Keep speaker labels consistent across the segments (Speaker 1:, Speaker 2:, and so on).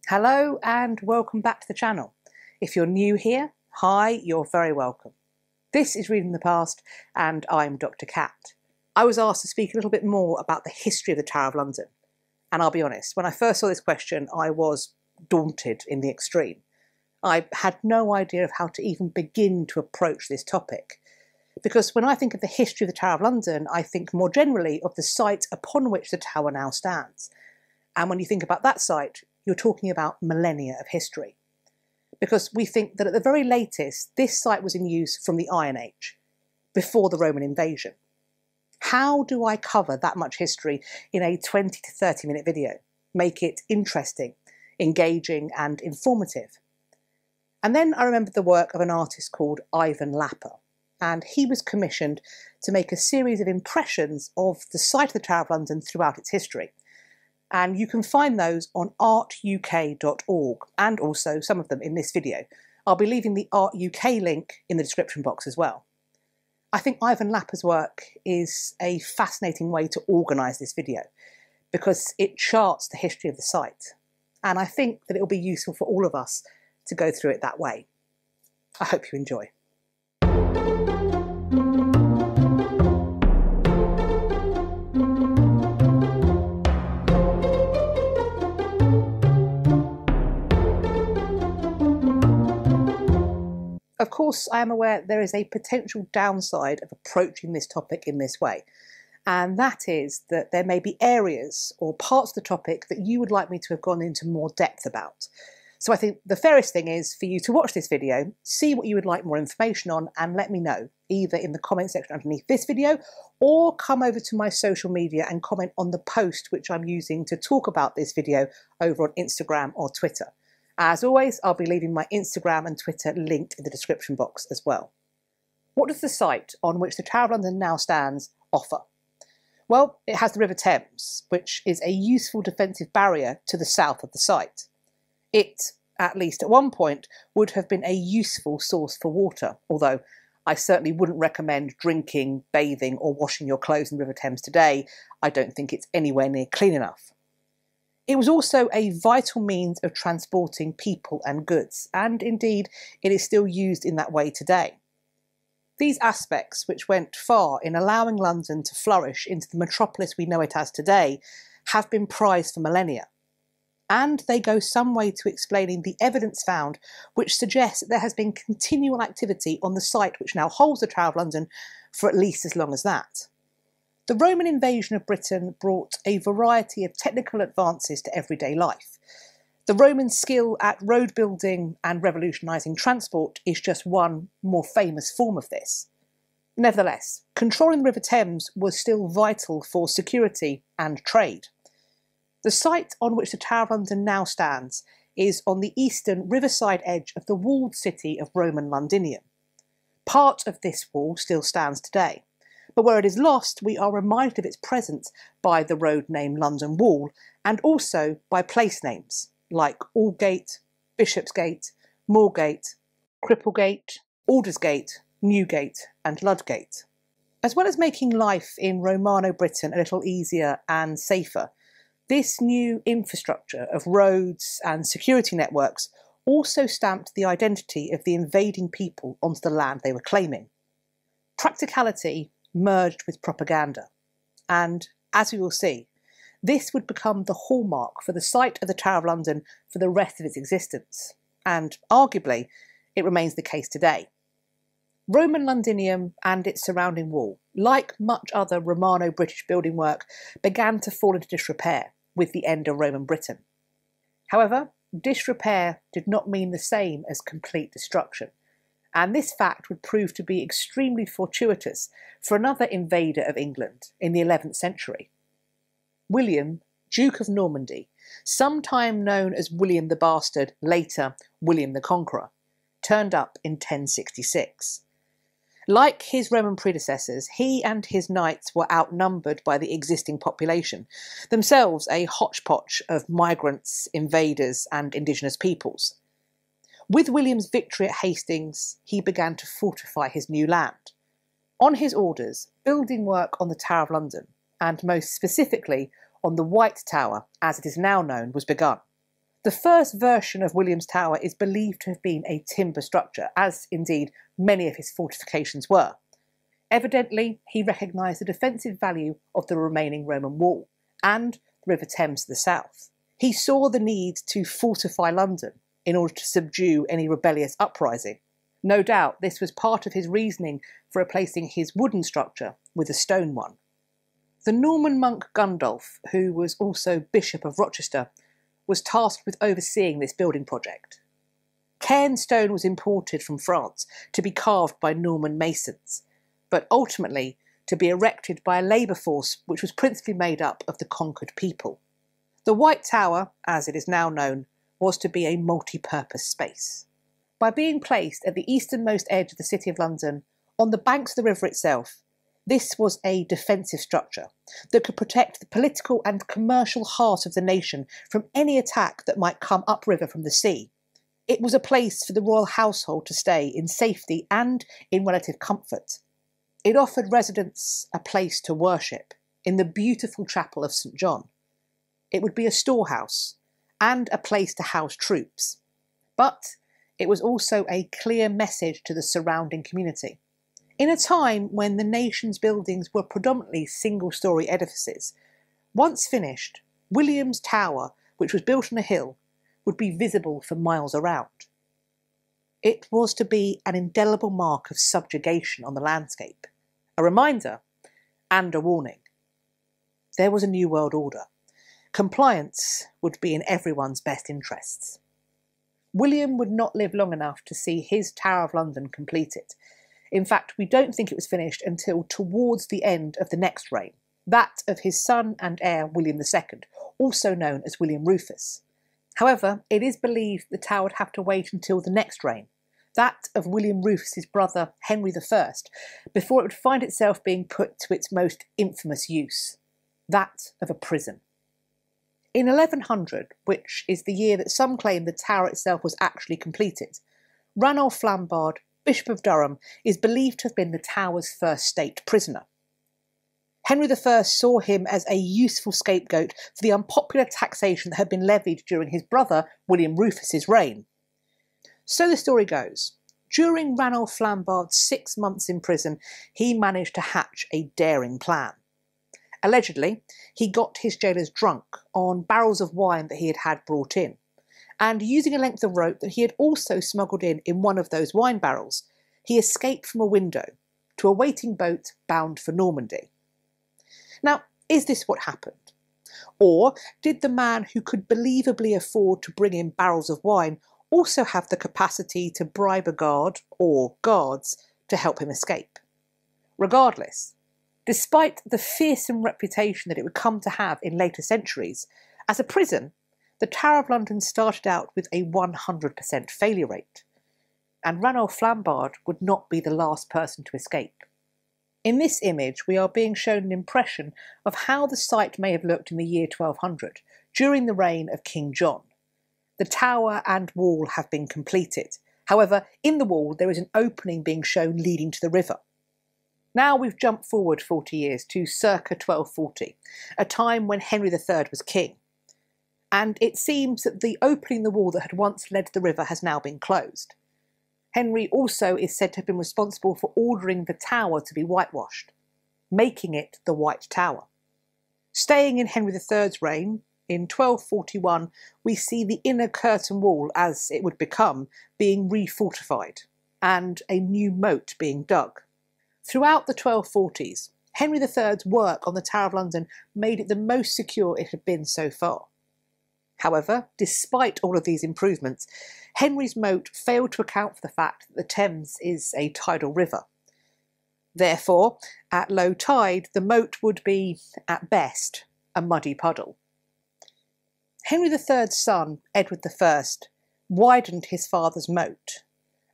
Speaker 1: Hello and welcome back to the channel. If you're new here, hi, you're very welcome. This is Reading the Past and I'm Dr. Cat. I was asked to speak a little bit more about the history of the Tower of London. And I'll be honest, when I first saw this question, I was daunted in the extreme. I had no idea of how to even begin to approach this topic. Because when I think of the history of the Tower of London, I think more generally of the site upon which the tower now stands. And when you think about that site, you're talking about millennia of history. Because we think that at the very latest, this site was in use from the Iron Age, before the Roman invasion. How do I cover that much history in a 20 to 30 minute video? Make it interesting, engaging and informative. And then I remembered the work of an artist called Ivan Lapper, and he was commissioned to make a series of impressions of the site of the Tower of London throughout its history. And you can find those on artuk.org and also some of them in this video. I'll be leaving the Art UK link in the description box as well. I think Ivan Lapper's work is a fascinating way to organise this video because it charts the history of the site. And I think that it will be useful for all of us to go through it that way. I hope you enjoy. Of course, I am aware there is a potential downside of approaching this topic in this way, and that is that there may be areas or parts of the topic that you would like me to have gone into more depth about. So I think the fairest thing is for you to watch this video, see what you would like more information on, and let me know, either in the comment section underneath this video, or come over to my social media and comment on the post which I'm using to talk about this video over on Instagram or Twitter. As always, I'll be leaving my Instagram and Twitter linked in the description box as well. What does the site on which the Tower of London now stands offer? Well, it has the River Thames, which is a useful defensive barrier to the south of the site. It, at least at one point, would have been a useful source for water, although I certainly wouldn't recommend drinking, bathing or washing your clothes in the River Thames today. I don't think it's anywhere near clean enough. It was also a vital means of transporting people and goods, and indeed it is still used in that way today. These aspects, which went far in allowing London to flourish into the metropolis we know it as today, have been prized for millennia. And they go some way to explaining the evidence found which suggests that there has been continual activity on the site which now holds the Tower of London for at least as long as that. The Roman invasion of Britain brought a variety of technical advances to everyday life. The Roman skill at road building and revolutionising transport is just one more famous form of this. Nevertheless, controlling the River Thames was still vital for security and trade. The site on which the Tower of London now stands is on the eastern riverside edge of the walled city of Roman Londinium. Part of this wall still stands today. But where it is lost, we are reminded of its presence by the road name London Wall and also by place names like Aldgate, Bishopsgate, Moorgate, Cripplegate, Aldersgate, Newgate and Ludgate. As well as making life in Romano Britain a little easier and safer, this new infrastructure of roads and security networks also stamped the identity of the invading people onto the land they were claiming. Practicality merged with propaganda, and as we will see, this would become the hallmark for the site of the Tower of London for the rest of its existence, and arguably it remains the case today. Roman Londinium and its surrounding wall, like much other Romano-British building work, began to fall into disrepair with the end of Roman Britain. However, disrepair did not mean the same as complete destruction. And this fact would prove to be extremely fortuitous for another invader of England in the 11th century. William, Duke of Normandy, sometime known as William the Bastard, later William the Conqueror, turned up in 1066. Like his Roman predecessors, he and his knights were outnumbered by the existing population, themselves a hodgepodge of migrants, invaders and indigenous peoples. With William's victory at Hastings, he began to fortify his new land. On his orders, building work on the Tower of London, and most specifically on the White Tower, as it is now known, was begun. The first version of William's Tower is believed to have been a timber structure, as indeed many of his fortifications were. Evidently, he recognised the defensive value of the remaining Roman wall and the River Thames to the south. He saw the need to fortify London in order to subdue any rebellious uprising. No doubt this was part of his reasoning for replacing his wooden structure with a stone one. The Norman monk Gundulf, who was also Bishop of Rochester, was tasked with overseeing this building project. Cairn stone was imported from France to be carved by Norman masons, but ultimately to be erected by a labour force which was principally made up of the conquered people. The White Tower, as it is now known, was to be a multi-purpose space. By being placed at the easternmost edge of the City of London, on the banks of the river itself, this was a defensive structure that could protect the political and commercial heart of the nation from any attack that might come upriver from the sea. It was a place for the royal household to stay in safety and in relative comfort. It offered residents a place to worship in the beautiful chapel of St. John. It would be a storehouse and a place to house troops. But it was also a clear message to the surrounding community. In a time when the nation's buildings were predominantly single-storey edifices, once finished, William's Tower, which was built on a hill, would be visible for miles around. It was to be an indelible mark of subjugation on the landscape, a reminder and a warning. There was a new world order. Compliance would be in everyone's best interests. William would not live long enough to see his Tower of London completed. In fact, we don't think it was finished until towards the end of the next reign, that of his son and heir William II, also known as William Rufus. However, it is believed the tower would have to wait until the next reign, that of William Rufus's brother Henry I, before it would find itself being put to its most infamous use, that of a prison. In 1100, which is the year that some claim the tower itself was actually completed, Ranulf Flambard, Bishop of Durham, is believed to have been the tower's first state prisoner. Henry I saw him as a useful scapegoat for the unpopular taxation that had been levied during his brother William Rufus's reign. So the story goes. During Ranulf Flambard's 6 months in prison, he managed to hatch a daring plan. Allegedly, he got his jailers drunk on barrels of wine that he had had brought in, and using a length of rope that he had also smuggled in one of those wine barrels, he escaped from a window to a waiting boat bound for Normandy. Now, is this what happened? Or did the man who could believably afford to bring in barrels of wine also have the capacity to bribe a guard or guards to help him escape? Regardless, despite the fearsome reputation that it would come to have in later centuries, as a prison, the Tower of London started out with a 100% failure rate, and Ranulf Flambard would not be the last person to escape. In this image, we are being shown an impression of how the site may have looked in the year 1200, during the reign of King John. The tower and wall have been completed. However, in the wall there is an opening being shown leading to the river. Now we've jumped forward 40 years to circa 1240, a time when Henry III was king. And it seems that the opening in the wall that had once led to the river has now been closed. Henry also is said to have been responsible for ordering the tower to be whitewashed, making it the White Tower. Staying in Henry III's reign, in 1241 we see the inner curtain wall, as it would become, being refortified, and a new moat being dug. Throughout the 1240s, Henry III's work on the Tower of London made it the most secure it had been so far. However, despite all of these improvements, Henry's moat failed to account for the fact that the Thames is a tidal river. Therefore, at low tide, the moat would be, at best, a muddy puddle. Henry III's son, Edward I, widened his father's moat,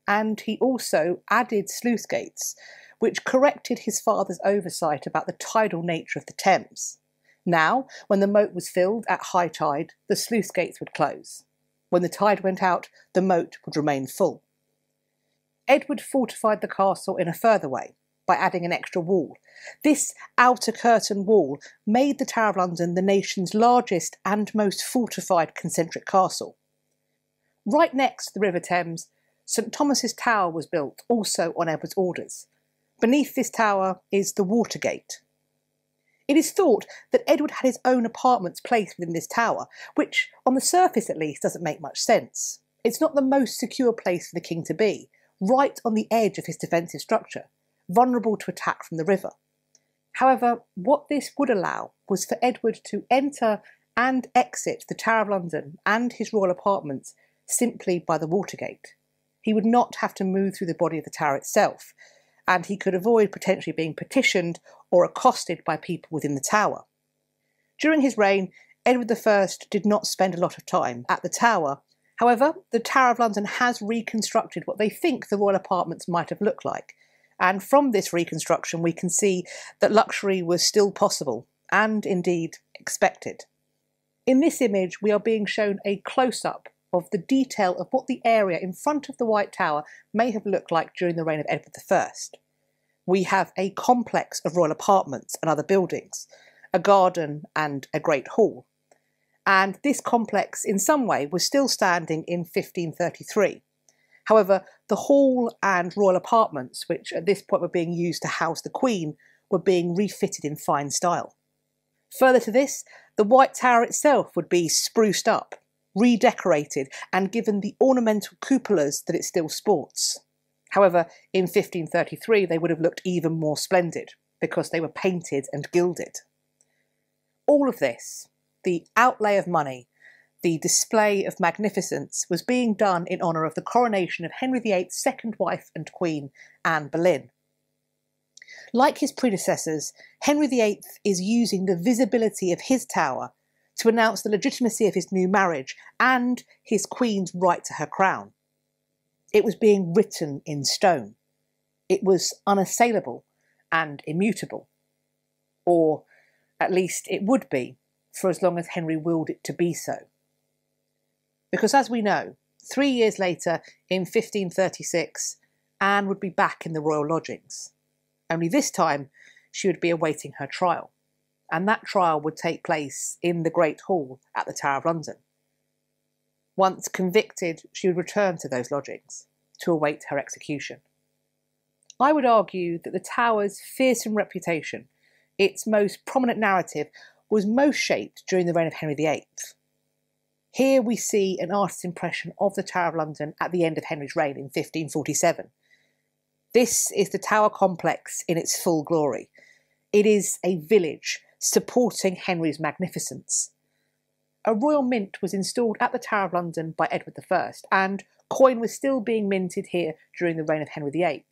Speaker 1: and he also added sluice gates, which corrected his father's oversight about the tidal nature of the Thames. Now, when the moat was filled at high tide, the sluice gates would close. When the tide went out, the moat would remain full. Edward fortified the castle in a further way. by adding an extra wall. This outer curtain wall made the Tower of London the nation's largest and most fortified concentric castle. Right next to the River Thames, St Thomas's Tower was built, also on Edward's orders. Beneath this tower is the Watergate. It is thought that Edward had his own apartments placed within this tower, which, on the surface at least, doesn't make much sense. It's not the most secure place for the king to be, right on the edge of his defensive structure, vulnerable to attack from the river. However, what this would allow was for Edward to enter and exit the Tower of London and his royal apartments simply by the Watergate. He would not have to move through the body of the tower itself, and he could avoid potentially being petitioned or accosted by people within the tower. During his reign, Edward I did not spend a lot of time at the tower. However, the Tower of London has reconstructed what they think the royal apartments might have looked like, and from this reconstruction we can see that luxury was still possible, and indeed expected. In this image we are being shown a close-up of the detail of what the area in front of the White Tower may have looked like during the reign of Edward I. We have a complex of royal apartments and other buildings, a garden and a great hall. And this complex in some way was still standing in 1533. However, the hall and royal apartments, which at this point were being used to house the Queen, were being refitted in fine style. Further to this, the White Tower itself would be spruced up, redecorated and given the ornamental cupolas that it still sports. However, in 1533 they would have looked even more splendid because they were painted and gilded. All of this, the outlay of money, the display of magnificence, was being done in honour of the coronation of Henry VIII's second wife and queen, Anne Boleyn. Like his predecessors, Henry VIII is using the visibility of his tower to announce the legitimacy of his new marriage and his queen's right to her crown. It was being written in stone. It was unassailable and immutable. Or at least it would be, for as long as Henry willed it to be so. Because as we know, 3 years later, in 1536, Anne would be back in the royal lodgings. Only this time, she would be awaiting her trial. And that trial would take place in the Great Hall at the Tower of London. Once convicted, she would return to those lodgings to await her execution. I would argue that the Tower's fearsome reputation, its most prominent narrative, was most shaped during the reign of Henry VIII. Here we see an artist's impression of the Tower of London at the end of Henry's reign in 1547. This is the Tower complex in its full glory. It is a village supporting Henry's magnificence. A royal mint was installed at the Tower of London by Edward I, and coin was still being minted here during the reign of Henry VIII.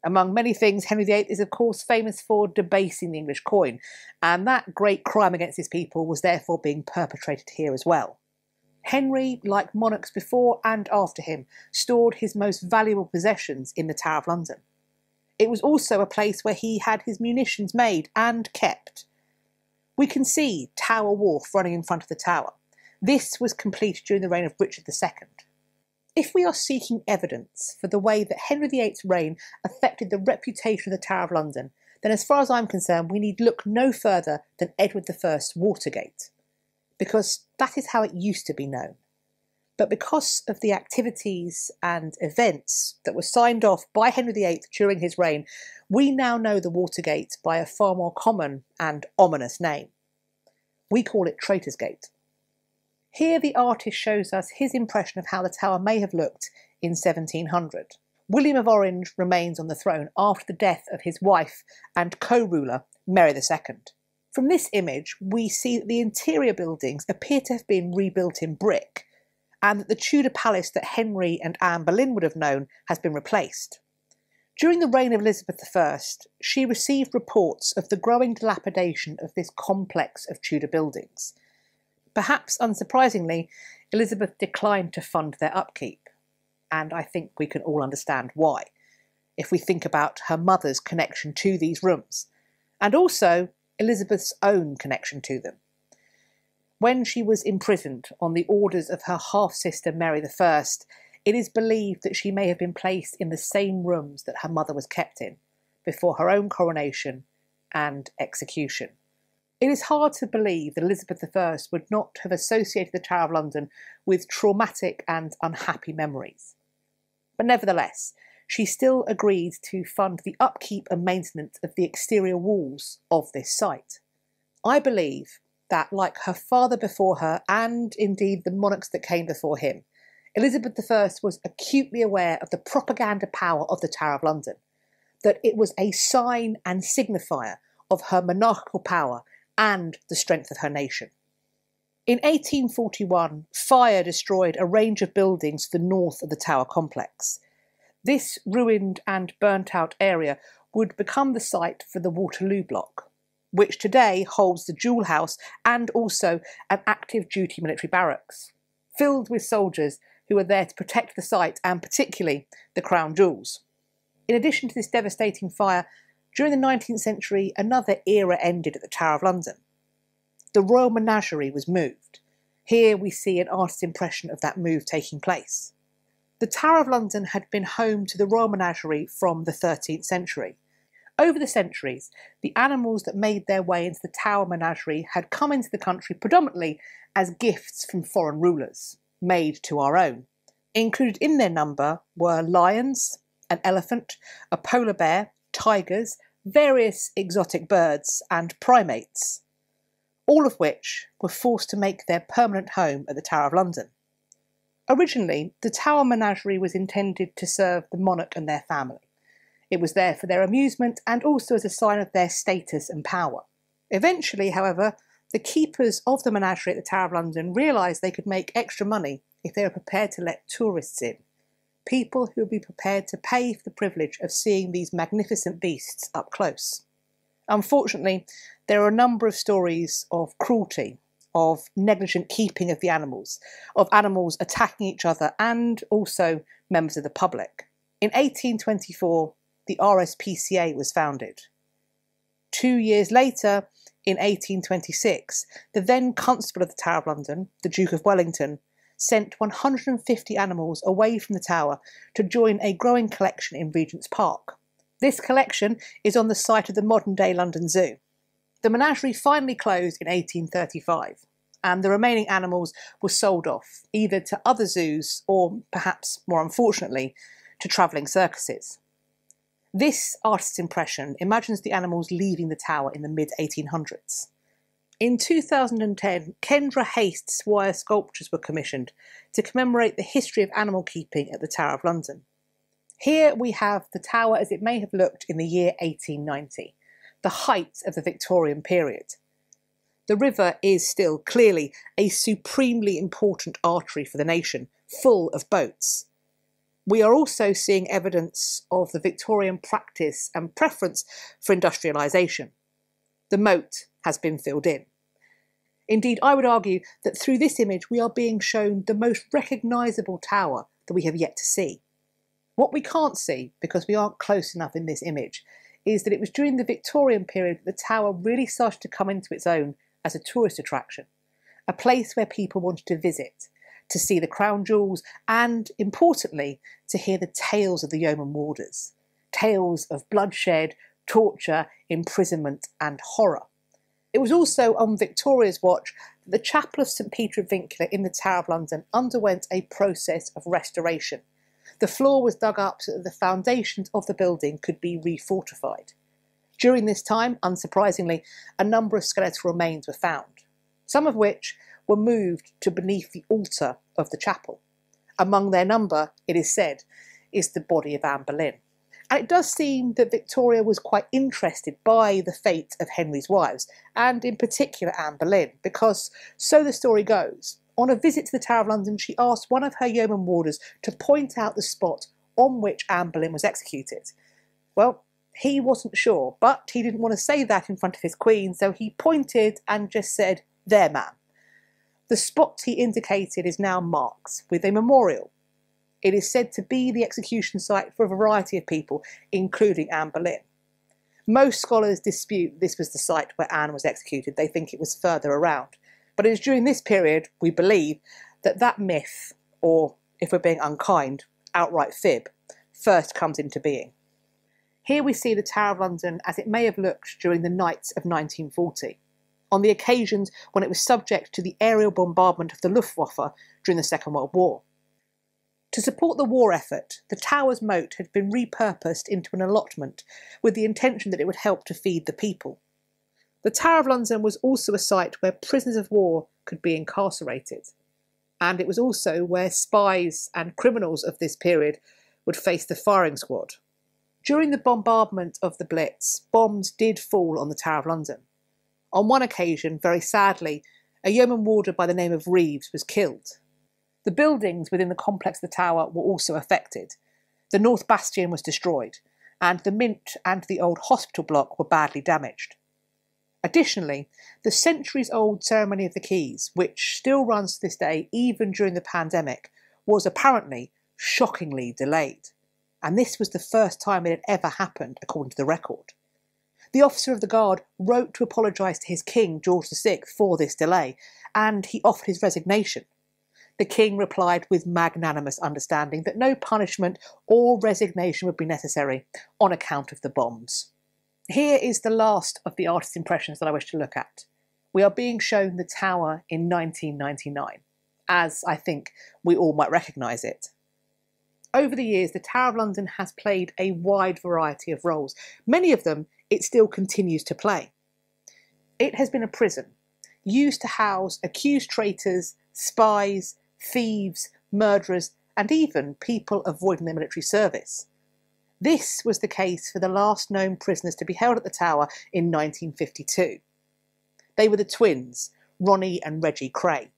Speaker 1: Among many things, Henry VIII is of course famous for debasing the English coin, and that great crime against his people was therefore being perpetrated here as well. Henry, like monarchs before and after him, stored his most valuable possessions in the Tower of London. It was also a place where he had his munitions made and kept. We can see Tower Wharf running in front of the tower. This was completed during the reign of Richard II. If we are seeking evidence for the way that Henry VIII's reign affected the reputation of the Tower of London, then as far as I'm concerned, we need look no further than Edward I's Watergate, because that is how it used to be known. But because of the activities and events that were signed off by Henry VIII during his reign, we now know the Watergate by a far more common and ominous name. We call it Traitor's Gate. Here the artist shows us his impression of how the tower may have looked in 1700. William of Orange remains on the throne after the death of his wife and co-ruler, Mary II. From this image, we see that the interior buildings appear to have been rebuilt in brick, and that the Tudor palace that Henry and Anne Boleyn would have known has been replaced. During the reign of Elizabeth I, she received reports of the growing dilapidation of this complex of Tudor buildings. Perhaps unsurprisingly, Elizabeth declined to fund their upkeep, and I think we can all understand why, if we think about her mother's connection to these rooms, and also Elizabeth's own connection to them. When she was imprisoned on the orders of her half-sister Mary I, it is believed that she may have been placed in the same rooms that her mother was kept in, before her own coronation and execution. It is hard to believe that Elizabeth I would not have associated the Tower of London with traumatic and unhappy memories. But nevertheless, she still agreed to fund the upkeep and maintenance of the exterior walls of this site. I believe that, like her father before her, and indeed the monarchs that came before him, Elizabeth I was acutely aware of the propaganda power of the Tower of London, that it was a sign and signifier of her monarchical power and the strength of her nation. In 1841, fire destroyed a range of buildings to the north of the Tower complex. This ruined and burnt-out area would become the site for the Waterloo Block, which today holds the Jewel House and also an active duty military barracks, filled with soldiers who are there to protect the site and particularly the crown jewels. In addition to this devastating fire, during the 19th century, another era ended at the Tower of London. The Royal Menagerie was moved. Here we see an artist's impression of that move taking place. The Tower of London had been home to the Royal Menagerie from the 13th century. Over the centuries, the animals that made their way into the Tower Menagerie had come into the country predominantly as gifts from foreign rulers, made to our own. Included in their number were lions, an elephant, a polar bear, tigers, various exotic birds and primates, all of which were forced to make their permanent home at the Tower of London. Originally, the Tower Menagerie was intended to serve the monarch and their family. It was there for their amusement and also as a sign of their status and power. Eventually, however, the keepers of the menagerie at the Tower of London realised they could make extra money if they were prepared to let tourists in, people who would be prepared to pay for the privilege of seeing these magnificent beasts up close. Unfortunately, there are a number of stories of cruelty, of negligent keeping of the animals, of animals attacking each other and also members of the public. In 1824, the RSPCA was founded. 2 years later, in 1826, the then Constable of the Tower of London, the Duke of Wellington, sent 150 animals away from the Tower to join a growing collection in Regent's Park. This collection is on the site of the modern-day London Zoo. The menagerie finally closed in 1835, and the remaining animals were sold off, either to other zoos or, perhaps more unfortunately, to travelling circuses. This artist's impression imagines the animals leaving the Tower in the mid-1800s. In 2010, Kendra Hast's wire sculptures were commissioned to commemorate the history of animal keeping at the Tower of London. Here we have the Tower as it may have looked in the year 1890, the height of the Victorian period. The river is still clearly a supremely important artery for the nation, full of boats. We are also seeing evidence of the Victorian practice and preference for industrialisation. The moat has been filled in. Indeed, I would argue that through this image we are being shown the most recognisable tower that we have yet to see. What we can't see, because we aren't close enough in this image, is that it was during the Victorian period that the tower really started to come into its own as a tourist attraction, a place where people wanted to visit, to see the crown jewels and, importantly, to hear the tales of the yeoman warders, tales of bloodshed, torture, imprisonment and horror. It was also on Victoria's watch that the Chapel of St Peter of Vincula in the Tower of London underwent a process of restoration. The floor was dug up so that the foundations of the building could be refortified. During this time, unsurprisingly, a number of skeletal remains were found, some of which were moved to beneath the altar of the chapel. Among their number, it is said, is the body of Anne Boleyn. And it does seem that Victoria was quite interested by the fate of Henry's wives, and in particular Anne Boleyn, because, so the story goes, on a visit to the Tower of London, she asked one of her yeoman warders to point out the spot on which Anne Boleyn was executed. Well, he wasn't sure, but he didn't want to say that in front of his queen, so he pointed and just said, "There, ma'am." The spot he indicated is now marked with a memorial. It is said to be the execution site for a variety of people, including Anne Boleyn. Most scholars dispute this was the site where Anne was executed. They think it was further around. But it is during this period, we believe, that that myth, or, if we're being unkind, outright fib, first comes into being. Here we see the Tower of London as it may have looked during the nights of 1940, on the occasions when it was subject to the aerial bombardment of the Luftwaffe during the Second World War. To support the war effort, the tower's moat had been repurposed into an allotment with the intention that it would help to feed the people. The Tower of London was also a site where prisoners of war could be incarcerated, and it was also where spies and criminals of this period would face the firing squad. During the bombardment of the Blitz, bombs did fall on the Tower of London. On one occasion, very sadly, a yeoman warder by the name of Reeves was killed. The buildings within the complex of the tower were also affected. The North Bastion was destroyed, and the Mint and the old hospital block were badly damaged. Additionally, the centuries-old Ceremony of the Keys, which still runs to this day even during the pandemic, was apparently shockingly delayed. And this was the first time it had ever happened, according to the record. The officer of the guard wrote to apologise to his king, George VI, for this delay, and he offered his resignation. The king replied with magnanimous understanding that no punishment or resignation would be necessary on account of the bombs. Here is the last of the artist's impressions that I wish to look at. We are being shown the tower in 1999, as I think we all might recognise it. Over the years, the Tower of London has played a wide variety of roles. Many of them it still continues to play. It has been a prison, used to house accused traitors, spies, thieves, murderers, and even people avoiding their military service. This was the case for the last known prisoners to be held at the Tower in 1952. They were the twins, Ronnie and Reggie Cray.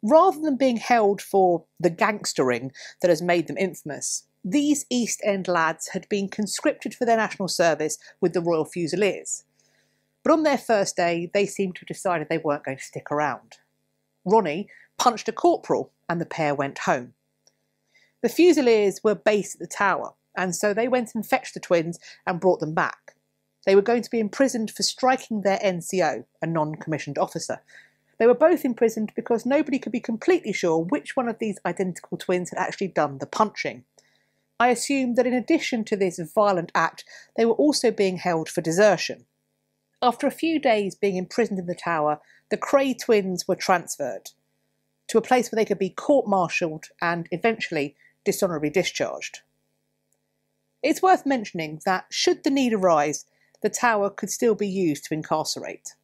Speaker 1: Rather than being held for the gangstering that has made them infamous, these East End lads had been conscripted for their national service with the Royal Fusiliers. But on their first day, they seemed to have decided they weren't going to stick around. Ronnie punched a corporal and the pair went home. The Fusiliers were based at the Tower, and so they went and fetched the twins and brought them back. They were going to be imprisoned for striking their NCO, a non-commissioned officer. They were both imprisoned because nobody could be completely sure which one of these identical twins had actually done the punching. I assume that in addition to this violent act, they were also being held for desertion. After a few days being imprisoned in the Tower, the Cray twins were transferred to a place where they could be court-martialled and eventually dishonourably discharged. It's worth mentioning that, should the need arise, the Tower could still be used to incarcerate.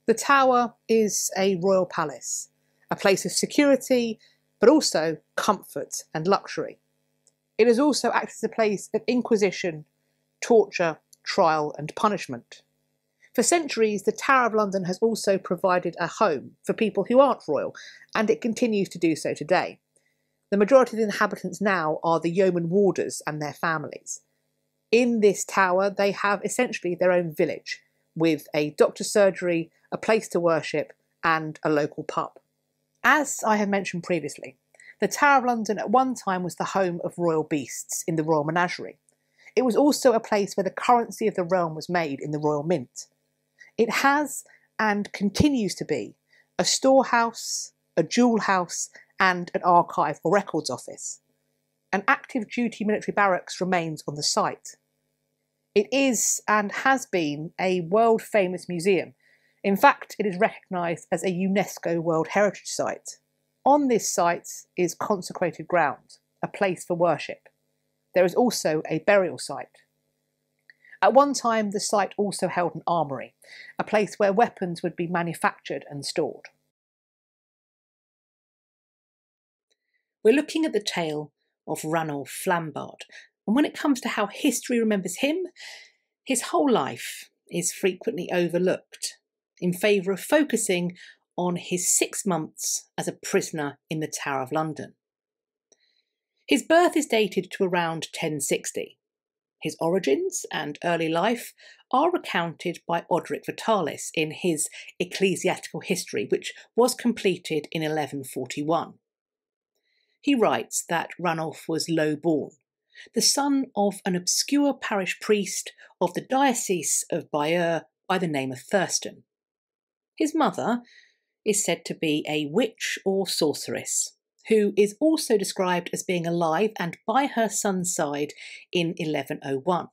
Speaker 1: The Tower is a royal palace, a place of security, but also comfort and luxury. It has also acted as a place of inquisition, torture, trial and punishment. For centuries, the Tower of London has also provided a home for people who aren't royal, and it continues to do so today. The majority of the inhabitants now are the yeoman warders and their families. In this tower, they have essentially their own village, with a doctor's surgery, a place to worship, and a local pub. As I have mentioned previously, the Tower of London at one time was the home of royal beasts in the royal menagerie. It was also a place where the currency of the realm was made in the royal mint. It has, and continues to be, a storehouse, a jewel house, and an archive or records office. An active duty military barracks remains on the site. It is, and has been, a world-famous museum. In fact, it is recognised as a UNESCO World Heritage Site. On this site is consecrated ground, a place for worship. There is also a burial site. At one time, the site also held an armoury, a place where weapons would be manufactured and stored. We're looking at the tale of Ranulf Flambard, and when it comes to how history remembers him, his whole life is frequently overlooked in favour of focusing on his 6 months as a prisoner in the Tower of London. His birth is dated to around 1060. His origins and early life are recounted by Orderic Vitalis in his Ecclesiastical history, which was completed in 1141. He writes that Ranulf was low-born, the son of an obscure parish priest of the diocese of Bayeux by the name of Thurston. His mother is said to be a witch or sorceress, who is also described as being alive and by her son's side in 1101.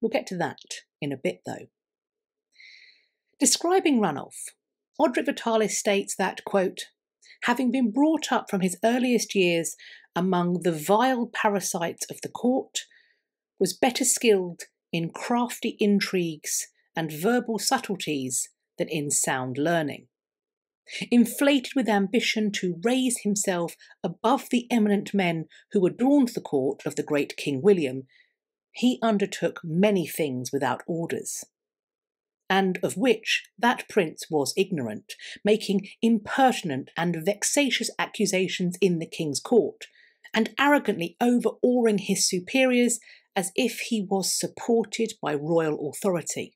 Speaker 2: We'll get to that in a bit though. Describing Ranulf, Orderic Vitalis states that, quote, having been brought up from his earliest years among the vile parasites of the court, was better skilled in crafty intrigues and verbal subtleties than in sound learning. Inflated with ambition to raise himself above the eminent men who adorned the court of the great King William, he undertook many things without orders, and of which that prince was ignorant, making impertinent and vexatious accusations in the king's court, and arrogantly overawing his superiors as if he was supported by royal authority.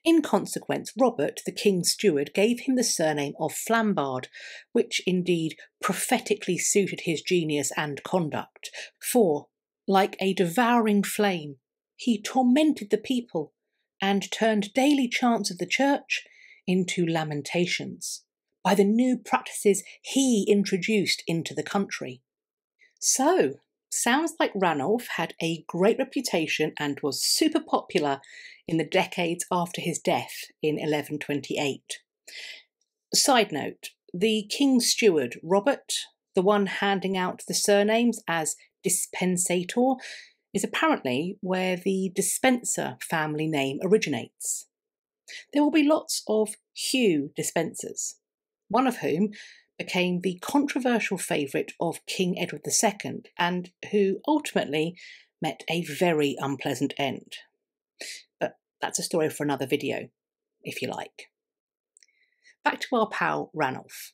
Speaker 2: In consequence, Robert, the king's steward, gave him the surname of Flambard, which indeed prophetically suited his genius and conduct, for, like a devouring flame, he tormented the people and turned daily chants of the church into lamentations by the new practices he introduced into the country. So, sounds like Ranulf had a great reputation and was super popular in the decades after his death in 1128. Side note, the king's steward, Robert, the one handing out the surnames as dispensator, is apparently where the dispenser family name originates. There will be lots of Hugh dispensers, one of whom became the controversial favourite of King Edward II and who ultimately met a very unpleasant end. But that's a story for another video, if you like. Back to our pal Ranulf.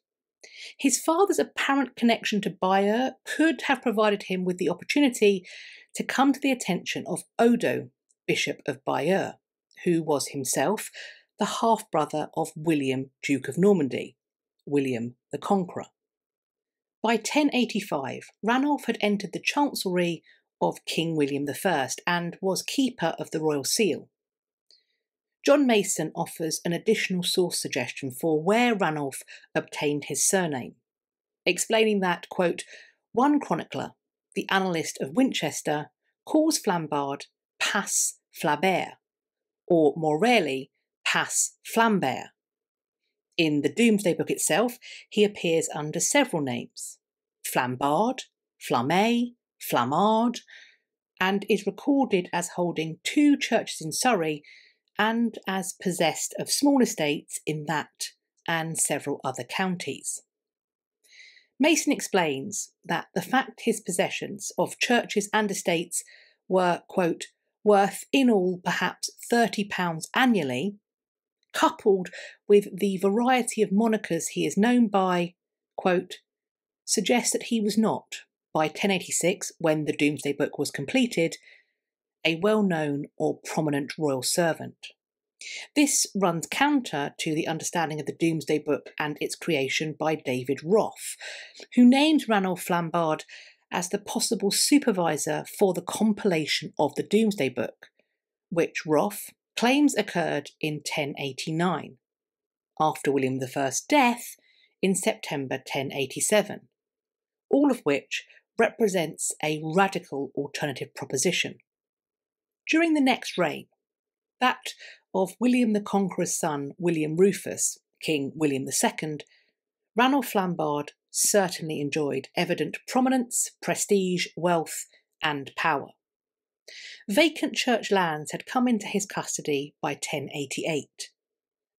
Speaker 2: His father's apparent connection to Bayeux could have provided him with the opportunity to come to the attention of Odo, Bishop of Bayeux, who was himself the half-brother of William, Duke of Normandy, William the Conqueror. By 1085, Ranulf had entered the chancellery of King William I and was keeper of the royal seal. John Mason offers an additional source suggestion for where Ranulf obtained his surname, explaining that, quote, one chronicler, the annalist of Winchester, calls Flambard Pas Flabert, or more rarely, Pas Flambert. In the Domesday Book itself, he appears under several names, Flambard, Flamme, Flammard, and is recorded as holding 2 churches in Surrey and as possessed of small estates in that and several other counties. Mason explains that the fact his possessions of churches and estates were, quote, worth in all perhaps £30 annually, coupled with the variety of monikers he is known by, quote, suggests that he was not, by 1086, when the Domesday Book was completed, a well-known or prominent royal servant. This runs counter to the understanding of the Domesday Book and its creation by David Roth, who named Ranulf Flambard as the possible supervisor for the compilation of the Domesday Book, which Roth claims occurred in 1089, after William I's death in September 1087, all of which represents a radical alternative proposition. During the next reign, that of William the Conqueror's son, William Rufus, King William II, Ranulf Flambard certainly enjoyed evident prominence, prestige, wealth, and power. Vacant church lands had come into his custody by 1088.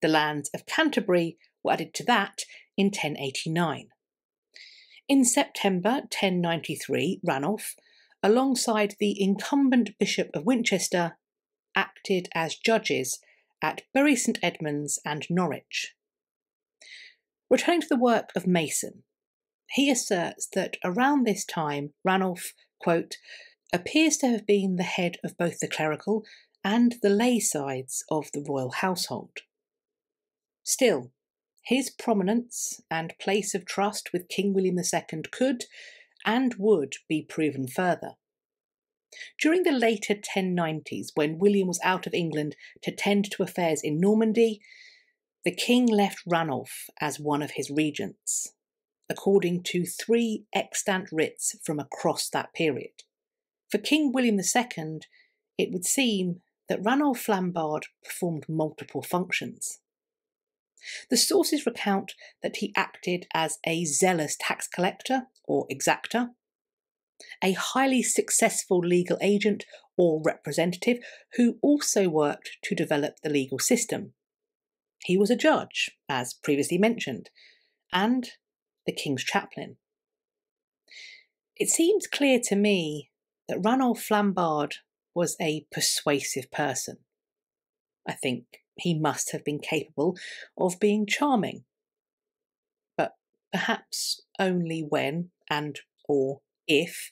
Speaker 2: The lands of Canterbury were added to that in 1089. In September 1093, Ranulf, alongside the incumbent Bishop of Winchester, acted as judges at Bury St Edmunds and Norwich. Returning to the work of Mason, he asserts that around this time Ranulf, quote, appears to have been the head of both the clerical and the lay sides of the royal household. Still, his prominence and place of trust with King William II could and would be proven further. During the later 1090s, when William was out of England to tend to affairs in Normandy, the king left Ranulf as one of his regents, according to 3 extant writs from across that period. For King William II, it would seem that Ranulf Flambard performed multiple functions. The sources recount that he acted as a zealous tax collector or exactor, a highly successful legal agent or representative who also worked to develop the legal system. He was a judge, as previously mentioned, and the King's chaplain. It seems clear to me that Ranulf Flambard was a persuasive person. I think he must have been capable of being charming, but perhaps only when and or if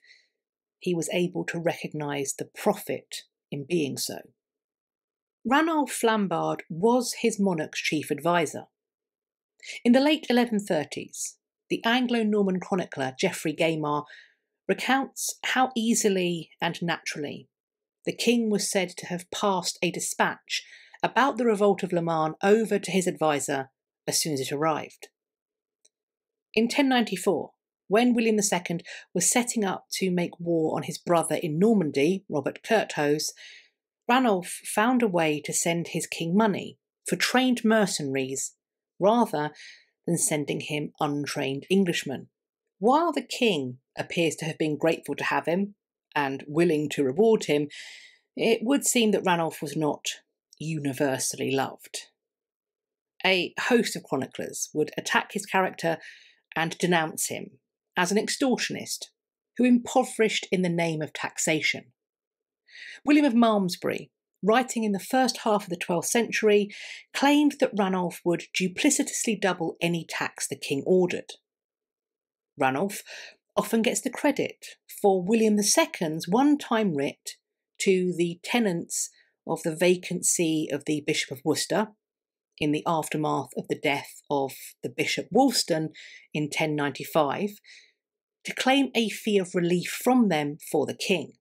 Speaker 2: he was able to recognise the profit in being so. Ranulf Flambard was his monarch's chief adviser. In the late 1130s, the Anglo-Norman chronicler Geoffrey Gaimar recounts how easily and naturally the king was said to have passed a dispatch about the revolt of Le Mans over to his adviser as soon as it arrived. In 1094, when William II was setting up to make war on his brother in Normandy, Robert Curthose, Ranulf found a way to send his king money for trained mercenaries rather than sending him untrained Englishmen. While the king appears to have been grateful to have him and willing to reward him, it would seem that Ranulf was not universally loved. A host of chroniclers would attack his character and denounce him as an extortionist who impoverished in the name of taxation. William of Malmsbury, writing in the first half of the 12th century, claimed that Ranulf would duplicitously double any tax the king ordered. Ranulf often gets the credit for William II's one-time writ to the tenants of the vacant see of the Bishop of Worcester in the aftermath of the death of the Bishop Wulstan in 1095 to claim a fee of relief from them for the king.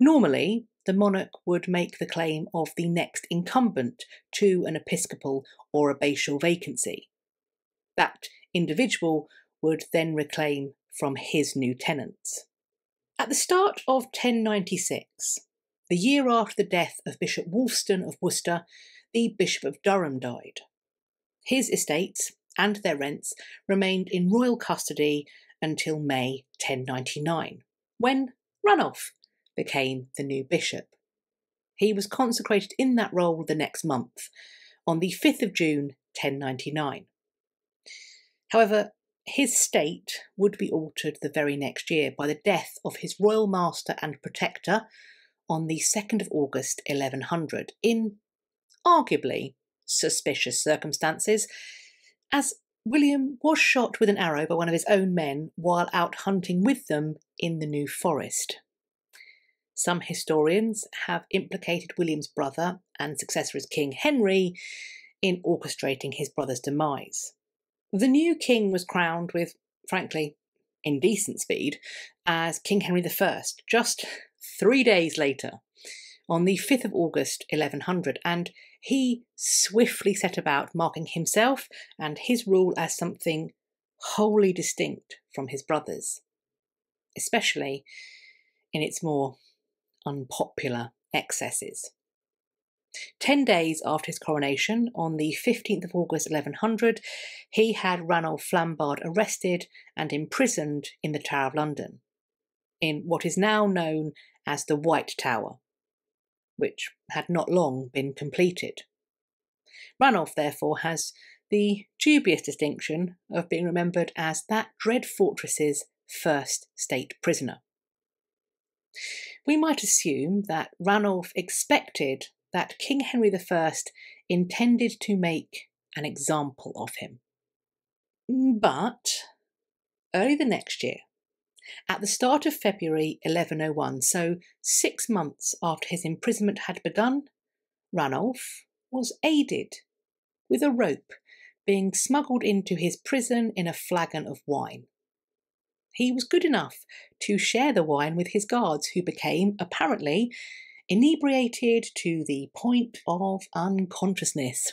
Speaker 2: Normally, the monarch would make the claim of the next incumbent to an episcopal or abbatial vacancy. That individual would then reclaim from his new tenants. At the start of 1096, the year after the death of Bishop Wulstan of Worcester, the Bishop of Durham died. His estates and their rents remained in royal custody until May 1099, when Ranulf became the new bishop. He was consecrated in that role the next month, on the 5th of June 1099. However, his state would be altered the very next year by the death of his royal master and protector on the 2nd of August 1100, in arguably suspicious circumstances, as William was shot with an arrow by one of his own men while out hunting with them in the New Forest. Some historians have implicated William's brother and successor as King Henry in orchestrating his brother's demise. The new king was crowned with, frankly, indecent speed as King Henry I just 3 days later, on the 5th of August 1100, and he swiftly set about marking himself and his rule as something wholly distinct from his brother's, especially in its more unpopular excesses. 10 days after his coronation, on the 15th of August 1100, he had Ranulf Flambard arrested and imprisoned in the Tower of London, in what is now known as the White Tower, which had not long been completed. Ranulf, therefore, has the dubious distinction of being remembered as that dread fortress's first state prisoner. We might assume that Ranulf expected that King Henry I intended to make an example of him. But early the next year, at the start of February 1101, so 6 months after his imprisonment had begun, Ranulf was aided with a rope being smuggled into his prison in a flagon of wine. He was good enough to share the wine with his guards, who became, apparently, inebriated to the point of unconsciousness.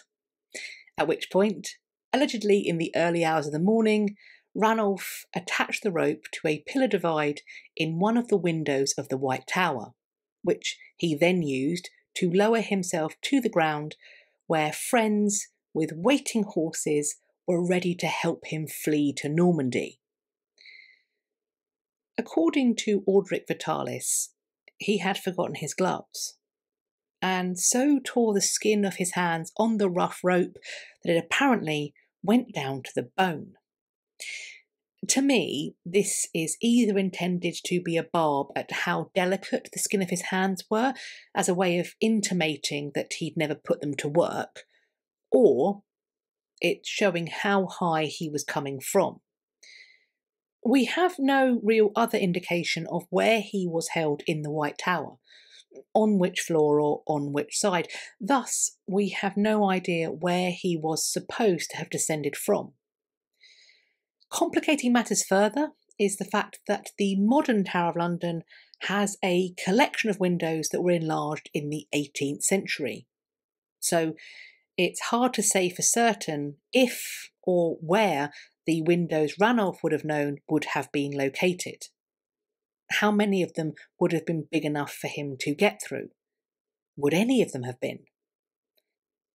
Speaker 2: At which point, allegedly in the early hours of the morning, Ranulf attached the rope to a pillar divide in one of the windows of the White Tower, which he then used to lower himself to the ground, where friends with waiting horses were ready to help him flee to Normandy. According to Orderic Vitalis, he had forgotten his gloves, and so tore the skin of his hands on the rough rope that it apparently went down to the bone. To me, this is either intended to be a barb at how delicate the skin of his hands were, as a way of intimating that he'd never put them to work, or it's showing how high he was coming from. We have no real other indication of where he was held in the White Tower, on which floor or on which side. Thus, we have no idea where he was supposed to have descended from. Complicating matters further is the fact that the modern Tower of London has a collection of windows that were enlarged in the 18th century. So it's hard to say for certain if or where the windows Ranulf would have known would have been located. How many of them would have been big enough for him to get through? Would any of them have been?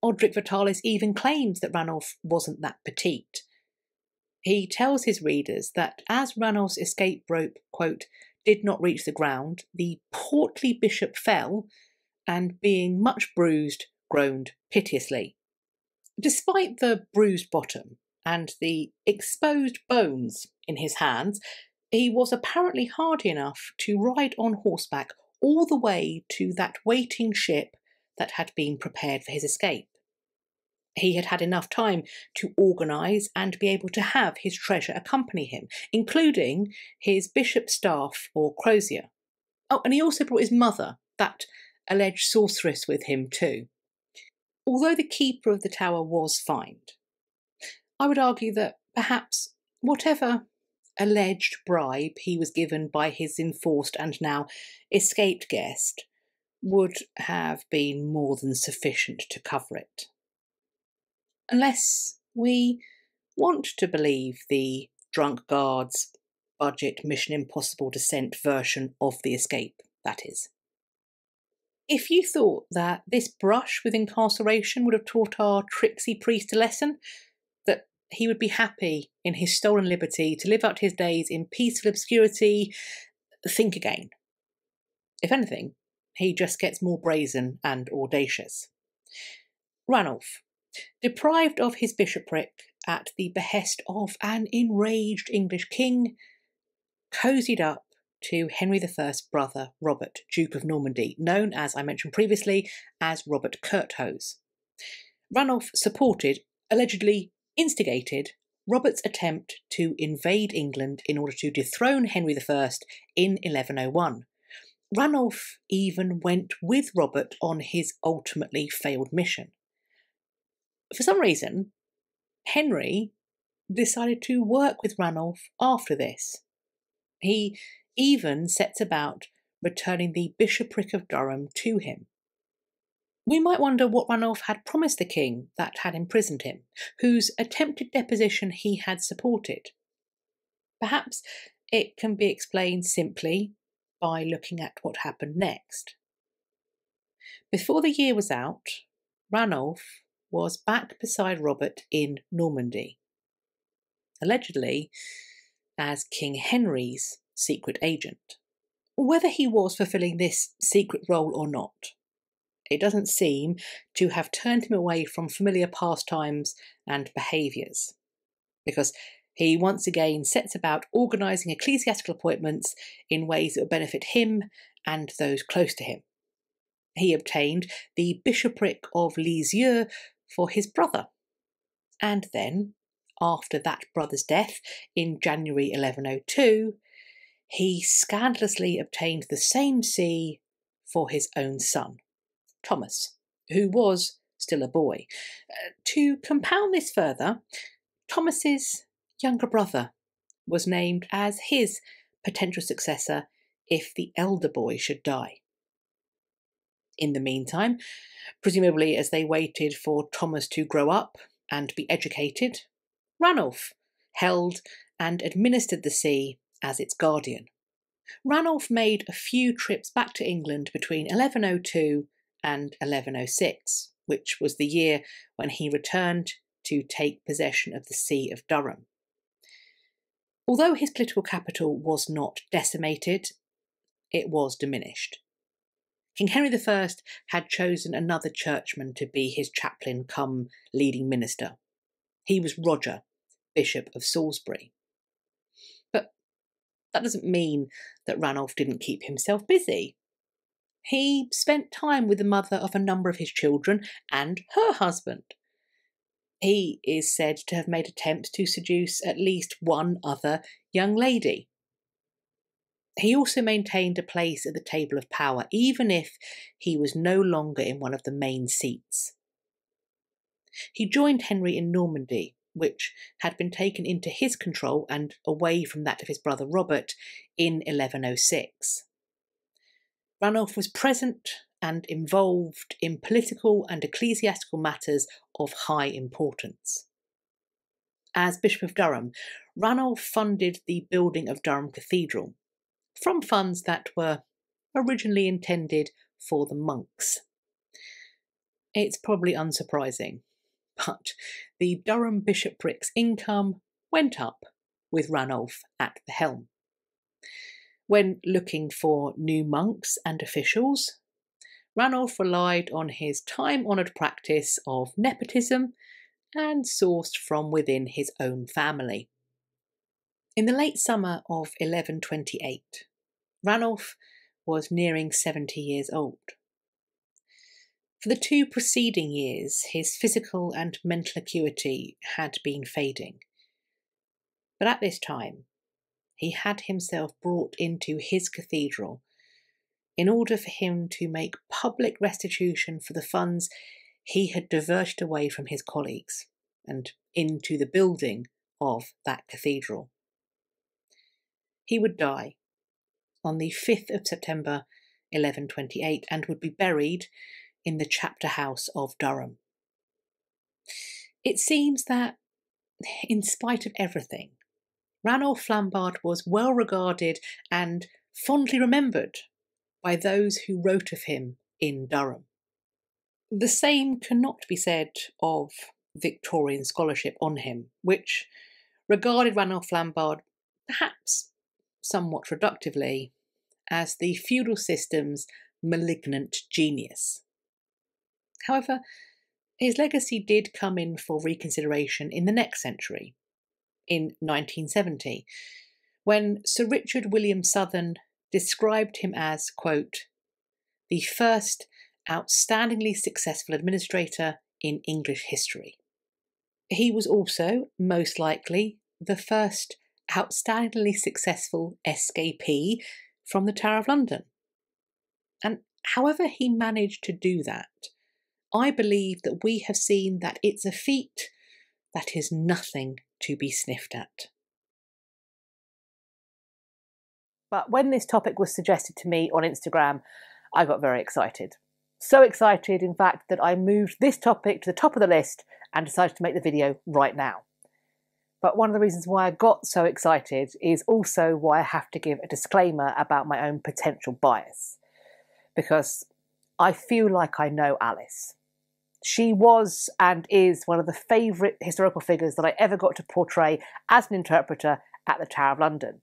Speaker 2: Orderic Vitalis even claims that Ranulf wasn't that petite. He tells his readers that as Ranulf's escape rope, quote, did not reach the ground, the portly bishop fell, and being much bruised, groaned piteously. Despite the bruised bottom and the exposed bones in his hands, he was apparently hardy enough to ride on horseback all the way to that waiting ship that had been prepared for his escape. He had had enough time to organise and be able to have his treasure accompany him, including his bishop's staff or crozier. Oh, and he also brought his mother, that alleged sorceress, with him too. Although the keeper of the tower was fined, I would argue that perhaps whatever alleged bribe he was given by his enforced and now escaped guest would have been more than sufficient to cover it. Unless we want to believe the drunk guard's budget Mission Impossible descent version of the escape, that is. If you thought that this brush with incarceration would have taught our tricksy priest a lesson, that he would be happy in his stolen liberty to live out his days in peaceful obscurity, think again. If anything, he just gets more brazen and audacious. Ranulf, deprived of his bishopric at the behest of an enraged English king, cozied up to Henry I's brother Robert, Duke of Normandy, known, as I mentioned previously, as Robert Curthose. Ranulf supported, allegedly instigated, Robert's attempt to invade England in order to dethrone Henry I in 1101. Ranulf even went with Robert on his ultimately failed mission. For some reason, Henry decided to work with Ranulf after this. He even sets about returning the bishopric of Durham to him. We might wonder what Ranulf had promised the king that had imprisoned him, whose attempted deposition he had supported. Perhaps it can be explained simply by looking at what happened next. Before the year was out, Ranulf was back beside Robert in Normandy, allegedly as King Henry's secret agent. Whether he was fulfilling this secret role or not, it doesn't seem to have turned him away from familiar pastimes and behaviours, because he once again sets about organising ecclesiastical appointments in ways that would benefit him and those close to him. He obtained the bishopric of Lisieux for his brother, and then, after that brother's death in January 1102, he scandalously obtained the same see for his own son, Thomas, who was still a boy. To compound this further, Thomas's younger brother was named as his potential successor if the elder boy should die. In the meantime, presumably as they waited for Thomas to grow up and be educated, Ranulf held and administered the see as its guardian. Ranulf made a few trips back to England between 1102 and 1106, which was the year when he returned to take possession of the See of Durham. Although his political capital was not decimated, it was diminished. King Henry I had chosen another churchman to be his chaplain cum leading minister. He was Roger, Bishop of Salisbury. But that doesn't mean that Ranulf didn't keep himself busy. He spent time with the mother of a number of his children and her husband. He is said to have made attempts to seduce at least one other young lady. He also maintained a place at the table of power, even if he was no longer in one of the main seats. He joined Henry in Normandy, which had been taken into his control and away from that of his brother Robert in 1106. Ranulf was present and involved in political and ecclesiastical matters of high importance. As Bishop of Durham, Ranulf funded the building of Durham Cathedral from funds that were originally intended for the monks. It's probably unsurprising, but the Durham bishopric's income went up with Ranulf at the helm. When looking for new monks and officials, Ranulf relied on his time-honoured practice of nepotism and sourced from within his own family. In the late summer of 1128, Ranulf was nearing 70 years old. For the 2 preceding years, his physical and mental acuity had been fading. But at this time, he had himself brought into his cathedral in order for him to make public restitution for the funds he had diverted away from his colleagues and into the building of that cathedral. He would die on the 5th of September 1128 and would be buried in the chapter house of Durham. It seems that, in spite of everything, Ranulf Flambard was well regarded and fondly remembered by those who wrote of him in Durham. The same cannot be said of Victorian scholarship on him, which regarded Ranulf Flambard, perhaps somewhat reductively, as the feudal system's malignant genius. However, his legacy did come in for reconsideration in the next century, in 1970, when Sir Richard William Southern described him as, quote, the first outstandingly successful administrator in English history. He was also, most likely, the first outstandingly successful escapee from the Tower of London. And however he managed to do that, I believe that we have seen that it's a feat that is nothing to be sniffed at.
Speaker 1: But when this topic was suggested to me on Instagram, I got very excited. So excited, in fact, that I moved this topic to the top of the list and decided to make the video right now. But one of the reasons why I got so excited is also why I have to give a disclaimer about my own potential bias. Because I feel like I know Alice. She was and is one of the favourite historical figures that I ever got to portray as an interpreter at the Tower of London.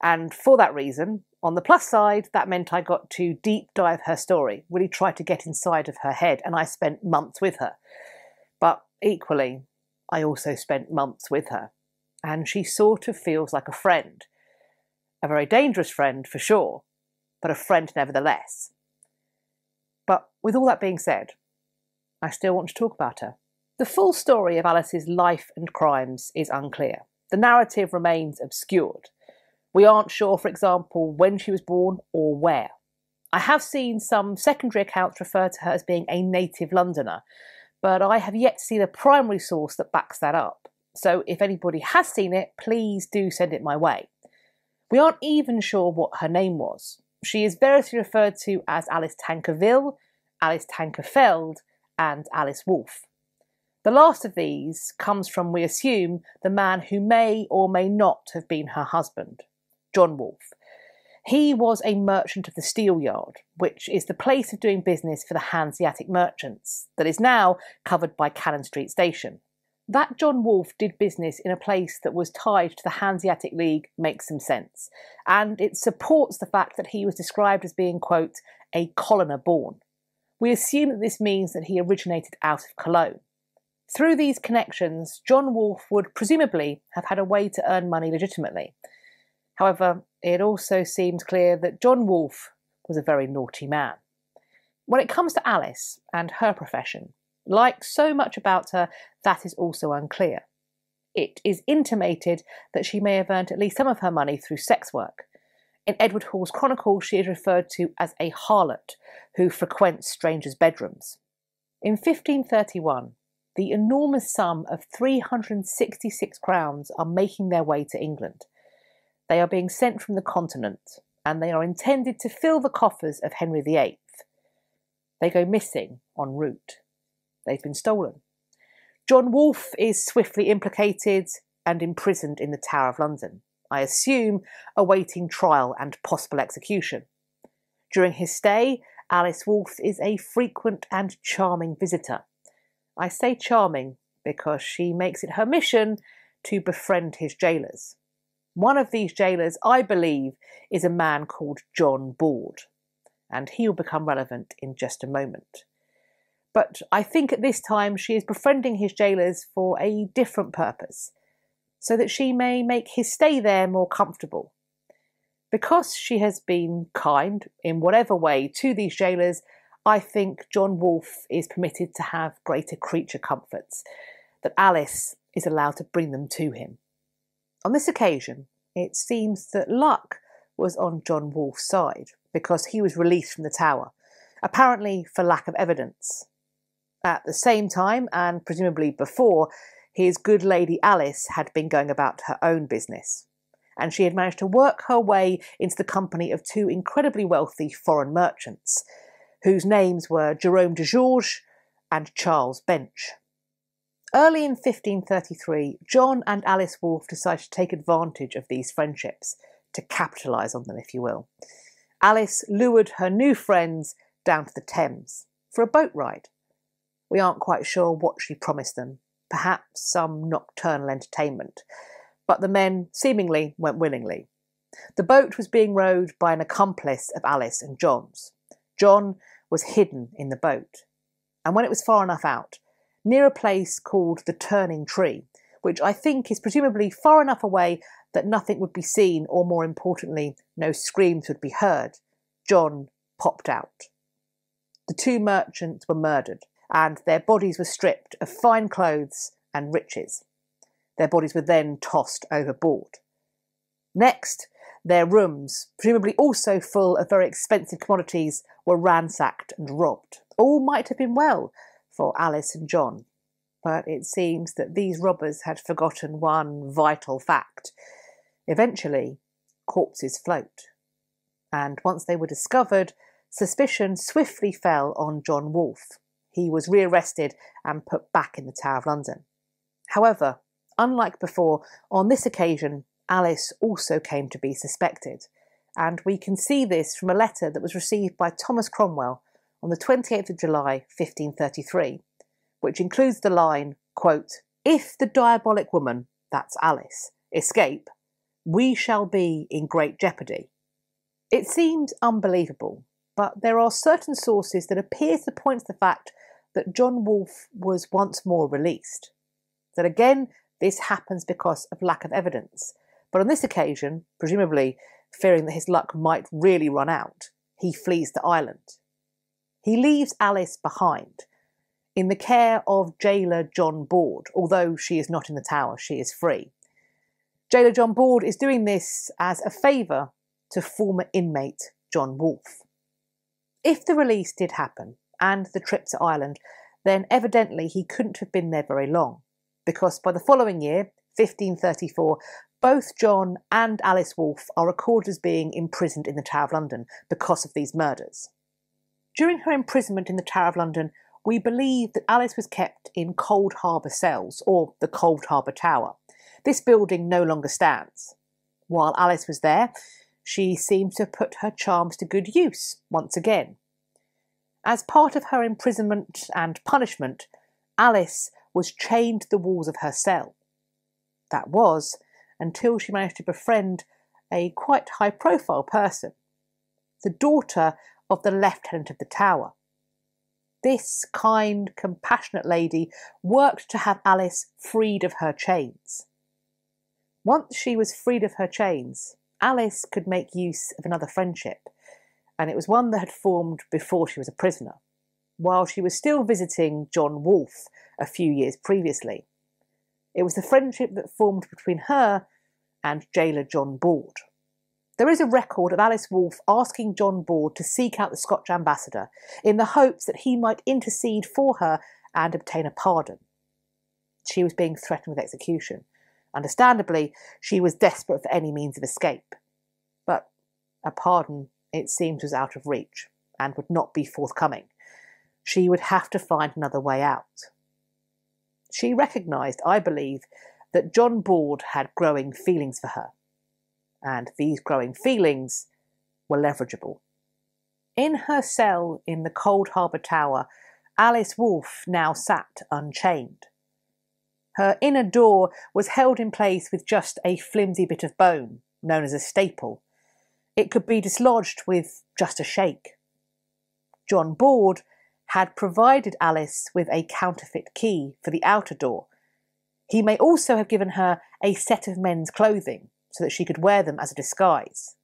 Speaker 1: And for that reason, on the plus side, that meant I got to deep dive her story, really try to get inside of her head, and I spent months with her. But equally, I also spent months with her, and she sort of feels like a friend. A very dangerous friend, for sure, but a friend nevertheless. But with all that being said, I still want to talk about her. The full story of Alice's life and crimes is unclear. The narrative remains obscured. We aren't sure, for example, when she was born or where. I have seen some secondary accounts refer to her as being a native Londoner, but I have yet to see the primary source that backs that up. So if anybody has seen it, please do send it my way. We aren't even sure what her name was. She is variously referred to as Alice Tankerville, Alice Tankerfeld, and Alice Wolfe. The last of these comes from, we assume, the man who may or may not have been her husband, John Wolfe. He was a merchant of the Steelyard, which is the place of doing business for the Hanseatic merchants that is now covered by Cannon Street Station. That John Wolfe did business in a place that was tied to the Hanseatic League makes some sense, and it supports the fact that he was described as being, quote, a colloner born. We assume that this means that he originated out of Cologne. Through these connections, John Wolfe would presumably have had a way to earn money legitimately. However, it also seems clear that John Wolfe was a very naughty man. When it comes to Alice and her profession, like so much about her, that is also unclear. It is intimated that she may have earned at least some of her money through sex work. In Edward Hall's Chronicle, she is referred to as a harlot who frequents strangers' bedrooms. In 1531, the enormous sum of 366 crowns are making their way to England. They are being sent from the continent, and they are intended to fill the coffers of Henry VIII. They go missing en route. They've been stolen. John Wolfe is swiftly implicated and imprisoned in the Tower of London, I assume awaiting trial and possible execution. During his stay, Alice Wolfe is a frequent and charming visitor. I say charming because she makes it her mission to befriend his jailers. One of these jailers, I believe, is a man called John Board, and he will become relevant in just a moment. But I think at this time she is befriending his jailers for a different purpose, so that she may make his stay there more comfortable. Because she has been kind, in whatever way, to these jailers, I think John Wolfe is permitted to have greater creature comforts, that Alice is allowed to bring them to him. On this occasion, it seems that luck was on John Wolfe's side, because he was released from the tower, apparently for lack of evidence. At the same time, and presumably before, his good lady Alice had been going about her own business, and she had managed to work her way into the company of two incredibly wealthy foreign merchants, whose names were Jerome de Georges and Charles Bench. Early in 1533, John and Alice Wolfe decided to take advantage of these friendships, to capitalise on them, if you will. Alice lured her new friends down to the Thames for a boat ride. We aren't quite sure what she promised them, perhaps some nocturnal entertainment, but the men seemingly went willingly. The boat was being rowed by an accomplice of Alice and John's. John was hidden in the boat, and when it was far enough out, near a place called the Turning Tree, which I think is presumably far enough away that nothing would be seen, or more importantly, no screams would be heard, John popped out. The two merchants were murdered, and their bodies were stripped of fine clothes and riches. Their bodies were then tossed overboard. Next, their rooms, presumably also full of very expensive commodities, were ransacked and robbed. All might have been well for Alice and John, but it seems that these robbers had forgotten one vital fact. Eventually, corpses float, and once they were discovered, suspicion swiftly fell on John Wolfe. He was rearrested and put back in the Tower of London. However, unlike before, on this occasion, Alice also came to be suspected, and we can see this from a letter that was received by Thomas Cromwell on the 28th of July, 1533, which includes the line, quote, "If the diabolic woman," that's Alice, "escape, we shall be in great jeopardy." It seems unbelievable, but there are certain sources that appear to point to the fact that John Wolfe was once more released. That again, this happens because of lack of evidence, but on this occasion, presumably fearing that his luck might really run out, he flees to Ireland. He leaves Alice behind, in the care of jailer John Board, although she is not in the tower, she is free. Jailer John Board is doing this as a favour to former inmate John Wolfe. If the release did happen, and the trip to Ireland, then evidently he couldn't have been there very long, because by the following year, 1534, both John and Alice Wolfe are recorded as being imprisoned in the Tower of London because of these murders. During her imprisonment in the Tower of London, we believe that Alice was kept in Cold Harbour cells, or the Cold Harbour Tower. This building no longer stands. While Alice was there, she seems to have put her charms to good use once again. As part of her imprisonment and punishment, Alice was chained to the walls of her cell. That was until she managed to befriend a quite high-profile person, the daughter of the lieutenant of the tower. This kind, compassionate lady worked to have Alice freed of her chains. Once she was freed of her chains, Alice could make use of another friendship, and it was one that had formed before she was a prisoner, while she was still visiting John Wolfe a few years previously. It was the friendship that formed between her and jailer John Board. There is a record of Alice Wolfe asking John Board to seek out the Scotch ambassador in the hopes that he might intercede for her and obtain a pardon. She was being threatened with execution. Understandably, she was desperate for any means of escape. But a pardon, it seems, was out of reach and would not be forthcoming. She would have to find another way out. She recognised, I believe, that John Board had growing feelings for her, and these growing feelings were leverageable. In her cell in the Cold Harbour Tower, Alice Wolfe now sat unchained. Her inner door was held in place with just a flimsy bit of bone, known as a staple. It could be dislodged with just a shake. John Board had provided Alice with a counterfeit key for the outer door. He may also have given her a set of men's clothing so that she could wear them as a disguise.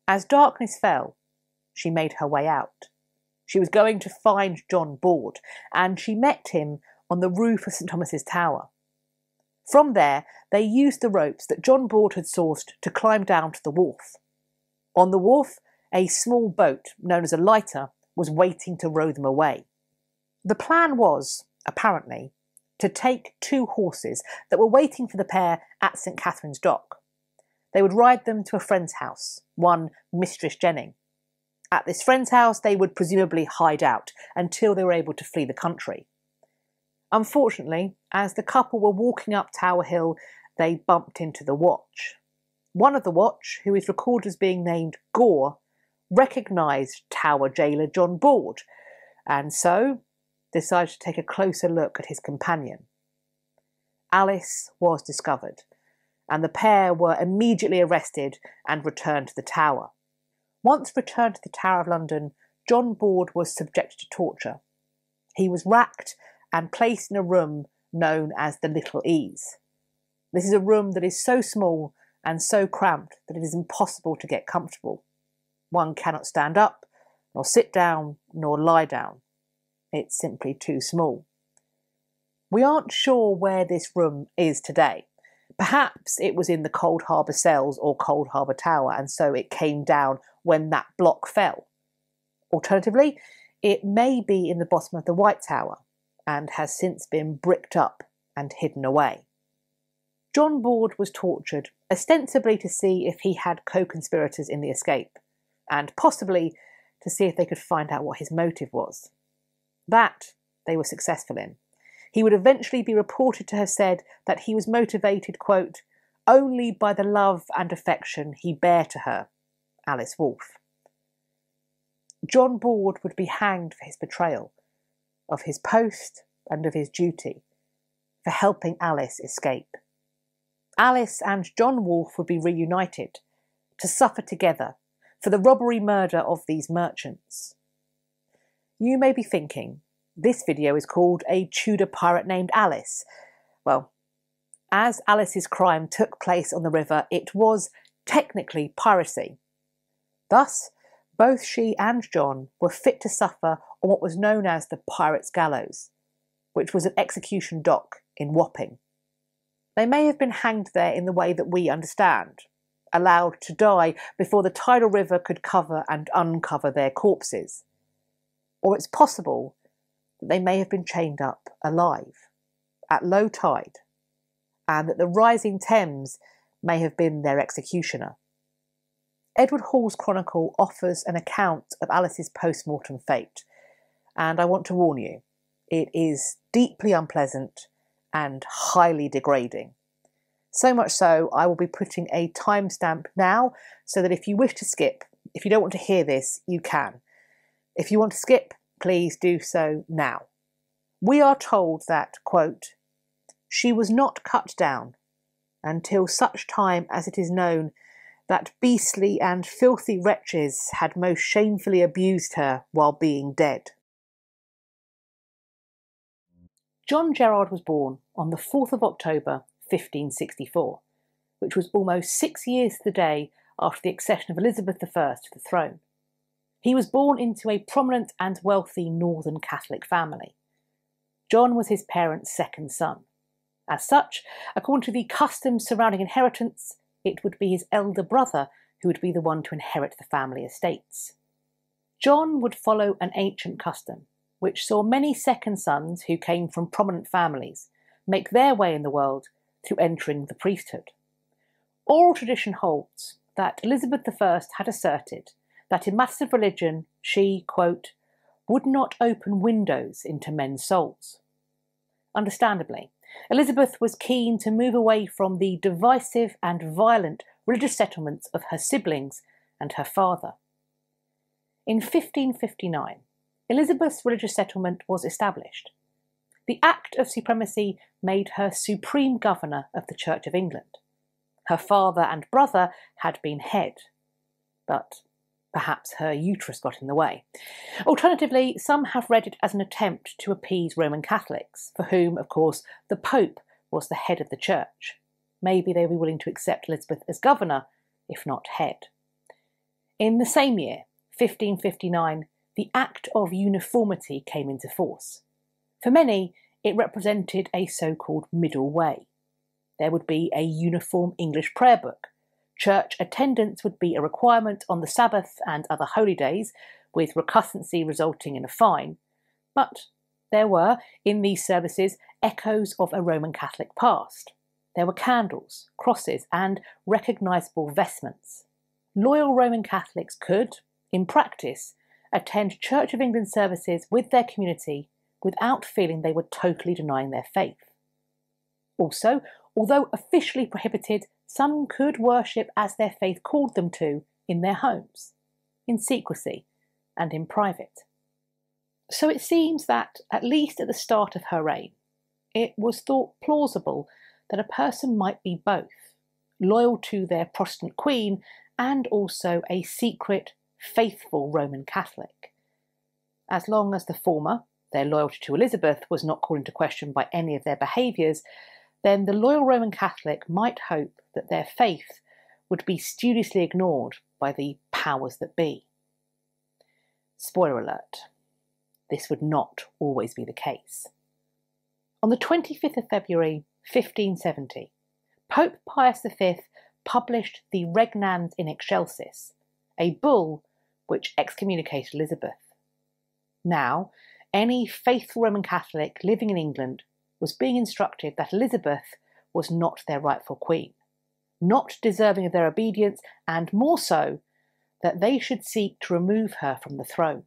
Speaker 1: As darkness fell, she made her way out. She was going to find John Board, and she met him on the roof of St Thomas's Tower. From there, they used the ropes that John Board had sourced to climb down to the wharf. On the wharf, a small boat, known as a lighter, was waiting to row them away. The plan was, apparently, to take 2 horses that were waiting for the pair at St Catherine's Dock. They would ride them to a friend's house, one Mistress Jenning. At this friend's house, they would presumably hide out until they were able to flee the country. Unfortunately, as the couple were walking up Tower Hill, they bumped into the watch. One of the watch, who is recorded as being named Gore, recognised Tower jailer John Board, and so decided to take a closer look at his companion. Alice was discovered, and the pair were immediately arrested and returned to the Tower. Once returned to the Tower of London, John Board was subjected to torture. He was racked and placed in a room known as the Little Ease. This is a room that is so small and so cramped that it is impossible to get comfortable. One cannot stand up, nor sit down, nor lie down. It's simply too small. We aren't sure where this room is today. Perhaps it was in the Cold Harbour cells or Cold Harbour Tower, and so it came down when that block fell. Alternatively, it may be in the bottom of the White Tower, and has since been bricked up and hidden away. John Board was tortured, ostensibly to see if he had co-conspirators in the escape, and possibly to see if they could find out what his motive was. That they were successful in. He would eventually be reported to have said that he was motivated, quote, only by the love and affection he bare to her, Alice Wolfe. John Board would be hanged for his betrayal of his post and of his duty, for helping Alice escape. Alice and John Wolfe would be reunited, to suffer together for the robbery murder of these merchants. You may be thinking, this video is called A Tudor Pirate Named Alice. Well, as Alice's crime took place on the river, it was technically piracy. Thus, both she and John were fit to suffer on what was known as the Pirates' Gallows, which was an execution dock in Wapping. They may have been hanged there in the way that we understand, allowed to die before the tidal river could cover and uncover their corpses. Or it's possible that they may have been chained up alive, at low tide, and that the rising Thames may have been their executioner. Edward Hall's Chronicle offers an account of Alice's post-mortem fate, and I want to warn you, it is deeply unpleasant and highly degrading. So much so, I will be putting a timestamp now so that if you wish to skip, if you don't want to hear this, you can. If you want to skip, please do so now. We are told that, quote, "She was not cut down until such time as it is known that beastly and filthy wretches had most shamefully abused her while being dead." John Gerard was born on the 4th of October 1564, which was almost 6 years to the day after the accession of Elizabeth I to the throne. He was born into a prominent and wealthy Northern Catholic family. John was his parents' second son. As such, according to the customs surrounding inheritance, it would be his elder brother who would be the one to inherit the family estates. John would follow an ancient custom, which saw many second sons who came from prominent families make their way in the world through entering the priesthood. Oral tradition holds that Elizabeth I had asserted that in matters of religion she, quote, "would not open windows into men's souls." Understandably, Elizabeth was keen to move away from the divisive and violent religious settlements of her siblings and her father. In 1559, Elizabeth's religious settlement was established. The Act of Supremacy made her supreme governor of the Church of England. Her father and brother had been head, but perhaps her uterus got in the way. Alternatively, some have read it as an attempt to appease Roman Catholics, for whom, of course, the Pope was the head of the Church. Maybe they would be willing to accept Elizabeth as governor, if not head. In the same year, 1559, the Act of Uniformity came into force. For many, it represented a so-called middle way. There would be a uniform English prayer book. Church attendance would be a requirement on the Sabbath and other holy days, with recussancy resulting in a fine. But there were, in these services, echoes of a Roman Catholic past. There were candles, crosses, and recognisable vestments. Loyal Roman Catholics could, in practice, attend Church of England services with their community without feeling they were totally denying their faith. Also, although officially prohibited, some could worship as their faith called them to in their homes, in secrecy and in private. So it seems that, at least at the start of her reign, it was thought plausible that a person might be both, loyal to their Protestant queen and also a secret, faithful Roman Catholic. As long as the former, their loyalty to Elizabeth, was not called into question by any of their behaviours, then the loyal Roman Catholic might hope that their faith would be studiously ignored by the powers that be. Spoiler alert, this would not always be the case. On the 25th of February 1570, Pope Pius V published the Regnans in Excelsis, a bull which excommunicated Elizabeth. Now, any faithful Roman Catholic living in England was being instructed that Elizabeth was not their rightful queen, not deserving of their obedience, and more so, that they should seek to remove her from the throne.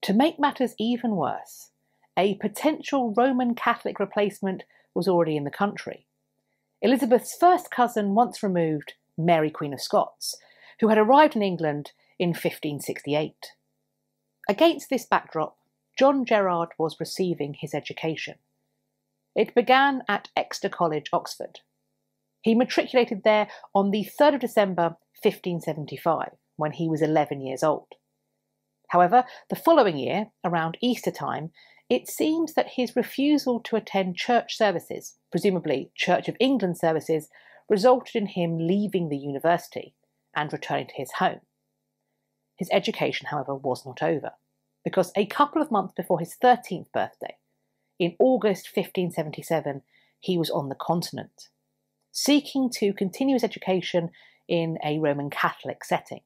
Speaker 1: To make matters even worse, a potential Roman Catholic replacement was already in the country. Elizabeth's first cousin once removed, Mary Queen of Scots, who had arrived in England in 1568. Against this backdrop, John Gerard was receiving his education. It began at Exeter College, Oxford. He matriculated there on the 3rd of December 1575, when he was 11 years old. However, the following year, around Easter time, it seems that his refusal to attend church services, presumably Church of England services, resulted in him leaving the university and returning to his home. His education, however, was not over, because a couple of months before his 13th birthday, in August 1577, he was on the continent, seeking to continue his education in a Roman Catholic setting.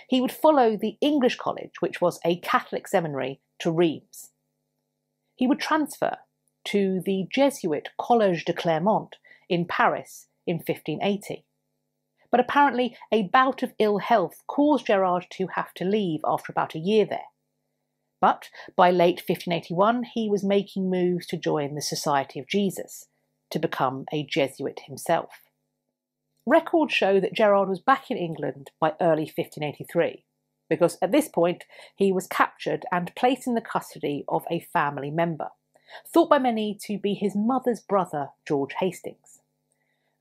Speaker 1: He would follow the English college, which was a Catholic seminary, to Rheims. He would transfer to the Jesuit Collège de Clermont in Paris in 1580. But apparently a bout of ill health caused Gerard to have to leave after about a year there. But by late 1581 he was making moves to join the Society of Jesus,
Speaker 2: to become a Jesuit himself. Records show that Gerard was back in England by early 1583, because at this point he was captured and placed in the custody of a family member, thought by many to be his mother's brother, George Hastings.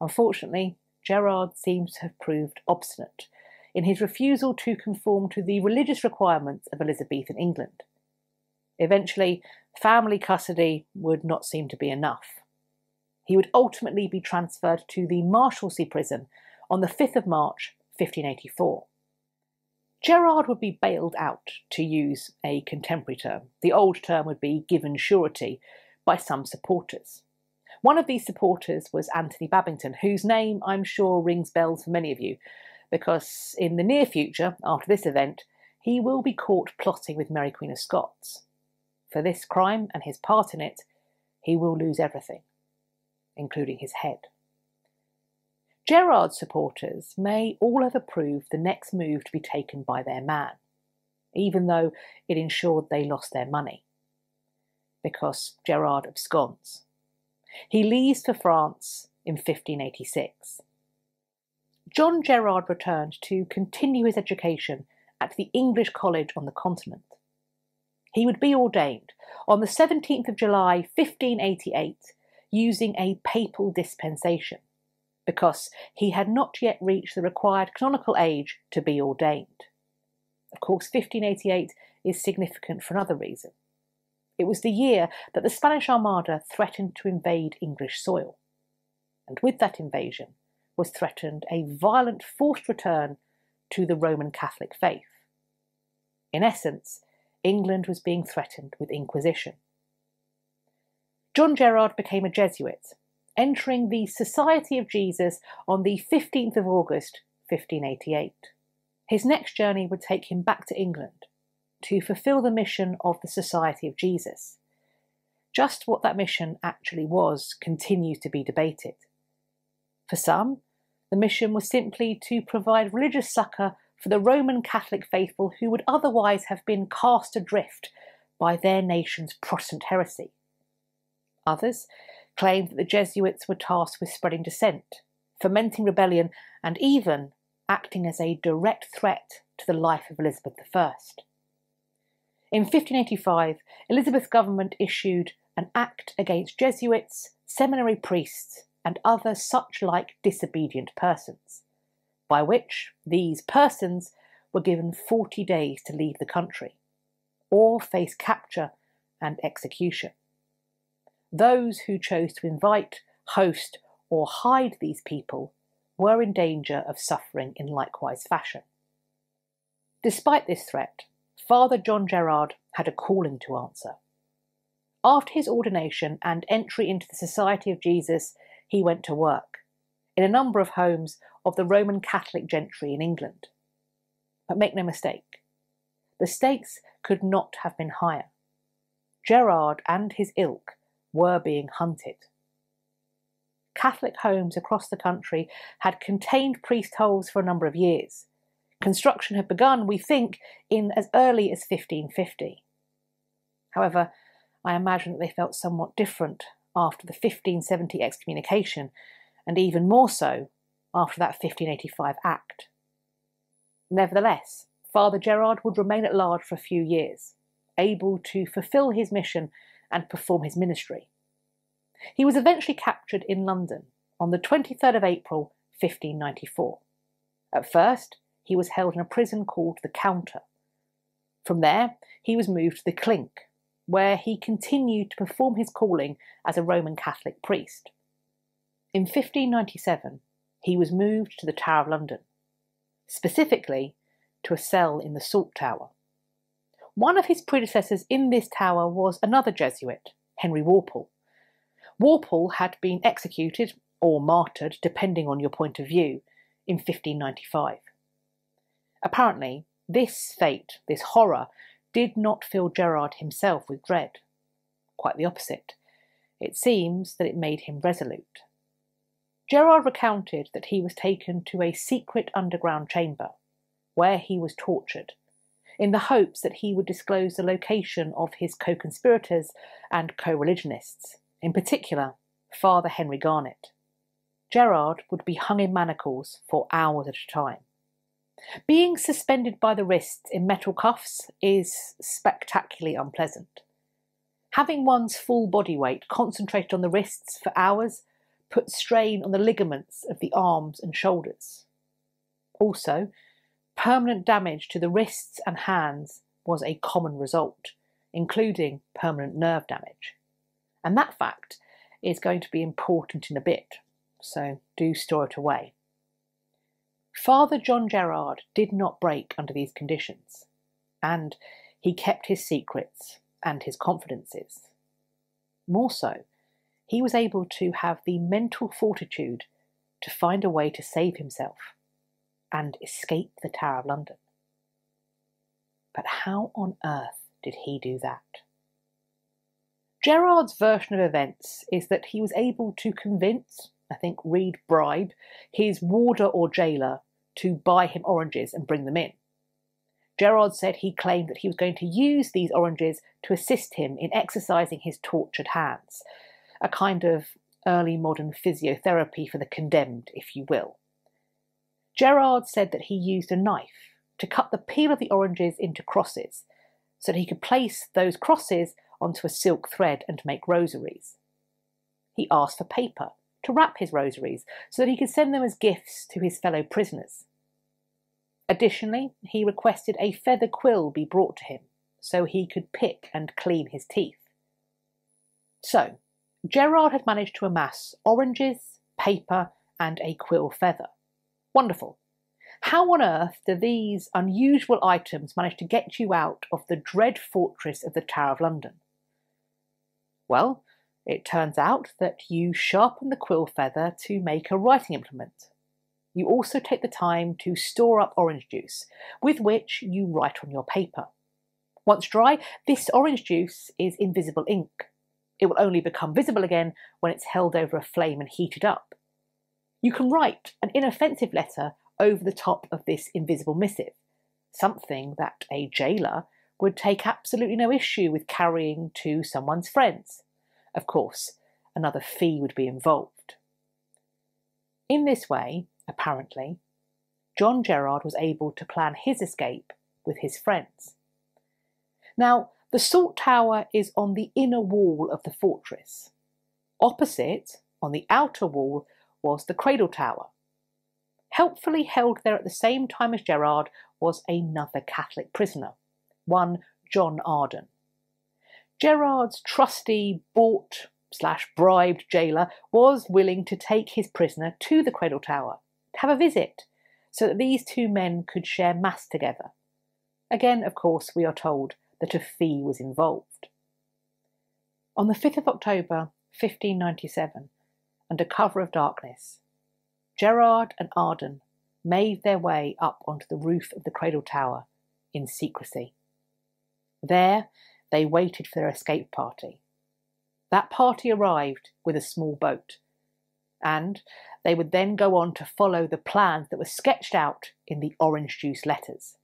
Speaker 2: Unfortunately, Gerard seems to have proved obstinate in his refusal to conform to the religious requirements of Elizabethan England. Eventually, family custody would not seem to be enough. He would ultimately be transferred to the Marshalsea prison on the 5th of March 1584. Gerard would be bailed out, to use a contemporary term. The old term would be given surety by some supporters. One of these supporters was Anthony Babington, whose name I'm sure rings bells for many of you, because in the near future, after this event, he will be caught plotting with Mary Queen of Scots. For this crime and his part in it, he will lose everything, including his head. Gerard's supporters may all have approved the next move to be taken by their man, even though it ensured they lost their money, because Gerard absconds. He leaves for France in 1586. John Gerard returned to continue his education at the English College on the continent. He would be ordained on the 17th of July 1588 using a papal dispensation, because he had not yet reached the required canonical age to be ordained. Of course, 1588 is significant for another reason. It was the year that the Spanish Armada threatened to invade English soil, and with that invasion was threatened a violent forced return to the Roman Catholic faith. In essence, England was being threatened with Inquisition. John Gerard became a Jesuit, entering the Society of Jesus on the 15th of August 1588. His next journey would take him back to England to fulfil the mission of the Society of Jesus. Just what that mission actually was continues to be debated. For some, the mission was simply to provide religious succour for the Roman Catholic faithful who would otherwise have been cast adrift by their nation's Protestant heresy. Others claimed that the Jesuits were tasked with spreading dissent, fomenting rebellion, and even acting as a direct threat to the life of Elizabeth I. In 1585, Elizabeth's government issued an act against Jesuits, seminary priests, and other such-like disobedient persons, by which these persons were given 40 days to leave the country, or face capture and execution. Those who chose to invite, host, or hide these people were in danger of suffering in likewise fashion. Despite this threat, Father John Gerard had a calling to answer. After his ordination and entry into the Society of Jesus, he went to work in a number of homes of the Roman Catholic gentry in England. But make no mistake, the stakes could not have been higher. Gerard and his ilk were being hunted. Catholic homes across the country had contained priest holes for a number of years. Construction had begun, we think, in as early as 1550. However, I imagine that they felt somewhat different after the 1570 excommunication, and even more so after that 1585 Act. Nevertheless, Father Gerard would remain at large for a few years, able to fulfil his mission and perform his ministry. He was eventually captured in London on the 23rd of April 1594. At first, he was held in a prison called the Counter. From there, he was moved to the Clink, where he continued to perform his calling as a Roman Catholic priest. In 1597, he was moved to the Tower of London, specifically to a cell in the Salt Tower. One of his predecessors in this tower was another Jesuit, Henry Walpole. Walpole had been executed, or martyred, depending on your point of view, in 1595. Apparently, this fate, this horror, did not fill Gerard himself with dread. Quite the opposite. It seems that it made him resolute. Gerard recounted that he was taken to a secret underground chamber, where he was tortured, in the hopes that he would disclose the location of his co-conspirators and co-religionists, in particular Father Henry Garnet. Gerard would be hung in manacles for hours at a time. Being suspended by the wrists in metal cuffs is spectacularly unpleasant. Having one's full body weight concentrated on the wrists for hours put strain on the ligaments of the arms and shoulders. Also, permanent damage to the wrists and hands was a common result, including permanent nerve damage. And that fact is going to be important in a bit, so do store it away. Father John Gerard did not break under these conditions, and he kept his secrets and his confidences. More so, he was able to have the mental fortitude to find a way to save himself and escape the Tower of London. But how on earth did he do that? Gerard's version of events is that he was able to convince, bribe, his warder or jailer to buy him oranges and bring them in. Gerard said he claimed that he was going to use these oranges to assist him in exercising his tortured hands, a kind of early modern physiotherapy for the condemned, if you will. Gerard said that he used a knife to cut the peel of the oranges into crosses, so that he could place those crosses onto a silk thread and make rosaries. He asked for paper to wrap his rosaries so that he could send them as gifts to his fellow prisoners. Additionally, he requested a feather quill be brought to him so he could pick and clean his teeth. So, Gerard had managed to amass oranges, paper, and a quill feather. Wonderful. How on earth do these unusual items manage to get you out of the dread fortress of the Tower of London? Well, it turns out that you sharpen the quill feather to make a writing implement. You also take the time to store up orange juice, with which you write on your paper. Once dry, this orange juice is invisible ink. It will only become visible again when it's held over a flame and heated up. You can write an inoffensive letter over the top of this invisible missive, something that a jailer would take absolutely no issue with carrying to someone's friends. Of course, another fee would be involved. In this way, apparently, John Gerard was able to plan his escape with his friends. Now, the Salt Tower is on the inner wall of the fortress. Opposite, on the outer wall, was the Cradle Tower. Helpfully held there at the same time as Gerard was another Catholic prisoner, one John Arden. Gerard's trusty, bought/bribed jailer was willing to take his prisoner to the Cradle Tower to have a visit, so that these two men could share Mass together. Again, of course, we are told that a fee was involved. On the 5th of October, 1597, under cover of darkness, Gerard and Arden made their way up onto the roof of the Cradle Tower in secrecy. There, they waited for their escape party. That party arrived with a small boat, and they would then go on to follow the plans that were sketched out in the orange juice letters.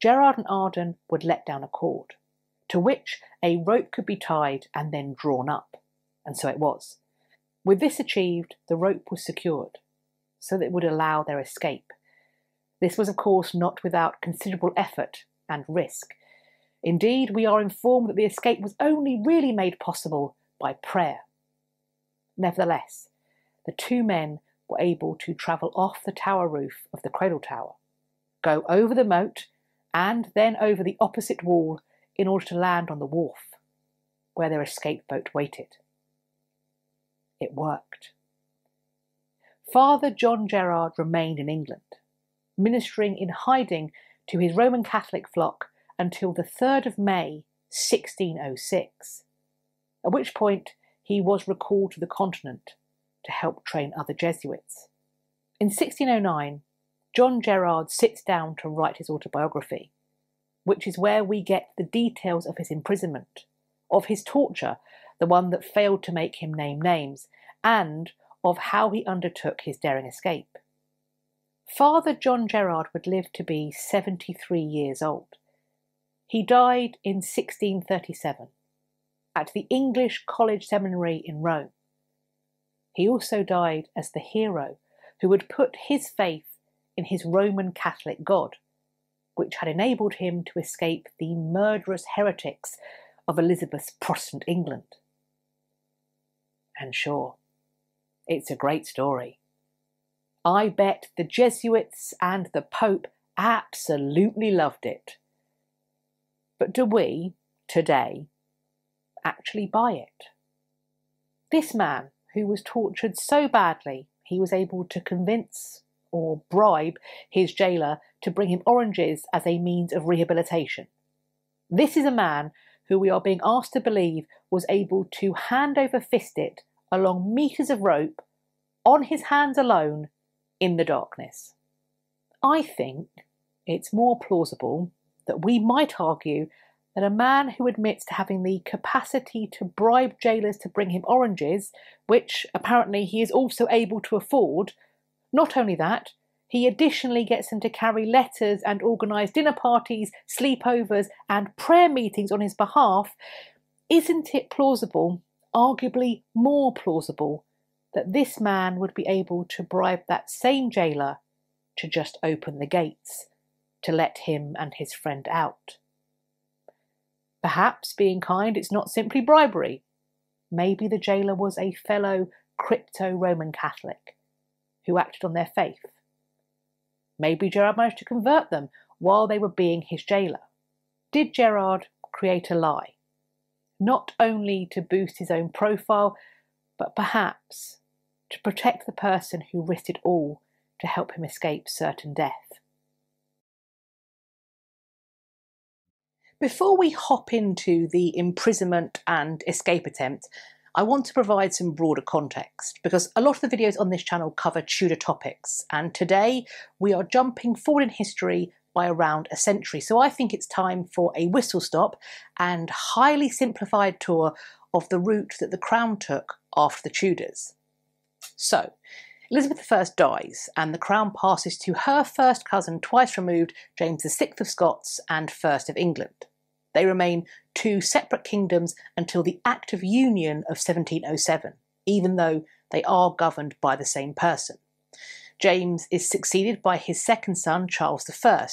Speaker 2: Gerard and Arden would let down a cord, to which a rope could be tied and then drawn up, and so it was. With this achieved, the rope was secured, so that it would allow their escape. This was, of course, not without considerable effort and risk. Indeed, we are informed that the escape was only really made possible by prayer. Nevertheless, the two men were able to travel off the tower roof of the Cradle Tower, go over the moat, and then over the opposite wall in order to land on the wharf, where their escape boat waited. It worked. Father John Gerard remained in England, ministering in hiding to his Roman Catholic flock until the 3rd of May, 1606, at which point he was recalled to the continent to help train other Jesuits. In 1609, John Gerard sits down to write his autobiography, which is where we get the details of his imprisonment, of his torture, the one that failed to make him name names, and of how he undertook his daring escape. Father John Gerard would live to be 73 years old. He died in 1637, at the English College Seminary in Rome. He also died as the hero who had put his faith in his Roman Catholic God, which had enabled him to escape the murderous heretics of Elizabeth's Protestant England. And sure, it's a great story. I bet the Jesuits and the Pope absolutely loved it. But do we, today, actually buy it? This man, who was tortured so badly he was able to convince or bribe his jailer to bring him oranges as a means of rehabilitation. This is a man who we are being asked to believe was able to hand over fist it along meters of rope on his hands alone in the darkness. I think it's more plausible that we might argue that a man who admits to having the capacity to bribe jailers to bring him oranges, which apparently he is also able to afford, not only that, he additionally gets them to carry letters and organise dinner parties, sleepovers and prayer meetings on his behalf. Isn't it plausible, arguably more plausible, that this man would be able to bribe that same jailer to just open the gates, to let him and his friend out? Perhaps, being kind, it's not simply bribery. Maybe the jailer was a fellow crypto-Roman Catholic who acted on their faith. Maybe Gerard managed to convert them while they were being his jailer. Did Gerard create a lie? Not only to boost his own profile, but perhaps to protect the person who risked it all to help him escape certain death. Before we hop into the imprisonment and escape attempt, I want to provide some broader context, because a lot of the videos on this channel cover Tudor topics, and today we are jumping forward in history by around a century. So I think it's time for a whistle stop and highly simplified tour of the route that the Crown took after the Tudors. So, Elizabeth I dies, and the Crown passes to her first cousin, twice removed, James VI of Scots and First of England. They remain two separate kingdoms until the Act of Union of 1707, even though they are governed by the same person. James is succeeded by his second son, Charles I,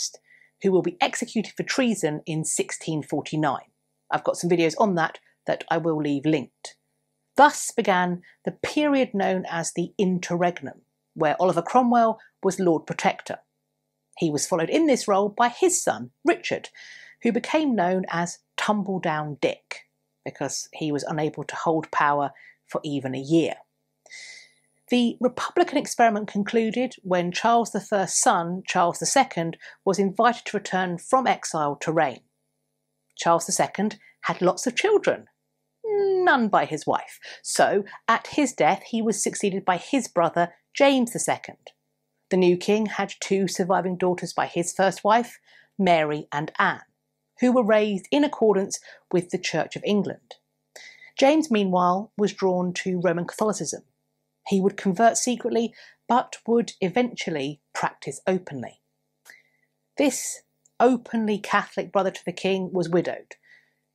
Speaker 2: who will be executed for treason in 1649. I've got some videos on that I will leave linked. Thus began the period known as the Interregnum, where Oliver Cromwell was Lord Protector. He was followed in this role by his son, Richard, who became known as Tumbledown Dick, because he was unable to hold power for even a year. The Republican experiment concluded when Charles I's son, Charles II, was invited to return from exile to reign. Charles II had lots of children, none by his wife, so at his death he was succeeded by his brother, James II. The new king had two surviving daughters by his first wife, Mary and Anne, who were raised in accordance with the Church of England. James, meanwhile, was drawn to Roman Catholicism. He would convert secretly, but would eventually practice openly. This openly Catholic brother to the king was widowed.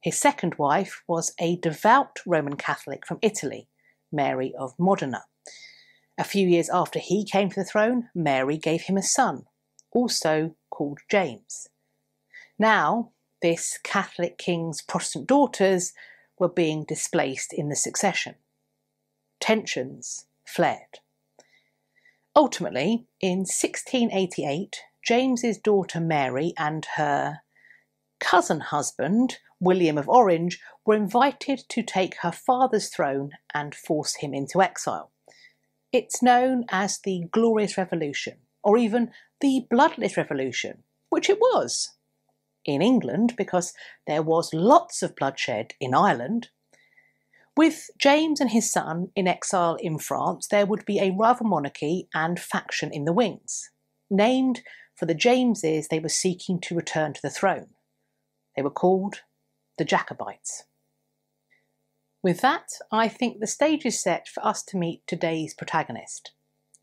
Speaker 2: His second wife was a devout Roman Catholic from Italy, Mary of Modena. A few years after he came to the throne, Mary gave him a son, also called James. Now, this Catholic king's Protestant daughters were being displaced in the succession. Tensions flared. Ultimately, in 1688, James's daughter Mary and her cousin husband, William of Orange, were invited to take her father's throne and force him into exile. It's known as the Glorious Revolution, or even the Bloodless Revolution, which it was. In England, because there was lots of bloodshed in Ireland. With James and his son in exile in France, there would be a rival monarchy and faction in the wings, named for the Jameses they were seeking to return to the throne. They were called the Jacobites. With that, I think the stage is set for us to meet today's protagonist,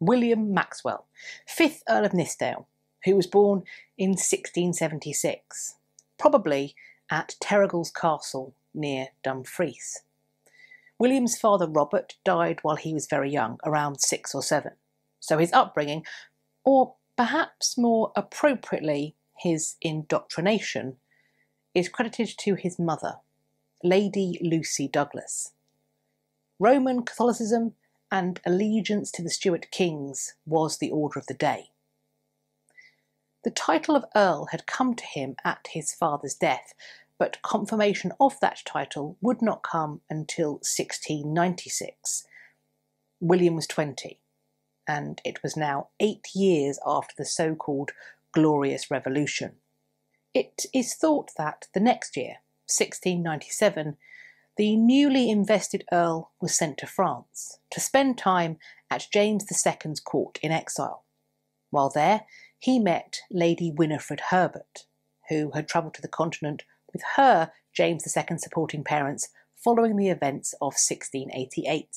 Speaker 2: William Maxwell, 5th Earl of Nithsdale, who was born in 1676, probably at Terrigal's Castle, near Dumfries. William's father Robert died while he was very young, around 6 or 7, so his upbringing, or perhaps more appropriately his indoctrination, is credited to his mother, Lady Lucy Douglas. Roman Catholicism and allegiance to the Stuart kings was the order of the day. The title of Earl had come to him at his father's death, but confirmation of that title would not come until 1696. William was 20, and it was now 8 years after the so-called Glorious Revolution. It is thought that the next year, 1697, the newly invested Earl was sent to France to spend time at James II's court in exile. While there, he met Lady Winifred Herbert, who had travelled to the continent with her James II supporting parents following the events of 1688.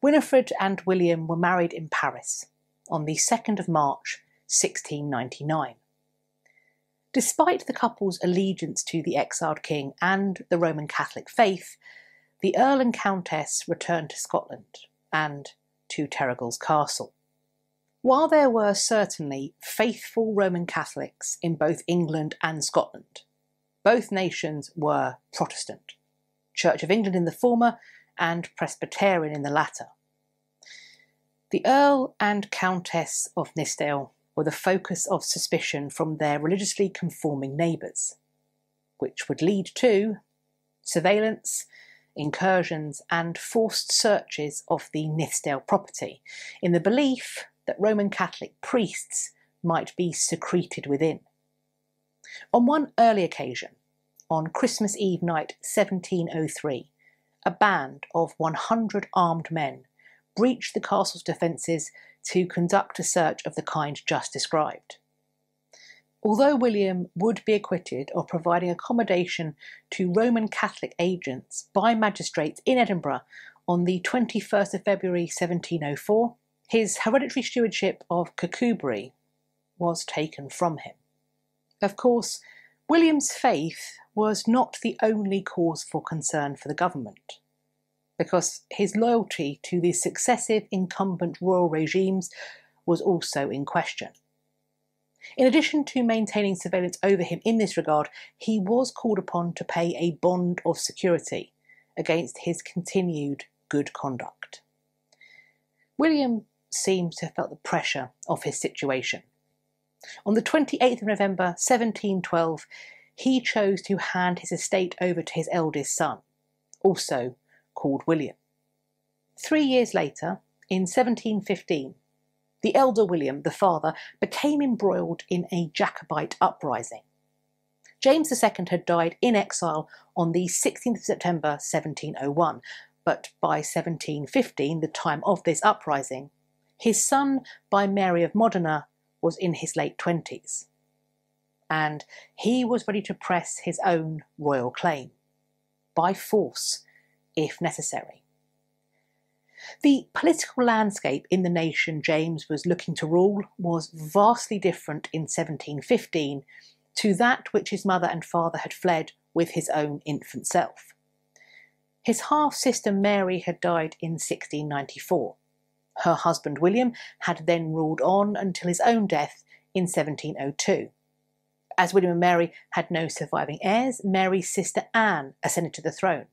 Speaker 2: Winifred and William were married in Paris on the 2nd of March, 1699. Despite the couple's allegiance to the exiled king and the Roman Catholic faith, the Earl and Countess returned to Scotland and to Terrigal's castle. While there were certainly faithful Roman Catholics in both England and Scotland, both nations were Protestant, Church of England in the former and Presbyterian in the latter. The Earl and Countess of Nithsdale were the focus of suspicion from their religiously conforming neighbours, which would lead to surveillance, incursions and forced searches of the Nithsdale property, in the belief that Roman Catholic priests might be secreted within. On one early occasion, on Christmas Eve night 1703, a band of 100 armed men breached the castle's defences to conduct a search of the kind just described. Although William would be acquitted of providing accommodation to Roman Catholic agents by magistrates in Edinburgh on the 21st of February 1704, his hereditary stewardship of Kirkcudbright was taken from him. Of course, William's faith was not the only cause for concern for the government, because his loyalty to the successive incumbent royal regimes was also in question. In addition to maintaining surveillance over him in this regard, he was called upon to pay a bond of security against his continued good conduct. William seems to have felt the pressure of his situation. On the 28th of November 1712, he chose to hand his estate over to his eldest son, also called William. 3 years later, in 1715, the elder William, the father, became embroiled in a Jacobite uprising. James II had died in exile on the 16th of September 1701, but by 1715, the time of this uprising, his son by Mary of Modena was in his late 20s, and he was ready to press his own royal claim, by force, if necessary. The political landscape in the nation James was looking to rule was vastly different in 1715 to that which his mother and father had fled with his own infant self. His half-sister Mary had died in 1694. Her husband William had then ruled on until his own death in 1702. As William and Mary had no surviving heirs, Mary's sister Anne ascended to the throne.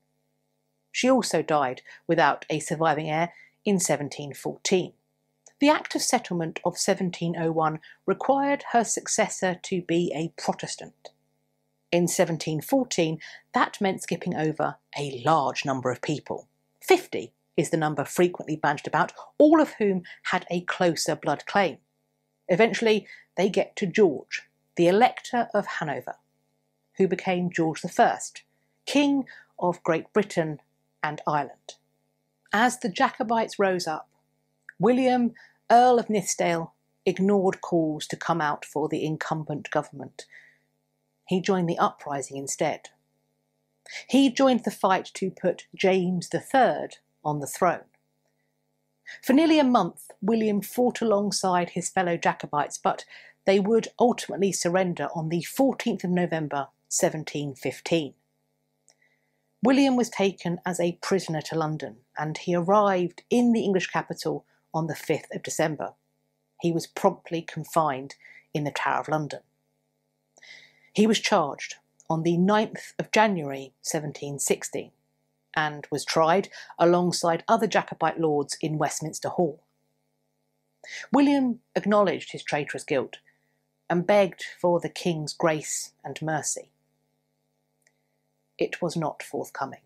Speaker 2: She also died without a surviving heir in 1714. The Act of Settlement of 1701 required her successor to be a Protestant. In 1714, that meant skipping over a large number of people. 50 is the number frequently bandied about, all of whom had a closer blood claim. Eventually, they get to George, the Elector of Hanover, who became George I, King of Great Britain and Ireland. As the Jacobites rose up, William, Earl of Nithsdale, ignored calls to come out for the incumbent government. He joined the uprising instead. He joined the fight to put James III on the throne. For nearly a month, William fought alongside his fellow Jacobites, but they would ultimately surrender on the 14th of November 1715. William was taken as a prisoner to London, and he arrived in the English capital on the 5th of December. He was promptly confined in the Tower of London. He was charged on the 9th of January 1716 and was tried alongside other Jacobite lords in Westminster Hall. William acknowledged his traitorous guilt and begged for the king's grace and mercy. It was not forthcoming.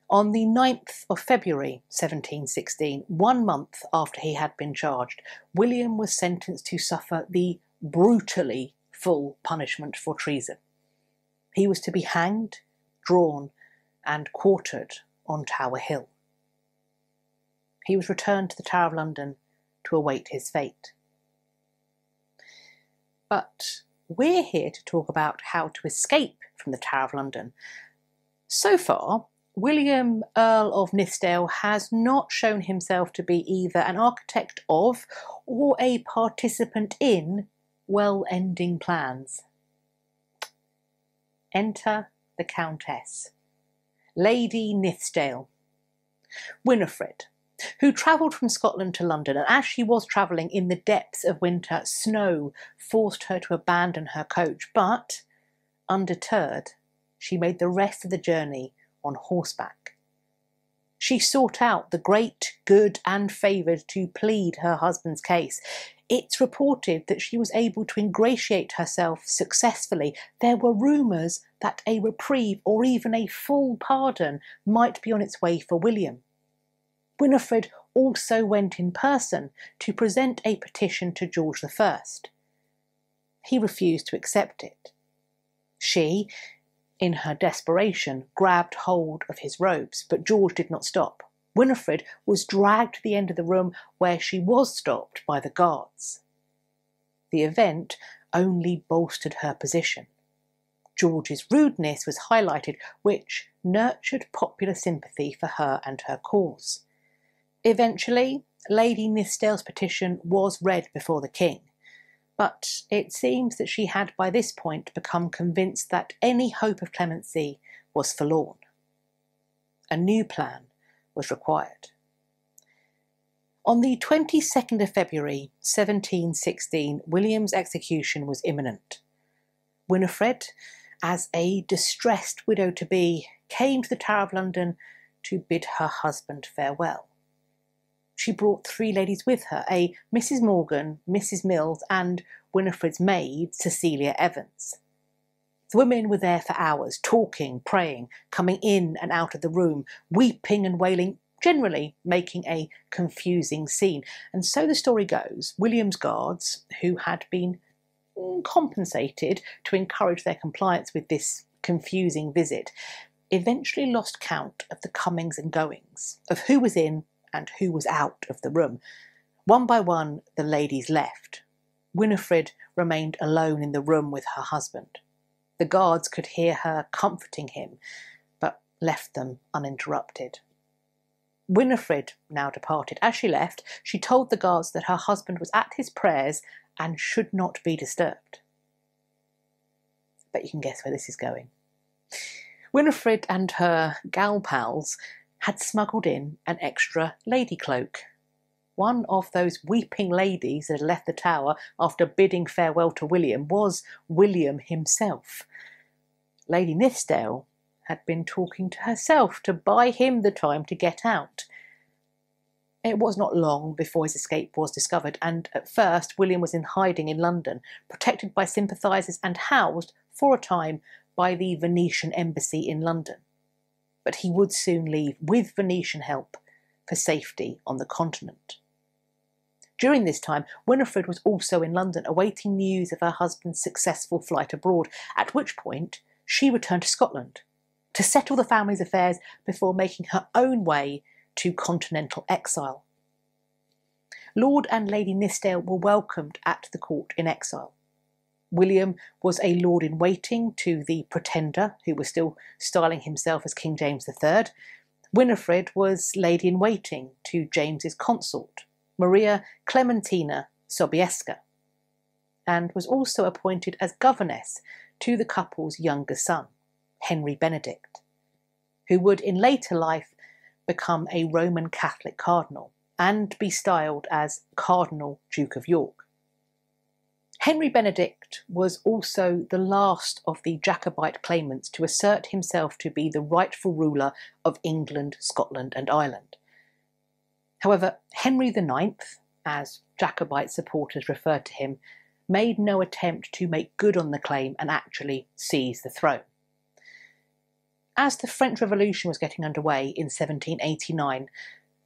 Speaker 2: On the 9th of February 1716, 1 month after he had been charged, William was sentenced to suffer the brutally full punishment for treason. He was to be hanged, drawn, and quartered on Tower Hill. He was returned to the Tower of London to await his fate. But we're here to talk about how to escape from the Tower of London. So far, William, Earl of Nithsdale, has not shown himself to be either an architect of or a participant in well-ending plans. Enter the Countess, Lady Nithsdale, Winifred, who travelled from Scotland to London, and as she was travelling in the depths of winter, snow forced her to abandon her coach, but, undeterred, she made the rest of the journey on horseback. She sought out the great, good and favoured to plead her husband's case. It's reported that she was able to ingratiate herself successfully. There were rumours that a reprieve or even a full pardon might be on its way for William. Winifred also went in person to present a petition to George I. He refused to accept it. She, in her desperation, grabbed hold of his robes, but George did not stop. Winifred was dragged to the end of the room where she was stopped by the guards. The event only bolstered her position. George's rudeness was highlighted, which nurtured popular sympathy for her and her cause. Eventually, Lady Nithsdale's petition was read before the king, but it seems that she had by this point become convinced that any hope of clemency was forlorn. A new plan was required. On the 22nd of February 1716, William's execution was imminent. Winifred, as a distressed widow-to-be, came to the Tower of London to bid her husband farewell. She brought 3 ladies with her, a Mrs. Morgan, Mrs. Mills, and Winifred's maid, Cecilia Evans. The women were there for hours, talking, praying, coming in and out of the room, weeping and wailing, generally making a confusing scene. And so the story goes, William's guards, who had been compensated to encourage their compliance with this confusing visit, eventually lost count of the comings and goings, of who was in and who was out of the room. One by one, the ladies left. Winifred remained alone in the room with her husband. The guards could hear her comforting him, but left them uninterrupted. Winifred now departed. As she left, she told the guards that her husband was at his prayers and should not be disturbed. But you can guess where this is going. Winifred and her gal pals had smuggled in an extra lady cloak. One of those weeping ladies that had left the tower after bidding farewell to William was William himself. Lady Nithsdale had been talking to herself to buy him the time to get out. It was not long before his escape was discovered, and at first William was in hiding in London, protected by sympathisers and housed, for a time, by the Venetian embassy in London. But he would soon leave, with Venetian help, for safety on the continent. During this time, Winifred was also in London, awaiting news of her husband's successful flight abroad, at which point she returned to Scotland to settle the family's affairs before making her own way to continental exile. Lord and Lady Nithsdale were welcomed at the court in exile. William was a lord-in-waiting to the Pretender, who was still styling himself as King James III. Winifred was lady-in-waiting to James's consort, Maria Clementina Sobieska, and was also appointed as governess to the couple's younger son. Henry Benedict, who would in later life become a Roman Catholic cardinal and be styled as Cardinal Duke of York. Henry Benedict was also the last of the Jacobite claimants to assert himself to be the rightful ruler of England, Scotland and Ireland. However, Henry IX, as Jacobite supporters referred to him, made no attempt to make good on the claim and actually seize the throne. As the French Revolution was getting underway in 1789,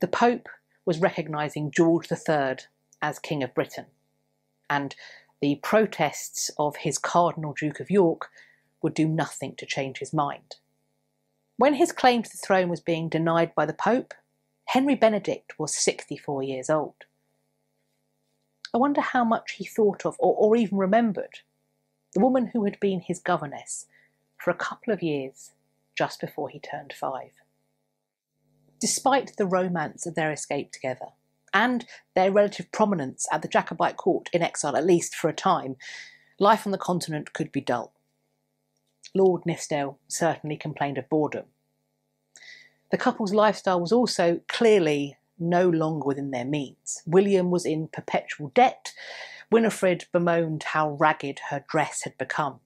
Speaker 2: the Pope was recognising George III as King of Britain, and the protests of his Cardinal Duke of York would do nothing to change his mind. When his claim to the throne was being denied by the Pope, Henry Benedict was 64 years old. I wonder how much he thought of, or even remembered, the woman who had been his governess for a couple of years just before he turned 5. Despite the romance of their escape together, and their relative prominence at the Jacobite court in exile, at least for a time, life on the continent could be dull. Lord Nithsdale certainly complained of boredom. The couple's lifestyle was also clearly no longer within their means. William was in perpetual debt. Winifred bemoaned how ragged her dress had become.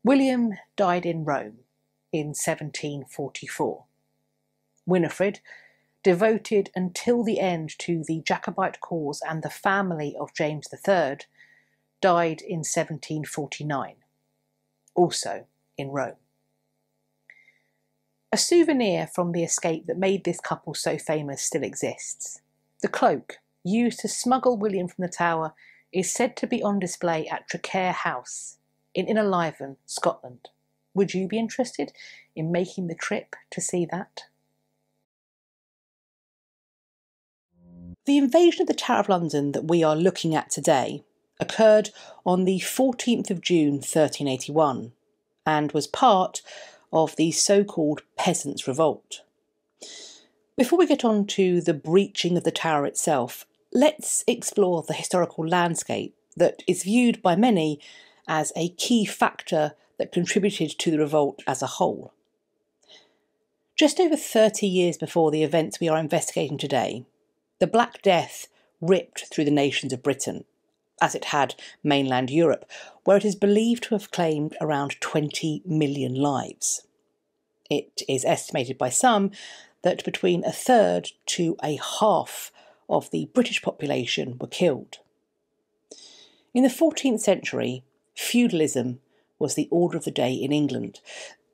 Speaker 2: William died in Rome in 1744. Winifred, devoted until the end to the Jacobite cause and the family of James III, died in 1749, also in Rome. A souvenir from the escape that made this couple so famous still exists. The cloak, used to smuggle William from the Tower, is said to be on display at Traquair House in Innerleithen, Scotland. Would you be interested in making the trip to see that? The invasion of the Tower of London that we are looking at today occurred on the 14th of June 1381 and was part of the so-called Peasants' Revolt. Before we get on to the breaching of the tower itself, let's explore the historical landscape that is viewed by many as a key factor that contributed to the revolt as a whole. Just over 30 years before the events we are investigating today, the Black Death ripped through the nations of Britain, as it had mainland Europe, where it is believed to have claimed around 20 million lives. It is estimated by some that between a third to a half of the British population were killed. In the 14th century, feudalism was the order of the day in England.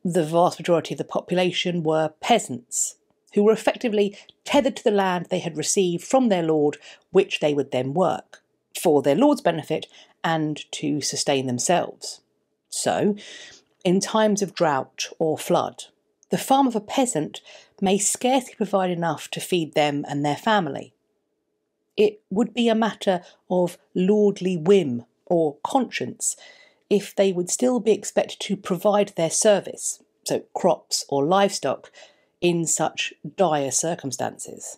Speaker 2: The vast majority of the population were peasants, who were effectively tethered to the land they had received from their lord, which they would then work, for their lord's benefit and to sustain themselves. So, in times of drought or flood, the farm of a peasant may scarcely provide enough to feed them and their family. It would be a matter of lordly whim or conscience if they would still be expected to provide their service, so crops or livestock, in such dire circumstances.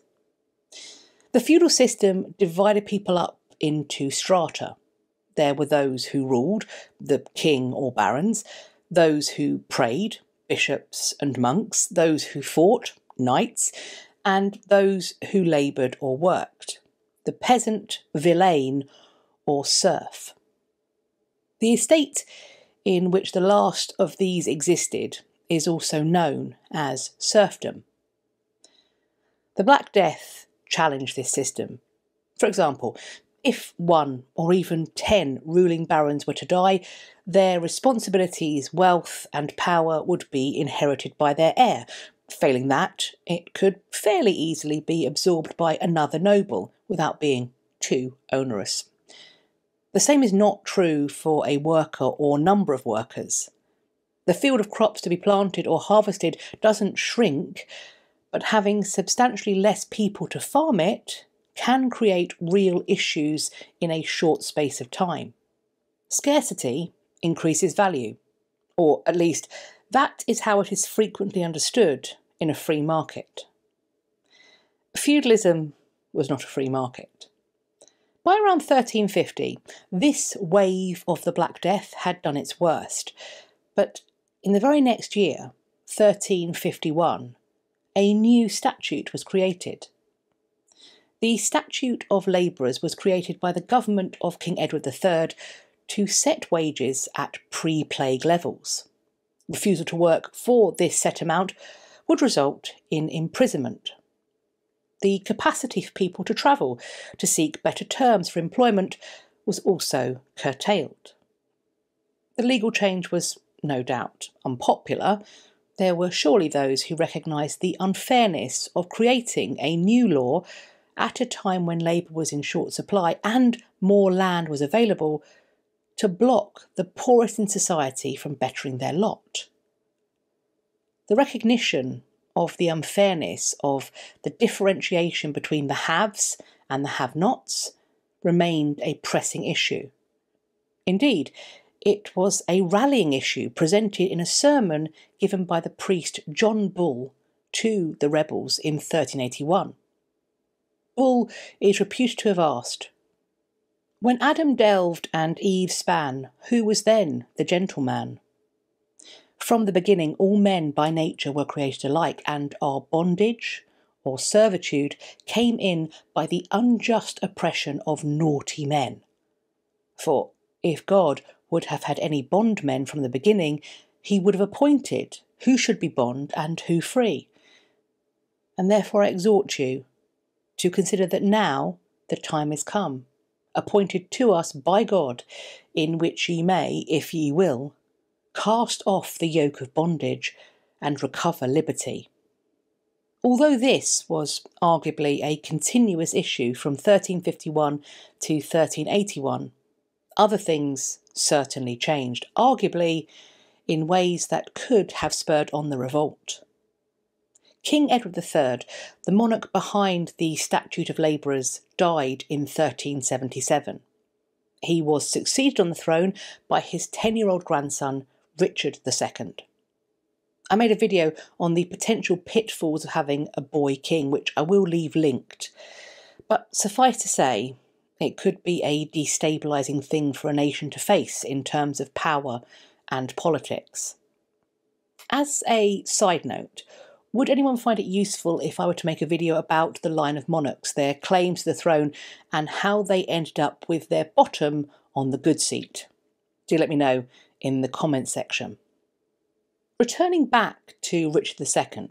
Speaker 2: The feudal system divided people up into strata. There were those who ruled, the king or barons, those who prayed, bishops and monks, those who fought, knights, and those who laboured or worked, the peasant, villein, or serf. The estate in which the last of these existed is also known as serfdom. The Black Death challenged this system. For example, if 1 or even 10 ruling barons were to die, their responsibilities, wealth and power would be inherited by their heir. Failing that, it could fairly easily be absorbed by another noble without being too onerous. The same is not true for a worker or number of workers. The field of crops to be planted or harvested doesn't shrink, but having substantially less people to farm it can create real issues in a short space of time. Scarcity increases value, or at least that is how it is frequently understood in a free market. Feudalism was not a free market. By around 1350, this wave of the Black Death had done its worst, but In the very next year, 1351, a new statute was created. The Statute of Labourers was created by the government of King Edward III to set wages at pre-plague levels. Refusal to work for this set amount would result in imprisonment. The capacity for people to travel to seek better terms for employment was also curtailed. The legal change was no doubt unpopular. There were surely those who recognised the unfairness of creating a new law at a time when labour was in short supply and more land was available to block the poorest in society from bettering their lot. The recognition of the unfairness of the differentiation between the haves and the have-nots remained a pressing issue. Indeed, it was a rallying issue presented in a sermon given by the priest John Bull to the rebels in 1381. Bull is reputed to have asked, "When Adam delved and Eve span, who was then the gentleman? From the beginning all men by nature were created alike, and our bondage or servitude came in by the unjust oppression of naughty men. For if God would have had any bondmen from the beginning, he would have appointed who should be bond and who free. And therefore I exhort you to consider that now the time is come, appointed to us by God, in which ye may, if ye will, cast off the yoke of bondage and recover liberty." Although this was arguably a continuous issue from 1351 to 1381, other things certainly changed, arguably in ways that could have spurred on the revolt. King Edward III, the monarch behind the Statute of Labourers, died in 1377. He was succeeded on the throne by his 10-year-old grandson, Richard II. I made a video on the potential pitfalls of having a boy king, which I will leave linked. But suffice to say, it could be a destabilising thing for a nation to face in terms of power and politics. As a side note, would anyone find it useful if I were to make a video about the line of monarchs, their claims to the throne, and how they ended up with their bottom on the good seat? Do let me know in the comments section. Returning back to Richard II,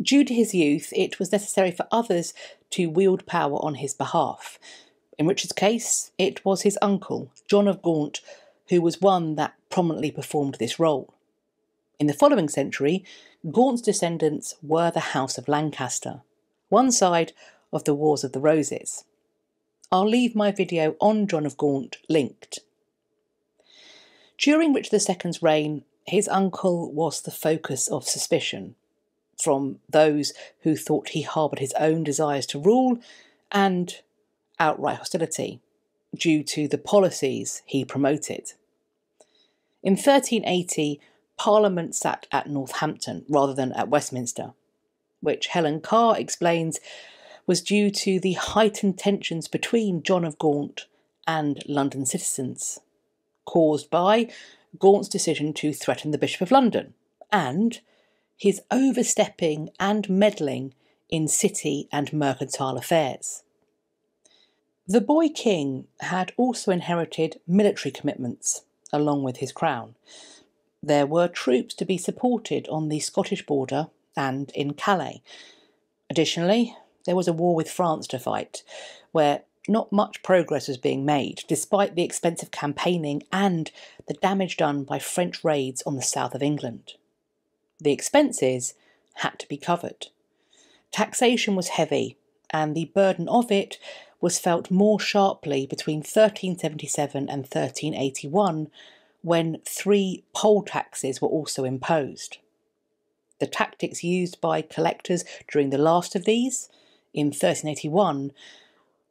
Speaker 2: due to his youth, it was necessary for others to wield power on his behalf. In Richard's case, it was his uncle, John of Gaunt, who was one that prominently performed this role. In the following century, Gaunt's descendants were the House of Lancaster, one side of the Wars of the Roses. I'll leave my video on John of Gaunt linked. During Richard II's reign, his uncle was the focus of suspicion, from those who thought he harboured his own desires to rule and outright hostility, due to the policies he promoted. In 1380, Parliament sat at Northampton rather than at Westminster, which Helen Carr explains was due to the heightened tensions between John of Gaunt and London citizens, caused by Gaunt's decision to threaten the Bishop of London and his overstepping and meddling in city and mercantile affairs. The boy king had also inherited military commitments along with his crown. There were troops to be supported on the Scottish border and in Calais. Additionally, there was a war with France to fight, where not much progress was being made, despite the expensive campaigning and the damage done by French raids on the south of England. The expenses had to be covered. Taxation was heavy, and the burden of it was felt more sharply between 1377 and 1381, when 3 poll taxes were also imposed. The tactics used by collectors during the last of these, in 1381,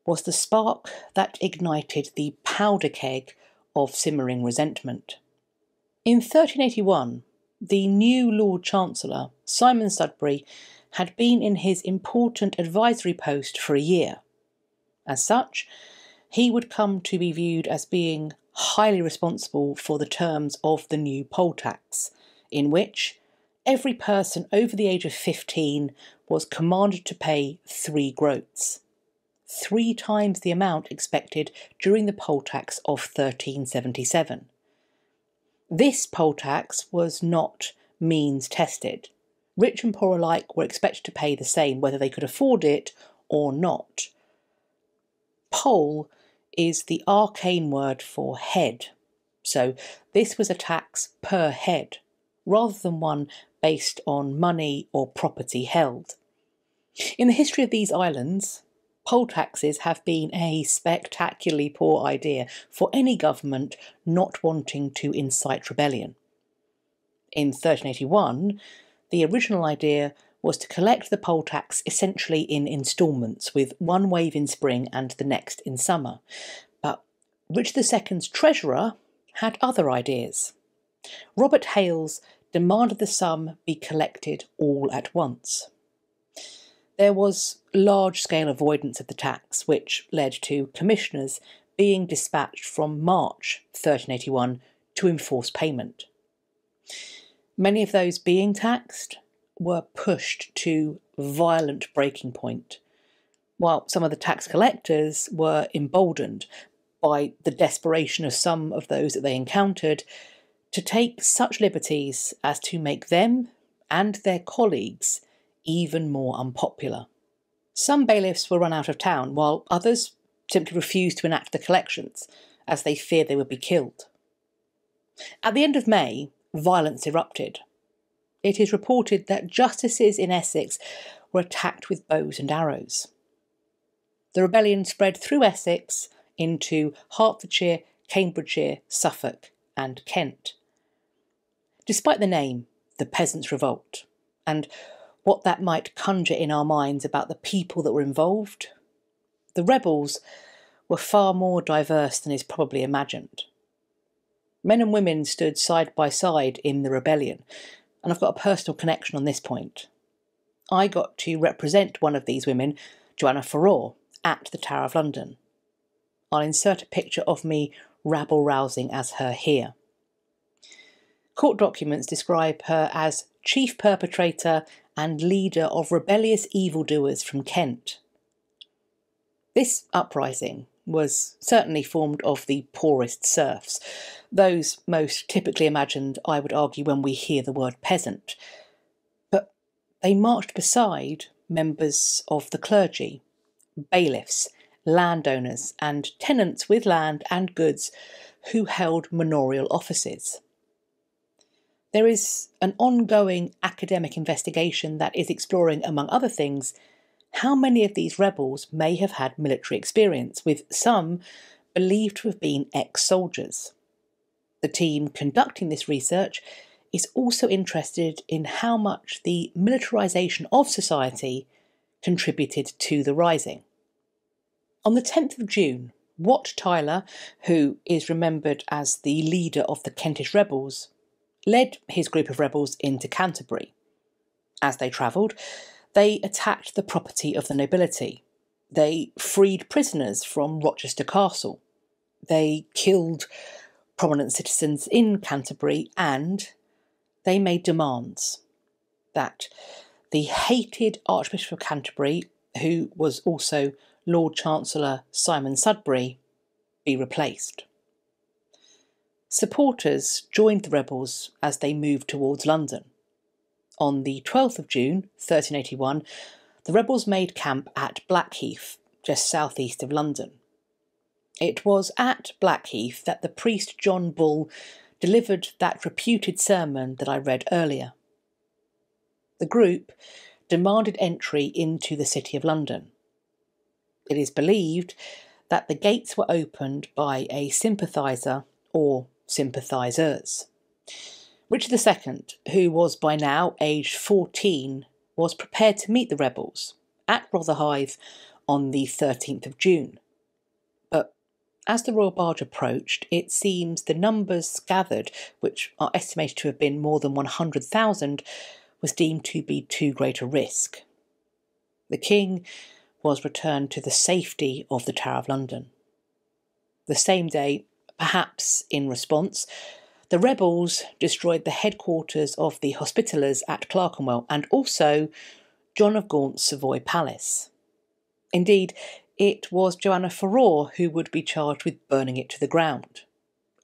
Speaker 2: was the spark that ignited the powder keg of simmering resentment. In 1381, the new Lord Chancellor, Simon Sudbury, had been in his important advisory post for a year. As such, he would come to be viewed as being highly responsible for the terms of the new poll tax, in which every person over the age of 15 was commanded to pay 3 groats, 3 times the amount expected during the poll tax of 1377. This poll tax was not means tested. Rich and poor alike were expected to pay the same whether they could afford it or not. Poll is the arcane word for head, so this was a tax per head, rather than one based on money or property held. In the history of these islands, poll taxes have been a spectacularly poor idea for any government not wanting to incite rebellion. In 1381, the original idea was to collect the poll tax essentially in instalments, with one wave in spring and the next in summer. But Richard II's treasurer had other ideas. Robert Hales demanded the sum be collected all at once. There was large-scale avoidance of the tax, which led to commissioners being dispatched from March 1381 to enforce payment. Many of those being taxed were pushed to violent breaking point, while some of the tax collectors were emboldened by the desperation of some of those that they encountered to take such liberties as to make them and their colleagues even more unpopular. Some bailiffs were run out of town, while others simply refused to enact the collections, as they feared they would be killed. At the end of May, violence erupted. It is reported that justices in Essex were attacked with bows and arrows. The rebellion spread through Essex into Hertfordshire, Cambridgeshire, Suffolk, and Kent. Despite the name, the Peasants' Revolt, and what that might conjure in our minds about the people that were involved, the rebels were far more diverse than is probably imagined. Men and women stood side by side in the rebellion, and I've got a personal connection on this point. I got to represent one of these women, Joanna Farrar, at the Tower of London. I'll insert a picture of me rabble-rousing as her here. Court documents describe her as chief perpetrator and leader of rebellious evildoers from Kent. This uprising was certainly formed of the poorest serfs, those most typically imagined, I would argue, when we hear the word peasant. But they marched beside members of the clergy, bailiffs, landowners, and tenants with land and goods who held manorial offices. There is an ongoing academic investigation that is exploring, among other things, how many of these rebels may have had military experience, with some believed to have been ex-soldiers. The team conducting this research is also interested in how much the militarisation of society contributed to the rising. On the 10th of June, Wat Tyler, who is remembered as the leader of the Kentish rebels, led his group of rebels into Canterbury. As they travelled, they attacked the property of the nobility. They freed prisoners from Rochester Castle. They killed prominent citizens in Canterbury, and they made demands that the hated Archbishop of Canterbury, who was also Lord Chancellor Simon Sudbury, be replaced. Supporters joined the rebels as they moved towards London. On the 12th of June, 1381, the rebels made camp at Blackheath, just southeast of London. It was at Blackheath that the priest John Bull delivered that reputed sermon that I read earlier. The group demanded entry into the City of London. It is believed that the gates were opened by a sympathiser or sympathisers. Richard II, who was by now aged 14, was prepared to meet the rebels at Rotherhithe on the 13th of June. But as the royal barge approached, it seems the numbers gathered, which are estimated to have been more than 100,000, was deemed to be too great a risk. The king was returned to the safety of the Tower of London. The same day, perhaps in response, The rebels destroyed the headquarters of the Hospitallers at Clerkenwell and also John of Gaunt's Savoy Palace. Indeed, it was Joanna Farrar who would be charged with burning it to the ground,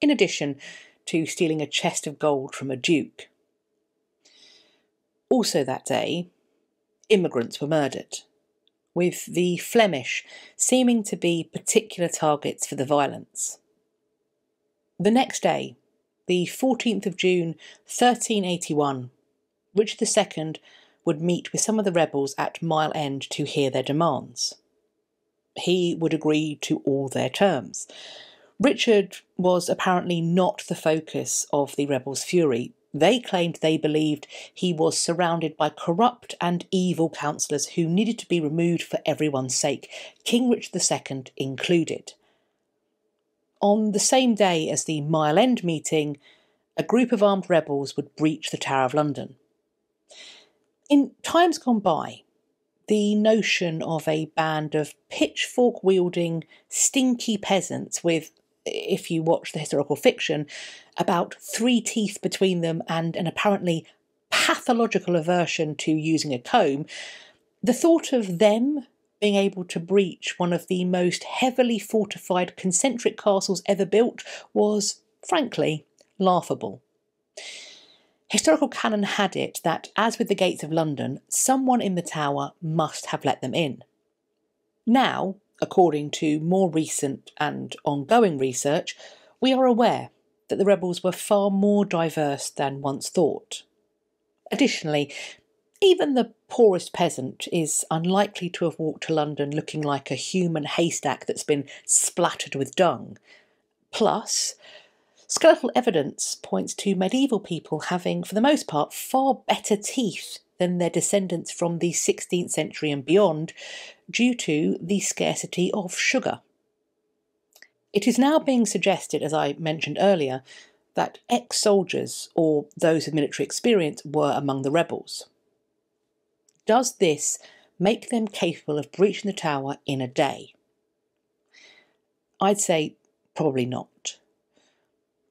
Speaker 2: in addition to stealing a chest of gold from a duke. Also that day, immigrants were murdered, with the Flemish seeming to be particular targets for the violence. The next day, the 14th of June 1381, Richard II would meet with some of the rebels at Mile End to hear their demands. He would agree to all their terms. Richard was apparently not the focus of the rebels' fury. They claimed they believed he was surrounded by corrupt and evil councillors who needed to be removed for everyone's sake, King Richard II included. On the same day as the Mile End meeting, a group of armed rebels would breach the Tower of London. In times gone by, the notion of a band of pitchfork-wielding, stinky peasants with, if you watch the historical fiction, about 3 teeth between them and an apparently pathological aversion to using a comb, the thought of them being able to breach one of the most heavily fortified concentric castles ever built was, frankly, laughable. Historical canon had it that, as with the gates of London, someone in the tower must have let them in. Now, according to more recent and ongoing research, we are aware that the rebels were far more diverse than once thought. Additionally, even the poorest peasant is unlikely to have walked to London looking like a human haystack that's been splattered with dung. Plus, skeletal evidence points to medieval people having, for the most part, far better teeth than their descendants from the 16th century and beyond, due to the scarcity of sugar. It is now being suggested, as I mentioned earlier, that ex-soldiers, or those with military experience, were among the rebels. Does this make them capable of breaching the tower in a day? I'd say probably not.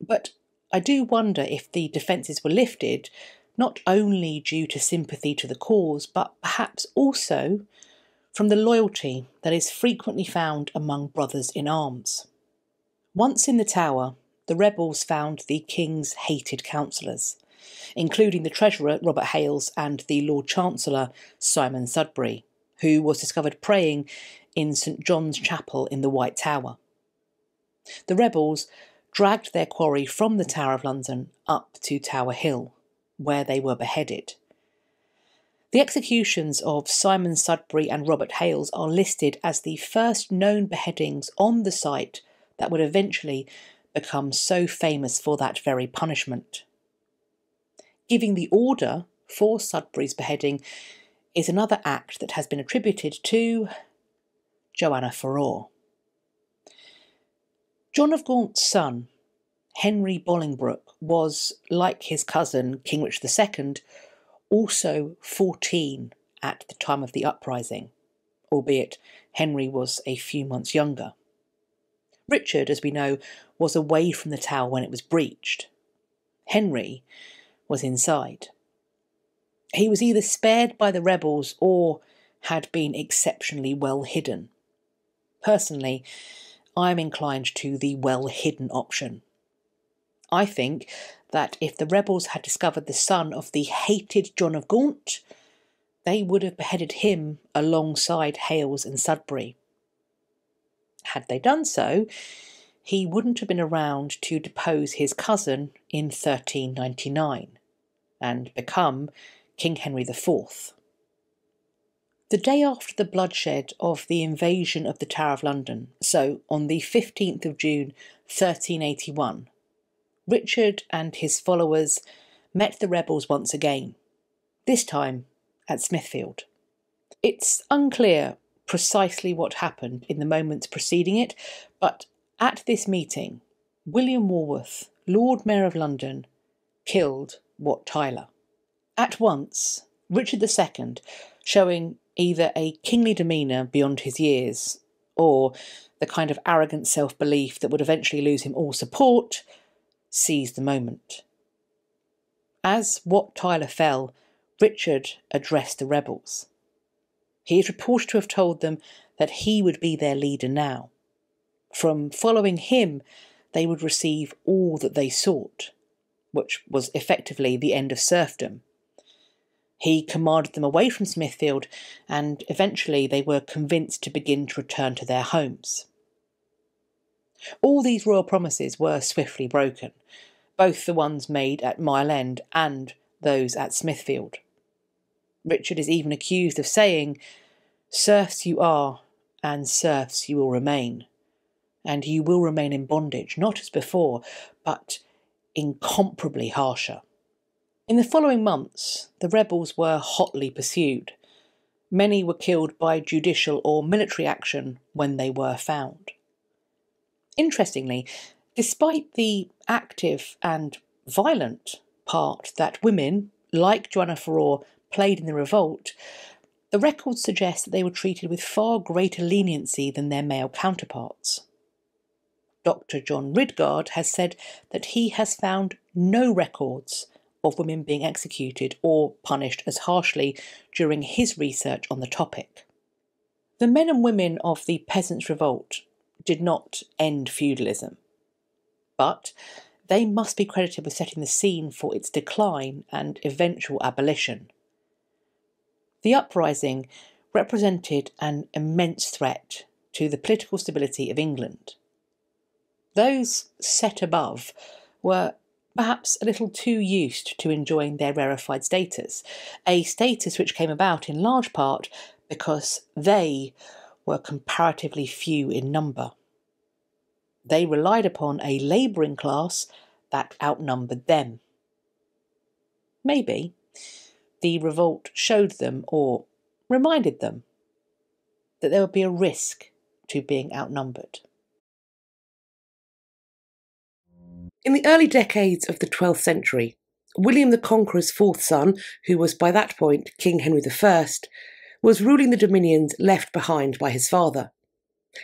Speaker 2: But I do wonder if the defences were lifted not only due to sympathy to the cause, but perhaps also from the loyalty that is frequently found among brothers in arms. Once in the tower, the rebels found the king's hated councillors, including the treasurer Robert Hales and the Lord Chancellor Simon Sudbury, who was discovered praying in St John's Chapel in the White Tower. The rebels dragged their quarry from the Tower of London up to Tower Hill, where they were beheaded. The executions of Simon Sudbury and Robert Hales are listed as the first known beheadings on the site that would eventually become so famous for that very punishment. Giving the order for Sudbury's beheading is another act that has been attributed to Joanna Farrar. John of Gaunt's son, Henry Bolingbroke, was, like his cousin King Richard II, also 14 at the time of the uprising, albeit Henry was a few months younger. Richard, as we know, was away from the tower when it was breached. Henry was inside. He was either spared by the rebels or had been exceptionally well hidden. Personally, I am inclined to the well-hidden option. I think that if the rebels had discovered the son of the hated John of Gaunt, they would have beheaded him alongside Hales and Sudbury. Had they done so, he wouldn't have been around to depose his cousin in 1399 and become King Henry IV. The day after the bloodshed of the invasion of the Tower of London, so on the 15th of June 1381, Richard and his followers met the rebels once again, this time at Smithfield. It's unclear precisely what happened in the moments preceding it, but at this meeting, William Walworth, Lord Mayor of London, killed Wat Tyler. At once, Richard II, showing either a kingly demeanour beyond his years, or the kind of arrogant self-belief that would eventually lose him all support, seized the moment. As Wat Tyler fell, Richard addressed the rebels. He is reported to have told them that he would be their leader now. From following him, they would receive all that they sought, which was effectively the end of serfdom. He commanded them away from Smithfield, and eventually they were convinced to begin to return to their homes. All these royal promises were swiftly broken, both the ones made at Mile End and those at Smithfield. Richard is even accused of saying, "Serfs you are, and serfs you will remain, and you will remain in bondage, not as before, but incomparably harsher." In the following months, the rebels were hotly pursued. Many were killed by judicial or military action when they were found. Interestingly, despite the active and violent part that women, like Joanna Farrar, played in the revolt, the records suggest that they were treated with far greater leniency than their male counterparts. Dr. John Ridgard has said that he has found no records of women being executed or punished as harshly during his research on the topic. The men and women of the Peasants' Revolt did not end feudalism, but they must be credited with setting the scene for its decline and eventual abolition. The uprising represented an immense threat to the political stability of England. Those set above were perhaps a little too used to enjoying their rarefied status, a status which came about in large part because they were comparatively few in number. They relied upon a labouring class that outnumbered them. Maybe the revolt showed them, or reminded them, that there would be a risk to being outnumbered. In the early decades of the 12th century, William the Conqueror's fourth son, who was by that point King Henry I, was ruling the dominions left behind by his father.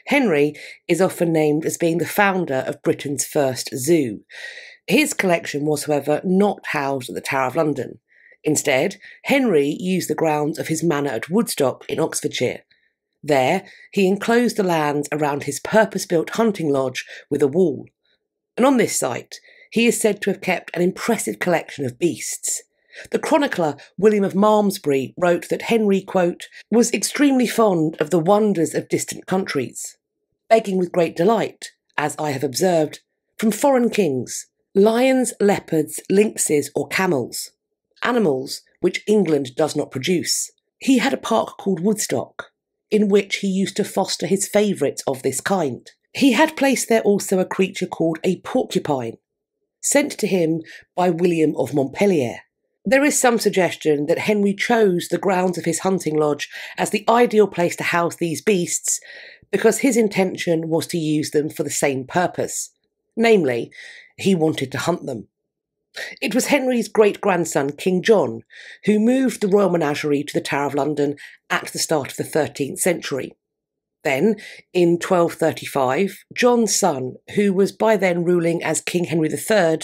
Speaker 2: Henry is often named as being the founder of Britain's first zoo. His collection was, however, not housed at the Tower of London. Instead, Henry used the grounds of his manor at Woodstock in Oxfordshire. There, he enclosed the lands around his purpose-built hunting lodge with a wall. And on this site, he is said to have kept an impressive collection of beasts. The chronicler William of Malmsbury wrote that Henry, quote, was extremely fond of the wonders of distant countries, begging with great delight, as I have observed, from foreign kings, lions, leopards, lynxes, or camels, animals which England does not produce. He had a park called Woodstock, in which he used to foster his favourites of this kind. He had placed there also a creature called a porcupine, sent to him by William of Montpellier. There is some suggestion that Henry chose the grounds of his hunting lodge as the ideal place to house these beasts because his intention was to use them for the same purpose. Namely, he wanted to hunt them. It was Henry's great-grandson, King John, who moved the royal menagerie to the Tower of London at the start of the 13th century. Then, in 1235, John's son, who was by then ruling as King Henry III,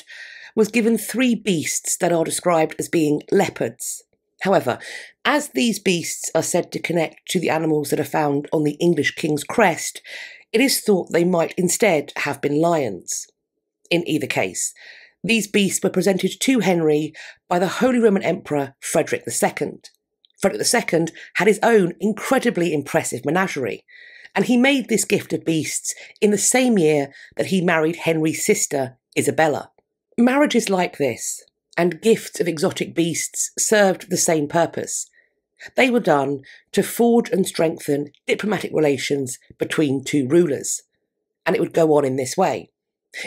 Speaker 2: was given 3 beasts that are described as being leopards. However, as these beasts are said to connect to the animals that are found on the English king's crest, it is thought they might instead have been lions. In either case, these beasts were presented to Henry by the Holy Roman Emperor Frederick II. Frederick II had his own incredibly impressive menagerie, and he made this gift of beasts in the same year that he married Henry's sister, Isabella. Marriages like this, and gifts of exotic beasts, served the same purpose. They were done to forge and strengthen diplomatic relations between two rulers, and it would go on in this way.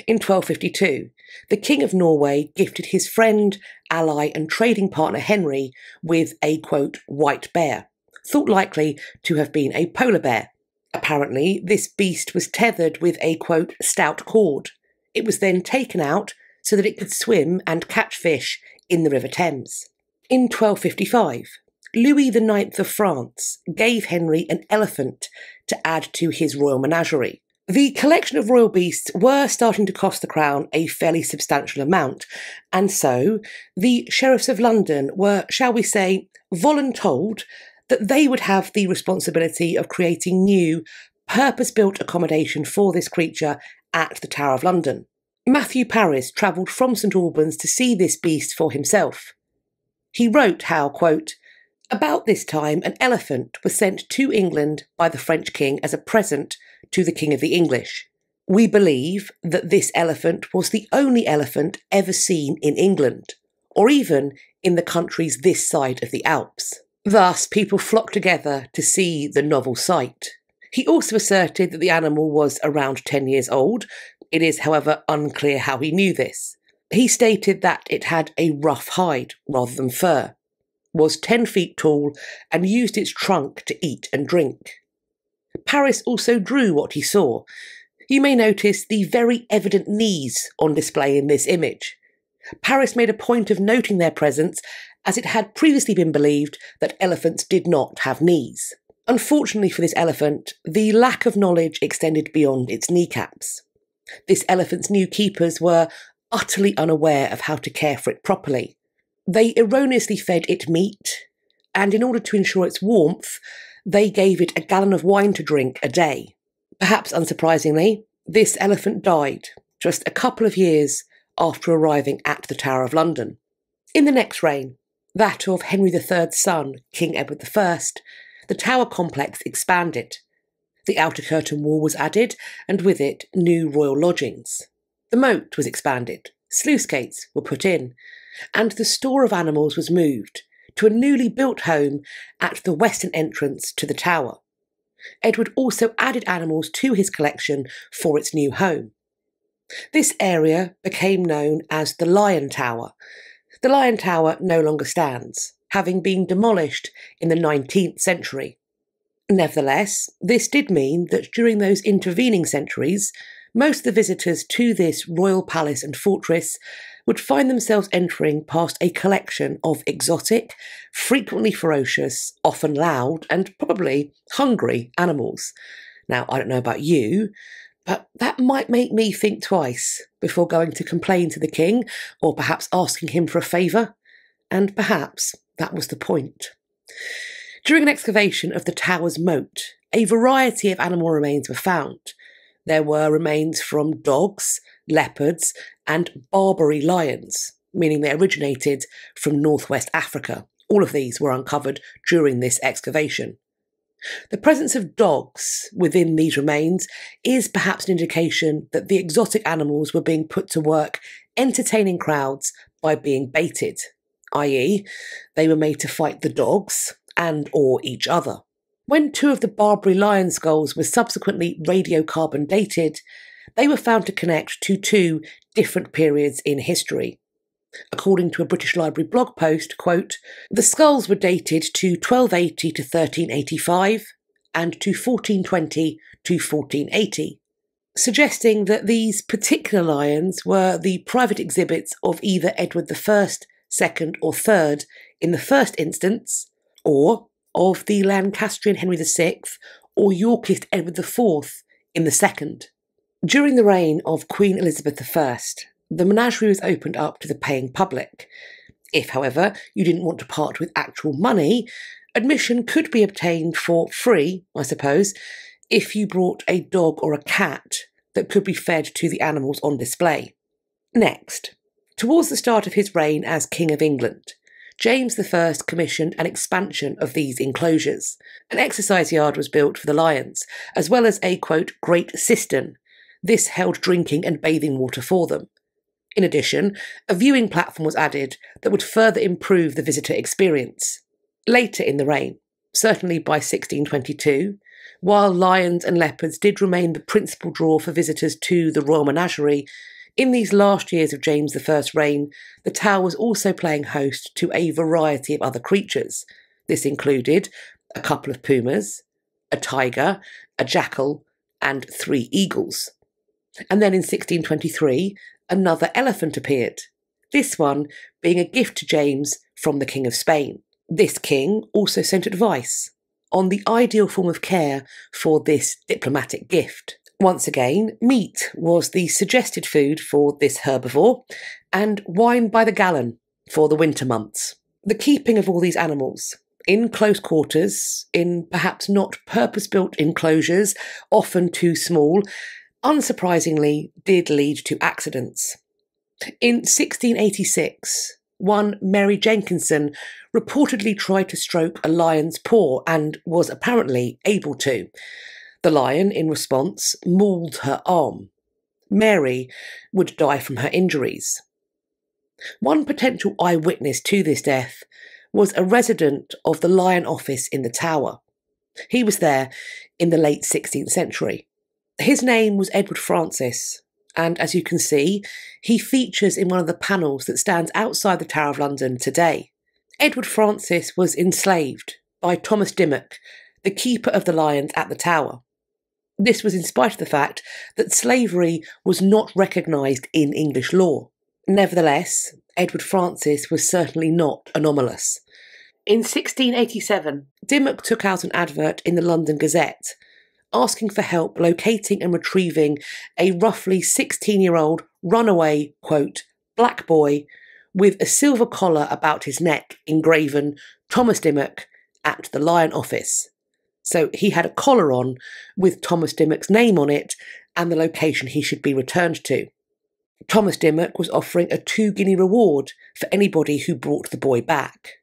Speaker 2: In 1252, the King of Norway gifted his friend, ally and trading partner Henry with a, quote, white bear, thought likely to have been a polar bear. Apparently, this beast was tethered with a, quote, stout cord. It was then taken out so that it could swim and catch fish in the River Thames. In 1255, Louis IX of France gave Henry an elephant to add to his royal menagerie. The collection of royal beasts were starting to cost the Crown a fairly substantial amount, and so the sheriffs of London were, shall we say, voluntold that they would have the responsibility of creating new, purpose-built accommodation for this creature at the Tower of London. Matthew Paris travelled from St Albans to see this beast for himself. He wrote how, quote, "About this time an elephant was sent to England by the French king as a present to the King of the English. We believe that this elephant was the only elephant ever seen in England, or even in the countries this side of the Alps. Thus people flocked together to see the novel sight." He also asserted that the animal was around 10 years old. It is, however, unclear how he knew this. He stated that it had a rough hide rather than fur, was 10 feet tall, and used its trunk to eat and drink. Paris also drew what he saw. You may notice the very evident knees on display in this image. Paris made a point of noting their presence, as it had previously been believed that elephants did not have knees. Unfortunately for this elephant, the lack of knowledge extended beyond its kneecaps. This elephant's new keepers were utterly unaware of how to care for it properly. They erroneously fed it meat, and in order to ensure its warmth, they gave it a gallon of wine to drink a day. Perhaps unsurprisingly, this elephant died just a couple of years after arriving at the Tower of London. In the next reign, that of Henry III's son, King Edward I, the Tower complex expanded. The outer curtain wall was added, and with it, new royal lodgings. The moat was expanded, sluice gates were put in, and the store of animals was moved to a newly built home at the western entrance to the tower. Edward also added animals to his collection for its new home. This area became known as the Lion Tower. The Lion Tower no longer stands, having been demolished in the 19th century. Nevertheless, this did mean that during those intervening centuries, most of the visitors to this royal palace and fortress would find themselves entering past a collection of exotic, frequently ferocious, often loud, and probably hungry animals. Now, I don't know about you, but that might make me think twice before going to complain to the king, or perhaps asking him for a favour. And perhaps that was the point. During an excavation of the tower's moat, a variety of animal remains were found. There were remains from dogs, leopards, and Barbary lions, meaning they originated from northwest Africa. All of these were uncovered during this excavation. The presence of dogs within these remains is perhaps an indication that the exotic animals were being put to work entertaining crowds by being baited, i.e., they were made to fight the dogs and or each other. When 2 of the Barbary lion skulls were subsequently radiocarbon dated, they were found to connect to 2 different periods in history. According to a British Library blog post, quote, "The skulls were dated to 1280 to 1385 and to 1420 to 1480, suggesting that these particular lions were the private exhibits of either Edward I, II or III in the first instance, or of the Lancastrian Henry VI or Yorkist Edward IV in the second. During the reign of Queen Elizabeth I, the menagerie was opened up to the paying public. If, however, you didn't want to part with actual money, admission could be obtained for free, I suppose, if you brought a dog or a cat that could be fed to the animals on display. Next, towards the start of his reign as King of England, James I commissioned an expansion of these enclosures. An exercise yard was built for the lions, as well as a, quote, great cistern. This held drinking and bathing water for them. In addition, a viewing platform was added that would further improve the visitor experience. Later in the reign, certainly by 1622, while lions and leopards did remain the principal draw for visitors to the royal menagerie, in these last years of James I's reign, the tower was also playing host to a variety of other creatures. This included a couple of pumas, a tiger, a jackal, and 3 eagles. And then in 1623, another elephant appeared, this one being a gift to James from the King of Spain. This king also sent advice on the ideal form of care for this diplomatic gift. Once again, meat was the suggested food for this herbivore, and wine by the gallon for the winter months. The keeping of all these animals in close quarters, in perhaps not purpose-built enclosures, often too small, unsurprisingly did lead to accidents. In 1686, one Mary Jenkinson reportedly tried to stroke a lion's paw and was apparently able to. The lion, in response, mauled her arm. Mary would die from her injuries. One potential eyewitness to this death was a resident of the Lion Office in the Tower. He was there in the late 16th century. His name was Edward Francis, and as you can see, he features in one of the panels that stands outside the Tower of London today. Edward Francis was enslaved by Thomas Dimmock, the keeper of the lions at the Tower. This was in spite of the fact that slavery was not recognised in English law. Nevertheless, Edward Francis was certainly not anomalous. In 1687, Dimmock took out an advert in the London Gazette asking for help locating and retrieving a roughly 16-year-old runaway, quote, black boy with a silver collar about his neck engraven Thomas Dimmock at the Lion Office. So he had a collar on with Thomas Dimmock's name on it and the location he should be returned to. Thomas Dimmock was offering a 2-guinea reward for anybody who brought the boy back.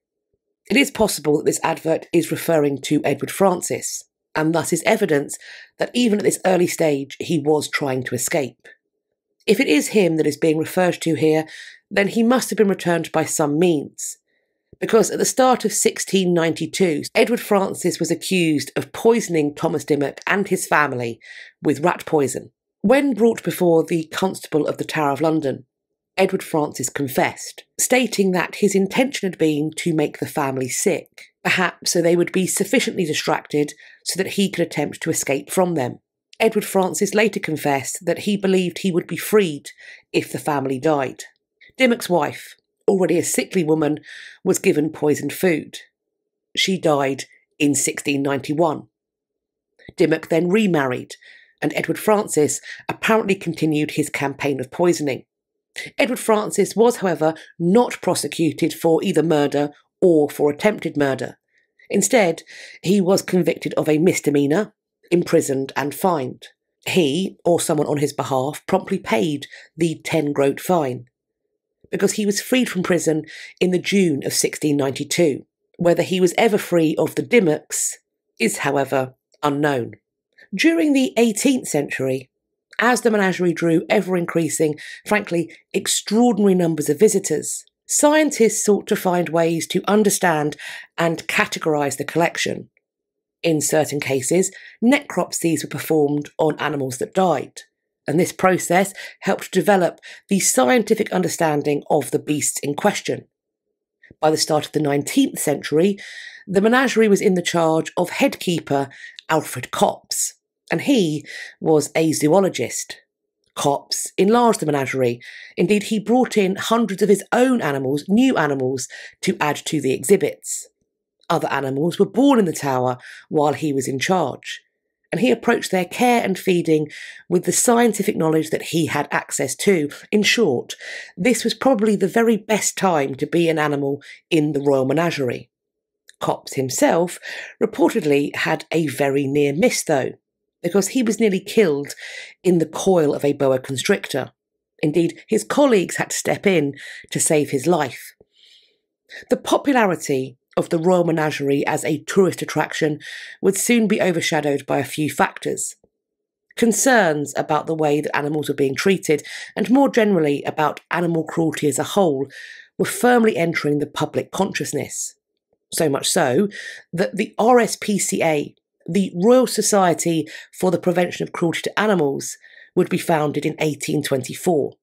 Speaker 2: It is possible that this advert is referring to Edward Francis, and thus is evidence that even at this early stage he was trying to escape. If it is him that is being referred to here, then he must have been returned by some means, because at the start of 1692, Edward Francis was accused of poisoning Thomas Dimmock and his family with rat poison. When brought before the Constable of the Tower of London, Edward Francis confessed, stating that his intention had been to make the family sick, perhaps so they would be sufficiently distracted so that he could attempt to escape from them. Edward Francis later confessed that he believed he would be freed if the family died. Dimmock's wife, already a sickly woman, was given poisoned food. She died in 1691. Dimmock then remarried, and Edward Francis apparently continued his campaign of poisoning. Edward Francis was, however, not prosecuted for either murder or for attempted murder. Instead, he was convicted of a misdemeanour, imprisoned and fined. He, or someone on his behalf, promptly paid the 10-groat fine, because he was freed from prison in the June of 1692. Whether he was ever free of the Dimmocks is, however, unknown. During the 18th century, as the menagerie drew ever-increasing, frankly, extraordinary numbers of visitors, scientists sought to find ways to understand and categorise the collection. In certain cases, necropsies were performed on animals that died, and this process helped develop the scientific understanding of the beasts in question. By the start of the 19th century, the menagerie was in the charge of headkeeper Alfred Copps, and he was a zoologist. Copps enlarged the menagerie. Indeed, he brought in hundreds of his own animals, new animals, to add to the exhibits. Other animals were born in the tower while he was in charge, and he approached their care and feeding with the scientific knowledge that he had access to. In short, this was probably the very best time to be an animal in the royal menagerie. Copps himself reportedly had a very near miss, though, because he was nearly killed in the coil of a boa constrictor. Indeed, his colleagues had to step in to save his life. The popularity of the Royal Menagerie as a tourist attraction would soon be overshadowed by a few factors. Concerns about the way that animals were being treated, and more generally about animal cruelty as a whole, were firmly entering the public consciousness. So much so that the RSPCA, the Royal Society for the Prevention of Cruelty to Animals, would be founded in 1824.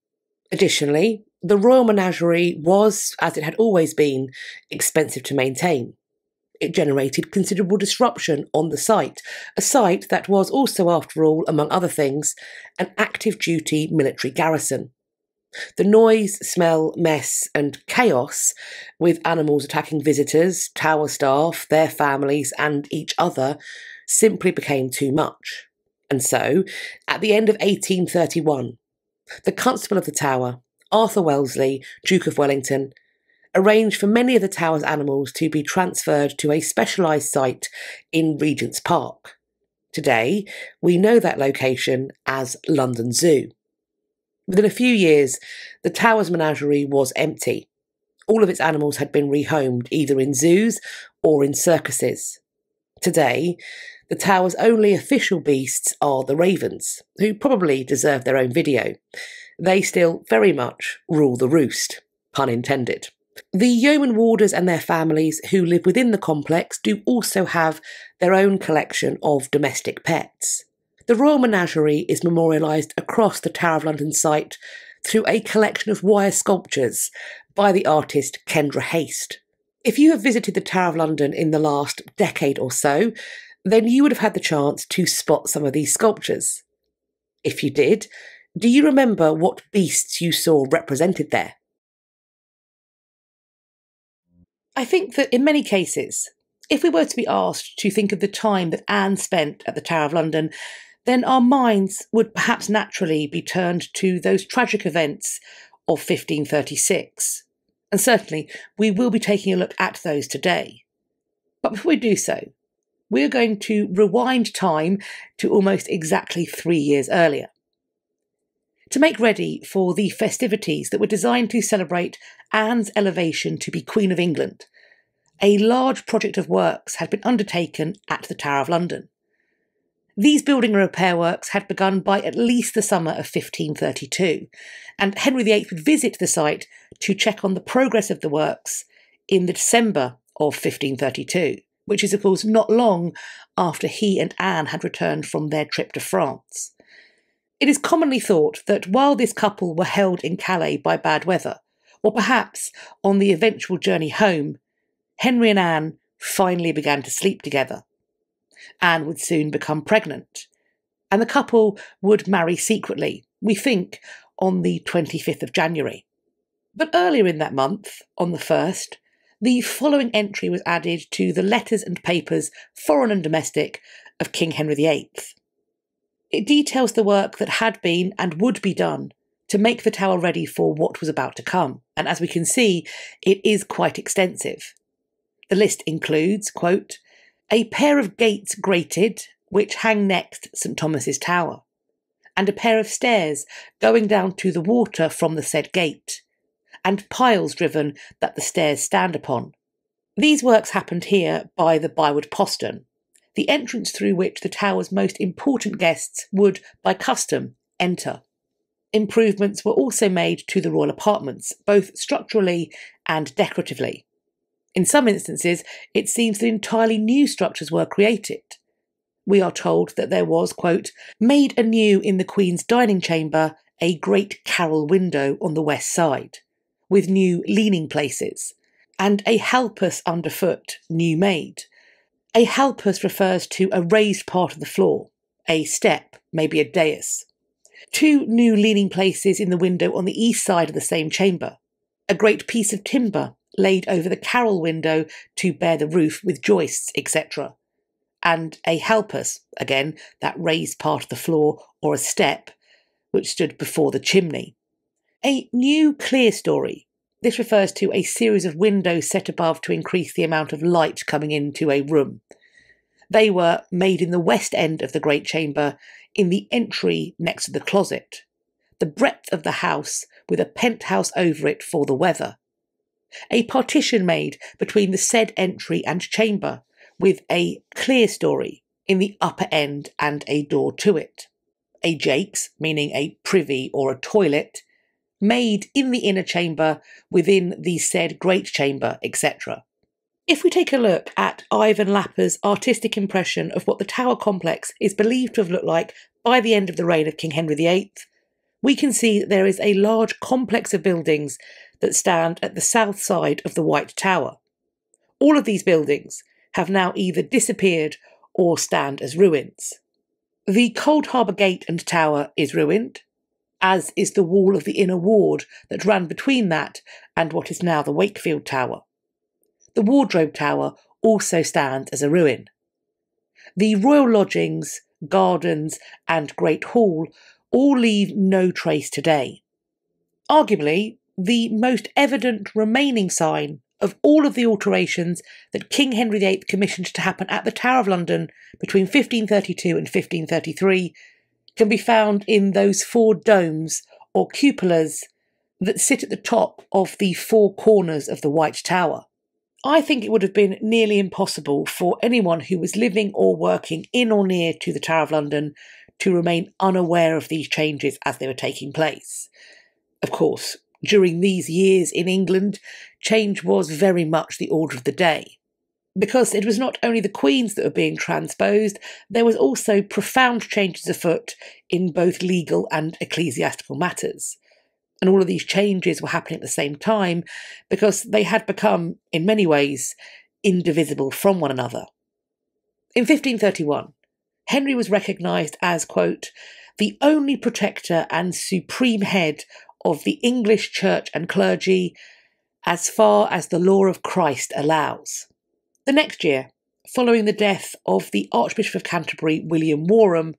Speaker 2: Additionally, the Royal Menagerie was, as it had always been, expensive to maintain. It generated considerable disruption on the site, a site that was also, after all, among other things, an active duty military garrison. The noise, smell, mess and chaos, with animals attacking visitors, tower staff, their families and each other, simply became too much.
Speaker 3: And so, at the end of 1831, the Constable of the Tower, Arthur Wellesley, Duke of Wellington, arranged for many of the Tower's animals to be transferred to a specialised site in Regent's Park. Today, we know that location as London Zoo. Within a few years, the Tower's menagerie was empty. All of its animals had been rehomed either in zoos or in circuses. Today, the Tower's only official beasts are the ravens, who probably deserve their own video. They still very much rule the roost, pun intended. The yeoman warders and their families who live within the complex do also have their own collection of domestic pets. The Royal Menagerie is memorialised across the Tower of London site through a collection of wire sculptures by the artist Kendra Haste. If you have visited the Tower of London in the last decade or so, then you would have had the chance to spot some of these sculptures. If you did, do you remember what beasts you saw represented there?
Speaker 2: I think that in many cases, if we were to be asked to think of the time that Anne spent at the Tower of London, then our minds would perhaps naturally be turned to those tragic events of 1536. And certainly we will be taking a look at those today. But before we do so, we're going to rewind time to almost exactly 3 years earlier, to make ready for the festivities that were designed to celebrate Anne's elevation to be Queen of England. A large project of works had been undertaken at the Tower of London. These building and repair works had begun by at least the summer of 1532, and Henry VIII would visit the site to check on the progress of the works in the December of 1532, which is of course not long after he and Anne had returned from their trip to France. It is commonly thought that while this couple were held in Calais by bad weather, or perhaps on the eventual journey home, Henry and Anne finally began to sleep together. Anne would soon become pregnant, and the couple would marry secretly, we think, on the 25th of January. But earlier in that month, on the 1st, the following entry was added to the letters and papers, foreign and domestic, of King Henry VIII. It details the work that had been and would be done to make the tower ready for what was about to come, and as we can see, it is quite extensive. The list includes, quote, a pair of gates grated, which hang next St Thomas's Tower, and a pair of stairs going down to the water from the said gate, and piles driven that the stairs stand upon. These works happened here by the Byward Postern, the entrance through which the tower's most important guests would, by custom, enter. Improvements were also made to the royal apartments, both structurally and decoratively. In some instances, it seems that entirely new structures were created. We are told that there was, quote, made anew in the Queen's dining chamber a great carrel window on the west side, with new leaning places, and a halpus underfoot, new made. A halpus refers to a raised part of the floor, a step, maybe a dais. 2 new leaning places in the window on the east side of the same chamber. A great piece of timber laid over the carrel window to bear the roof with joists, etc. And a halpus, again, that raised part of the floor or a step, which stood before the chimney. A new clerestory. This refers to a series of windows set above to increase the amount of light coming into a room. They were made in the west end of the great chamber, in the entry next to the closet. The breadth of the house, with a penthouse over it for the weather. A partition made between the said entry and chamber, with a clerestory in the upper end and a door to it. A jakes, meaning a privy or a toilet, made in the inner chamber, within the said great chamber, etc. If we take a look at Ivan Lapper's artistic impression of what the Tower complex is believed to have looked like by the end of the reign of King Henry VIII, we can see that there is a large complex of buildings that stand at the south side of the White Tower. All of these buildings have now either disappeared or stand as ruins. The Cold Harbour Gate and Tower is ruined, as is the wall of the inner ward that ran between that and what is now the Wakefield Tower. The Wardrobe Tower also stands as a ruin. The royal lodgings
Speaker 3: gardens, and Great Hall all leave no trace today. Arguably, the most evident remaining sign of all of the alterations that King Henry VIII commissioned to happen at the Tower of London between 1532 and 1533 can be found in those 4 domes or cupolas that sit at the top of the 4 corners of the White Tower. I think it would have been nearly impossible for anyone who was living or working in or near to the Tower of London to remain unaware of these changes as they were taking place. Of course, during these years in England, change was very much the order of the day. Because it was not only the queens that were being transposed, there was also profound changes afoot in both legal and ecclesiastical matters. And all of these changes were happening at the same time because they had become, in many ways, indivisible from one another. In 1531, Henry was recognised as, quote, the only protector and supreme head of the English church and clergy as far as the law of Christ allows. The next year, following the death of the Archbishop of Canterbury, William Warham,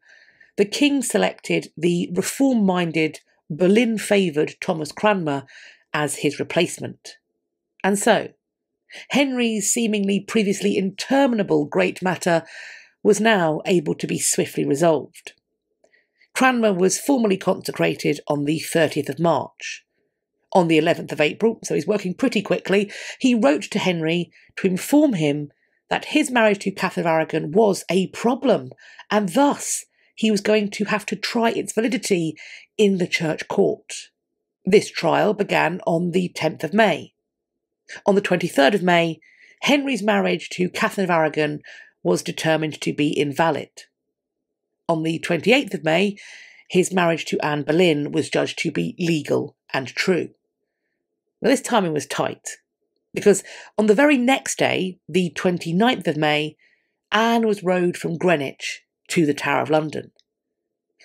Speaker 3: the king selected the reform-minded, Boleyn-favoured Thomas Cranmer as his replacement. And so, Henry's seemingly previously interminable great matter was now able to be swiftly resolved. Cranmer was formally consecrated on the 30th of March. On the 11th of April, so he's working pretty quickly, he wrote to Henry to inform him that his marriage to Catherine of Aragon was a problem, and thus he was going to have to try its validity in the church court. This trial began on the 10th of May. On the 23rd of May, Henry's marriage to Catherine of Aragon was determined to be invalid. On the 28th of May, his marriage to Anne Boleyn was judged to be legal and true. Now, this timing was tight, because on the very next day, the 29th of May, Anne was rowed from Greenwich to the Tower of London.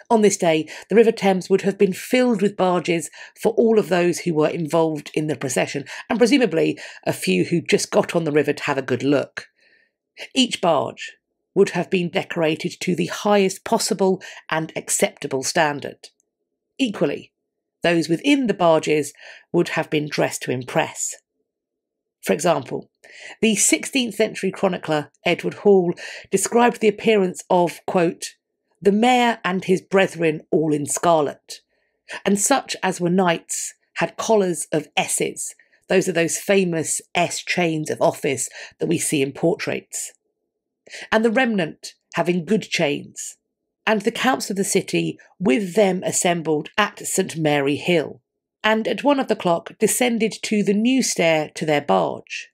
Speaker 3: On this day, the River Thames would have been filled with barges for all of those who were involved in the procession, and presumably a few who just got on the river to have a good look. Each barge would have been decorated to the highest possible and acceptable standard. Equally, those within the barges would have been dressed to impress. For example, the 16th century chronicler Edward Hall described the appearance of, quote, the mayor and his brethren all in scarlet, and such as were knights had collars of S's. Those are those famous S chains of office that we see in portraits. And the remnant having good chains, and the counts of the city with them assembled at St. Mary Hill, and at 1 o'clock descended to the new stair to their barge,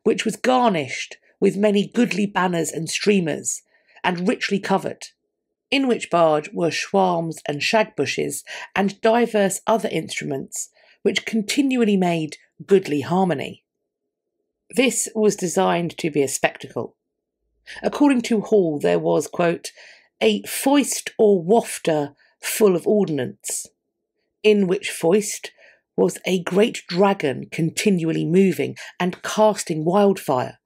Speaker 3: which was garnished with many goodly banners and streamers, and richly covered, in which barge were schwalms and shagbushes, and divers other instruments, which continually made goodly harmony. This was designed to be a spectacle. According to Hall, there was, quote, a foist or wafter full of ordnance, in which foist was a great dragon continually moving and casting wildfire,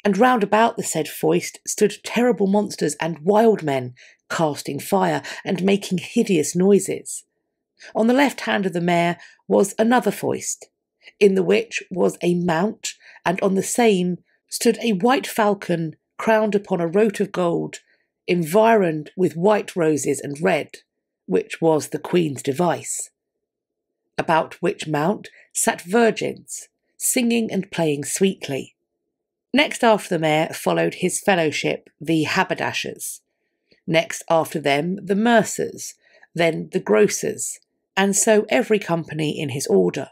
Speaker 3: and round about the said foist stood terrible monsters and wild men casting fire and making hideous noises. On the left hand of the mayor was another foist, in the which was a mount, and on the same stood a white falcon crowned upon a rote of gold, environed with white roses and red, which was the Queen's device. About which mount sat virgins, singing and playing sweetly. Next after the mayor followed his fellowship, the haberdashers. Next after them, the mercers, then the grocers, and so every company in his order.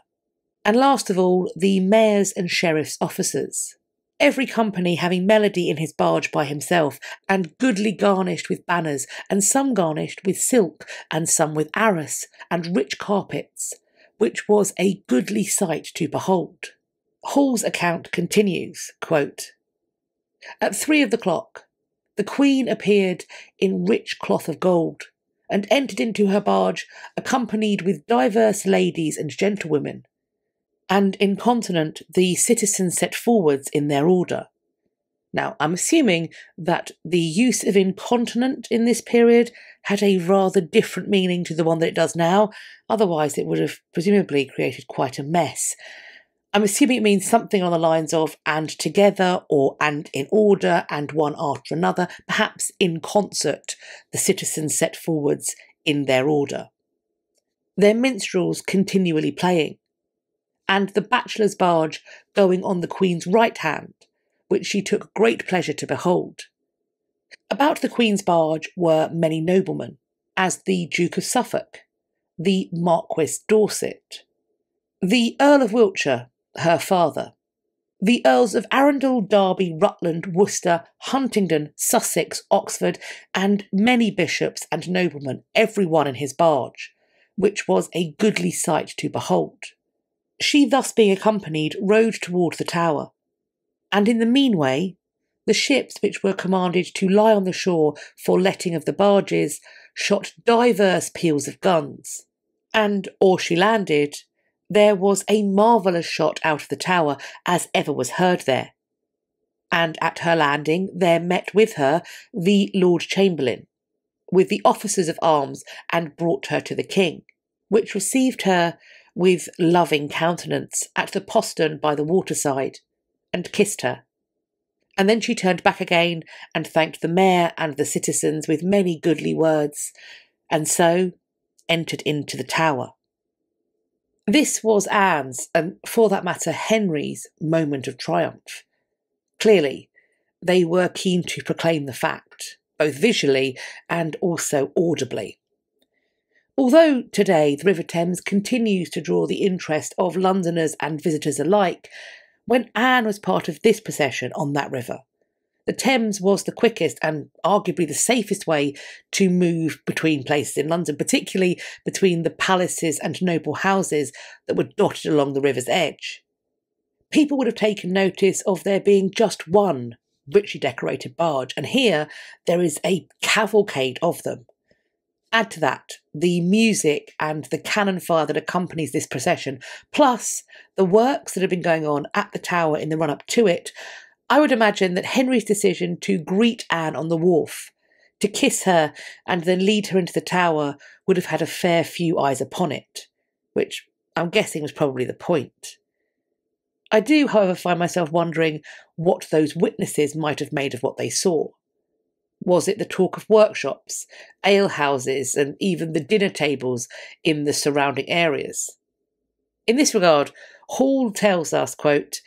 Speaker 3: And last of all, the mayor's and sheriff's officers. Every company having melody in his barge by himself, and goodly garnished with banners, and some garnished with silk, and some with arras, and rich carpets, which was a goodly sight to behold. Hall's account continues, quote, at 3 o'clock, the Queen appeared in rich cloth of gold, and entered into her barge, accompanied with divers ladies and gentlewomen, and incontinent the citizens set forwards in their order.
Speaker 2: Now, I'm assuming that the use of incontinent in this period had a rather different meaning to the one that it does now, otherwise it would have presumably created quite a mess. I'm assuming it means something on the lines of and together, or and in order, and one after another, perhaps in concert, the citizens set forwards in their order. Their minstrels continually playing, and the bachelor's barge going on the Queen's right hand, which she took great pleasure to behold. About the Queen's barge were many noblemen, as the Duke of Suffolk, the Marquis Dorset, the Earl of Wiltshire, her father, the Earls of Arundel, Derby, Rutland, Worcester, Huntingdon, Sussex, Oxford, and many bishops and noblemen, every one in his barge, which was a goodly sight to behold. She, thus being accompanied, rode toward the Tower, and in the meanway the ships which were commanded to lie on the shore for letting of the barges shot divers peals of guns, and, or she landed, there was a marvellous shot out of the Tower as ever was heard there. And at her landing there met with her the Lord Chamberlain, with the officers of arms, and brought her to the King, which received her with loving countenance at the postern by the waterside, and kissed her. And then she turned back again, and thanked the mayor and the citizens with many goodly words, and so entered into the Tower. This was Anne's, and for that matter Henry's, moment of triumph. Clearly, they were keen to proclaim the fact, both visually and also audibly. Although today the River Thames continues to draw the interest of Londoners and visitors alike, when Anne was part of this procession on that river, the Thames was the quickest and arguably the safest way to move between places in London, particularly between the palaces and noble houses that were dotted along the river's edge. People would have taken notice of there being just one richly decorated barge, and here there is a cavalcade of them. Add to that the music and the cannon fire that accompanies this procession, plus the works that have been going on at the Tower in the run-up to it. I would imagine that Henry's decision to greet Anne on the wharf, to kiss her and then lead her into the Tower would have had a fair few eyes upon it, which I'm guessing was probably the point. I do, however, find myself wondering what those witnesses might have made of what they saw. Was it the talk of workshops, alehouses, and even the dinner tables in the surrounding areas? In this regard, Hall tells us, quote,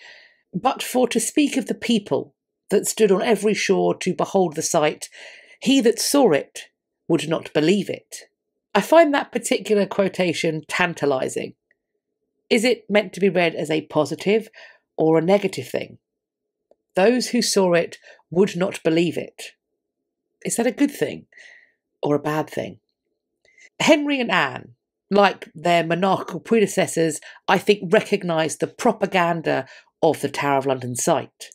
Speaker 2: "But for to speak of the people that stood on every shore to behold the sight, he that saw it would not believe it." I find that particular quotation tantalising. Is it meant to be read as a positive or a negative thing? Those who saw it would not believe it. Is that a good thing or a bad thing? Henry and Anne, like their monarchical predecessors, I think recognised the propaganda of the Tower of London site.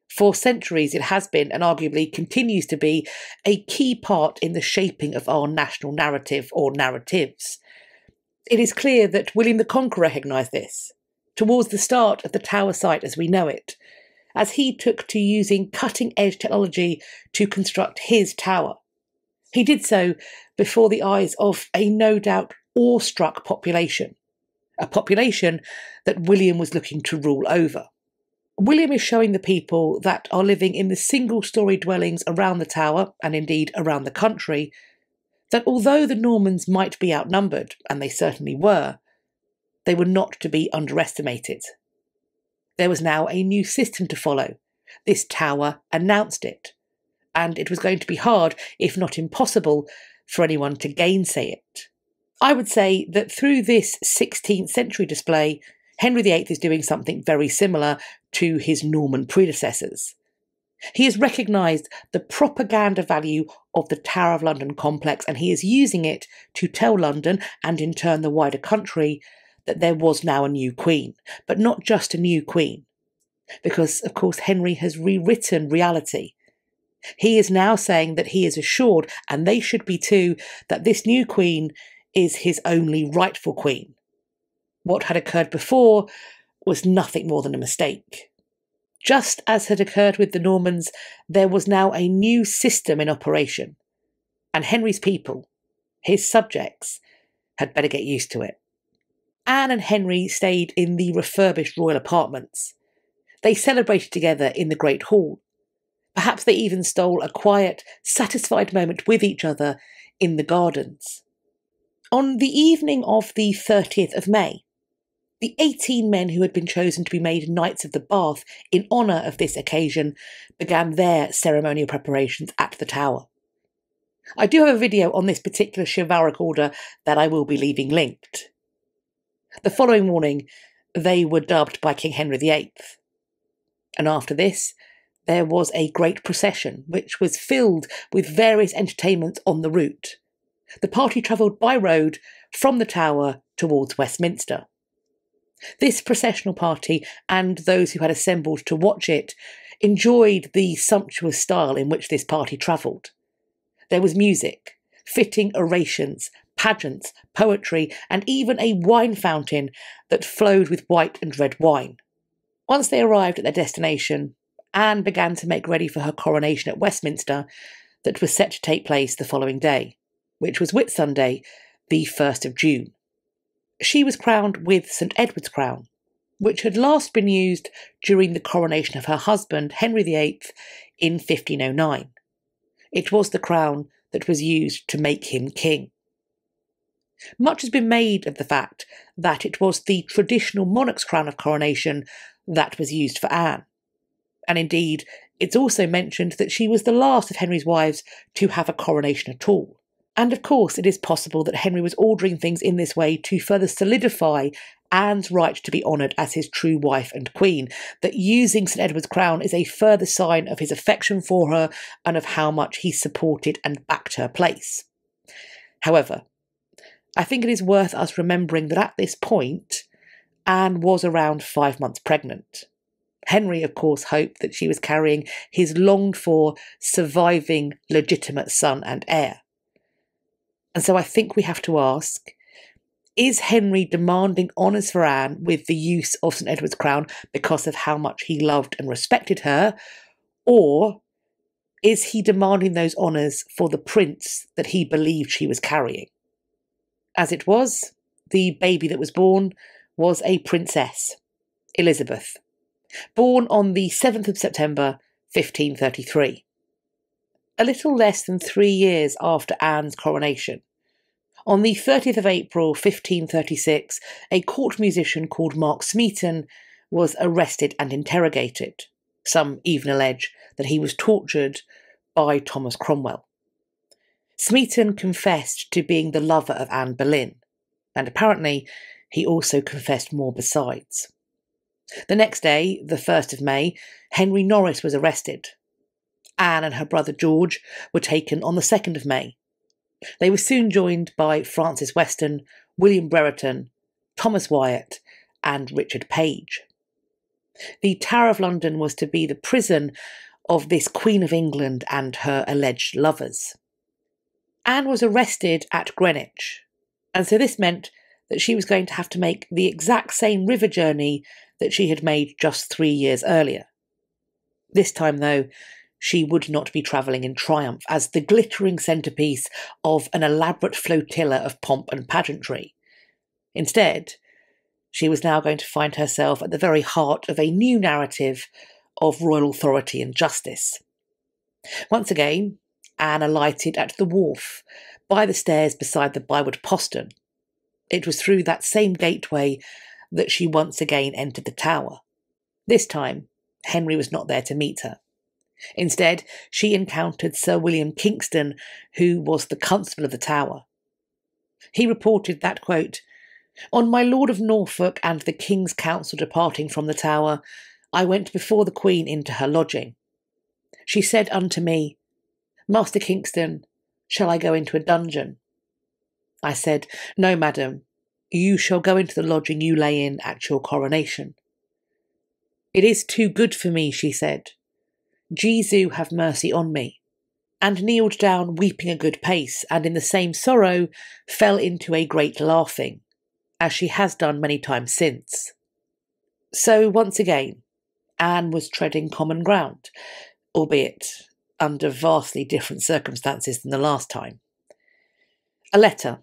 Speaker 2: For centuries it has been, and arguably continues to be, a key part in the shaping of our national narrative or narratives. It is clear that William the Conqueror recognised this towards the start of the Tower site as we know it, as he took to using cutting-edge technology to construct his tower. He did so before the eyes of a no doubt awestruck population, a population that William was looking to rule over. William is showing the people that are living in the single-storey dwellings around the Tower, and indeed around the country, that although the Normans might be outnumbered, and they certainly were not to be underestimated. There was now a new system to follow. This Tower announced it, and it was going to be hard, if not impossible, for anyone to gainsay it. I would say that through this 16th century display, Henry VIII is doing something very similar to his Norman predecessors. He has recognised the propaganda value of the Tower of London complex, and he is using it to tell London, and in turn the wider country, that there was now a new queen, but not just a new queen, because, of course, Henry has rewritten reality. He is now saying that he is assured, and they should be too, that this new queen is his only rightful queen. What had occurred before was nothing more than a mistake.
Speaker 3: Just as had occurred with the Normans, there was now a new system in operation, and Henry's people, his subjects, had better get used to it. Anne and Henry stayed in the refurbished royal apartments. They celebrated together in the Great Hall. Perhaps they even stole a quiet, satisfied moment with each other in the gardens. On the evening of the 30th of May, the 18 men who had been chosen to be made Knights of the Bath in honour of this occasion began their ceremonial preparations at the Tower. I do have a video on this particular chivalric order that I will be leaving linked. The following morning, they were dubbed by King Henry VIII. And after this, there was a great procession, which was filled with various entertainments on the route. The party travelled by road from the Tower towards Westminster. This processional party, and those who had assembled to watch it, enjoyed the sumptuous style in which this party travelled. There was music, fitting orations, pageants, poetry, and even a wine fountain that flowed with white and red wine. Once they arrived at their destination, Anne began to make ready for her coronation at Westminster that was set to take place the following day, which was Whitsunday, the 1st of June. She was crowned with St Edward's crown, which had last been used during the coronation of her husband, Henry VIII, in 1509. It was the crown that was used to make him king. Much has been made of the fact that it was the traditional monarch's crown of coronation that was used for Anne. And indeed, it's also mentioned that she was the last of Henry's wives to have a coronation at all. And of course, it is possible that Henry was ordering things in this way to further solidify Anne's right to be honoured as his true wife and queen, that using St Edward's crown is a further sign of his affection for her and of how much he supported and backed her place. However, I think it is worth us remembering that at this point, Anne was around 5 months pregnant. Henry, of course, hoped that she was carrying his longed-for, surviving, legitimate son and heir. And so I think we have to ask, is Henry demanding honours for Anne with the use of St Edward's crown because of how much he loved and respected her, or is he demanding those honours for the prince that he believed she was carrying? As it was, the baby that was born was a princess, Elizabeth, born on the 7th of September, 1533. A little less than 3 years after Anne's coronation, on the 30th of April 1536, a court musician called Mark Smeaton was arrested and interrogated. Some even allege that he was tortured by Thomas Cromwell. Smeaton confessed to being the lover of Anne Boleyn, and apparently he also confessed more besides. The next day, the 1st of May, Henry Norris was arrested. Anne and her brother George were taken on the 2nd of May. They were soon joined by Francis Weston, William Brereton, Thomas Wyatt, and Richard Page. The Tower of London was to be the prison of this Queen of England and her alleged lovers. Anne was arrested at Greenwich, and so this meant that she was going to have to make the exact same river journey that she had made just 3 years earlier. This time, though, she would not be travelling in triumph as the glittering centrepiece of an elaborate flotilla of pomp and pageantry. Instead, she was now going to find herself at the very heart of a new narrative of royal authority and justice. Once again, Anne alighted at the wharf, by the stairs beside the Byward postern. It was through that same gateway that she once again entered the Tower. This time, Henry was not there to meet her. Instead, she encountered Sir William Kingston, who was the Constable of the Tower. He reported that, quote, "On my Lord of Norfolk and the King's Council departing from the Tower, I went before the Queen into her lodging. She said unto me, Master Kingston, shall I go into a dungeon? I said, No, madam, you shall go into the lodging you lay in at your coronation. It is too good for me, she said. Jesu have mercy on me, and kneeled down weeping a good pace, and in the same sorrow fell into a great laughing, as she has done many times since. So once again, Anne was treading common ground, albeit under vastly different circumstances than the last time. A letter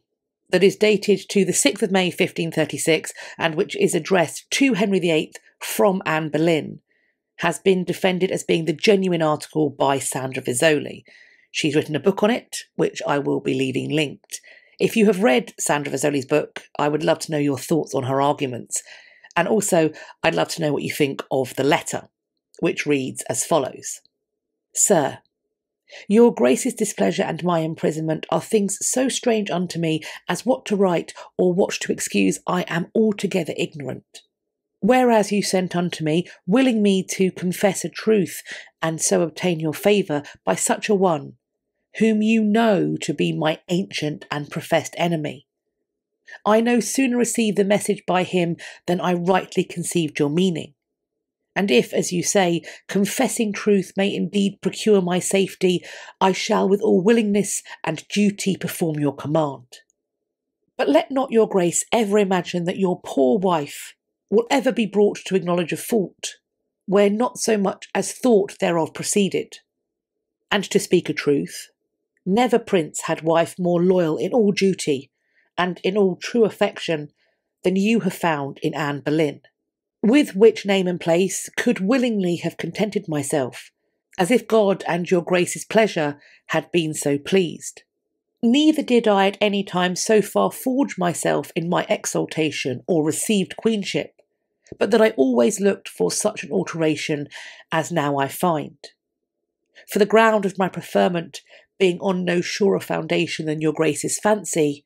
Speaker 3: that is dated to the 6th of May 1536 and which is addressed to Henry VIII from Anne Boleyn has been defended as being the genuine article by Sandra Vizzoli. She's written a book on it, which I will be leaving linked. If you have read Sandra Vizzoli's book, I would love to know your thoughts on her arguments. And also, I'd love to know what you think of the letter, which reads as follows. Sir, your Grace's displeasure and my imprisonment are things so strange unto me as what to write or what to excuse I am altogether ignorant. Whereas you sent unto me, willing me to confess a truth, and so obtain your favour by such a one, whom you know to be my ancient and professed enemy. I no sooner received the message by him than I rightly conceived your meaning. And if, as you say, confessing truth may indeed procure my safety, I shall with all willingness and duty perform your command. But let not your Grace ever imagine that your poor wife will ever be brought to acknowledge a fault, where not so much as thought thereof proceeded. And to speak a truth, never prince had wife more loyal in all duty, and in all true affection, than you have found in Anne Boleyn, with which name and place could willingly have contented myself, as if God and your Grace's pleasure had been so pleased. Neither did I at any time so far forge myself in my exaltation or received queenship, but that I always looked for such an alteration as now I find. For the ground of my preferment being on no surer foundation than your Grace's fancy,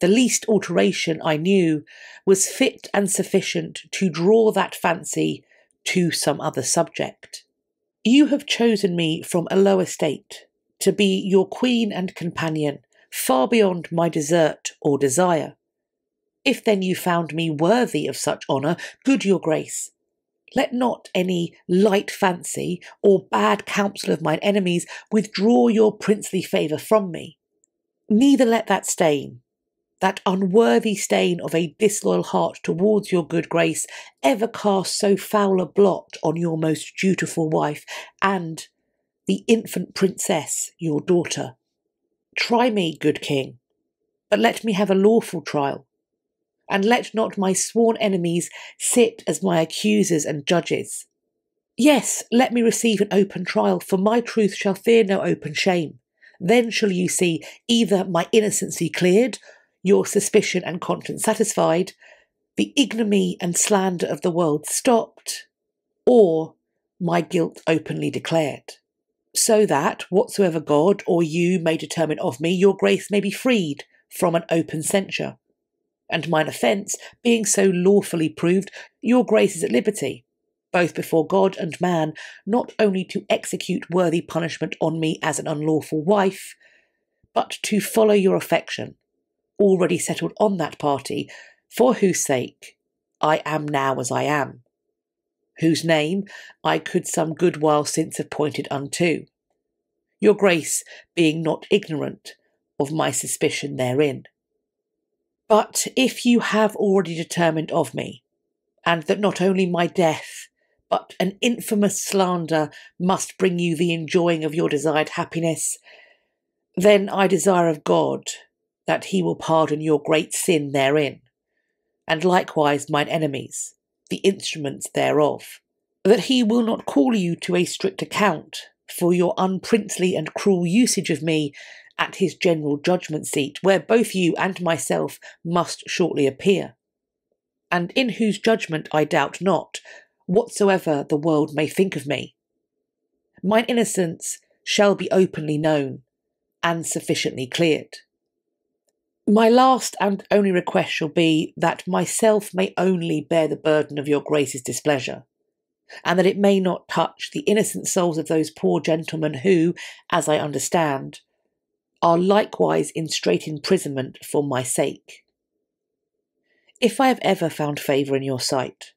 Speaker 3: the least alteration I knew was fit and sufficient to draw that fancy to some other subject. You have chosen me from a low estate to be your queen and companion, far beyond my desert or desire. If then you found me worthy of such honour, good your Grace, let not any light fancy or bad counsel of mine enemies withdraw your princely favour from me. Neither let that stain, that unworthy stain of a disloyal heart towards your good Grace, ever cast so foul a blot on your most dutiful wife, and the infant princess, your daughter. Try me, good king, but let me have a lawful trial, and let not my sworn enemies sit as my accusers and judges. Yes, let me receive an open trial, for my truth shall fear no open shame. Then shall you see either my innocency cleared, your suspicion and conscience satisfied, the ignominy and slander of the world stopped, or my guilt openly declared. So that, whatsoever God or you may determine of me, your Grace may be freed from an open censure. And mine offence, being so lawfully proved, your Grace is at liberty, both before God and man, not only to execute worthy punishment on me as an unlawful wife, but to follow your affection, already settled on that party, for whose sake I am now as I am, whose name I could some good while since have pointed unto, your Grace being not ignorant of my suspicion therein. But if you have already determined of me, and that not only my death, but an infamous slander must bring you the enjoying of your desired happiness, then I desire of God that he will pardon your great sin therein, and likewise mine enemies, the instruments thereof, that he will not call you to a strict account for your unprincely and cruel usage of me at his general judgment seat, where both you and myself must shortly appear, and in whose judgment I doubt not, whatsoever the world may think of me. Mine innocence shall be openly known, and sufficiently cleared. My last and only request shall be that myself may only bear the burden of your Grace's displeasure, and that it may not touch the innocent souls of those poor gentlemen who, as I understand, are likewise in strait imprisonment for my sake. If I have ever found favour in your sight,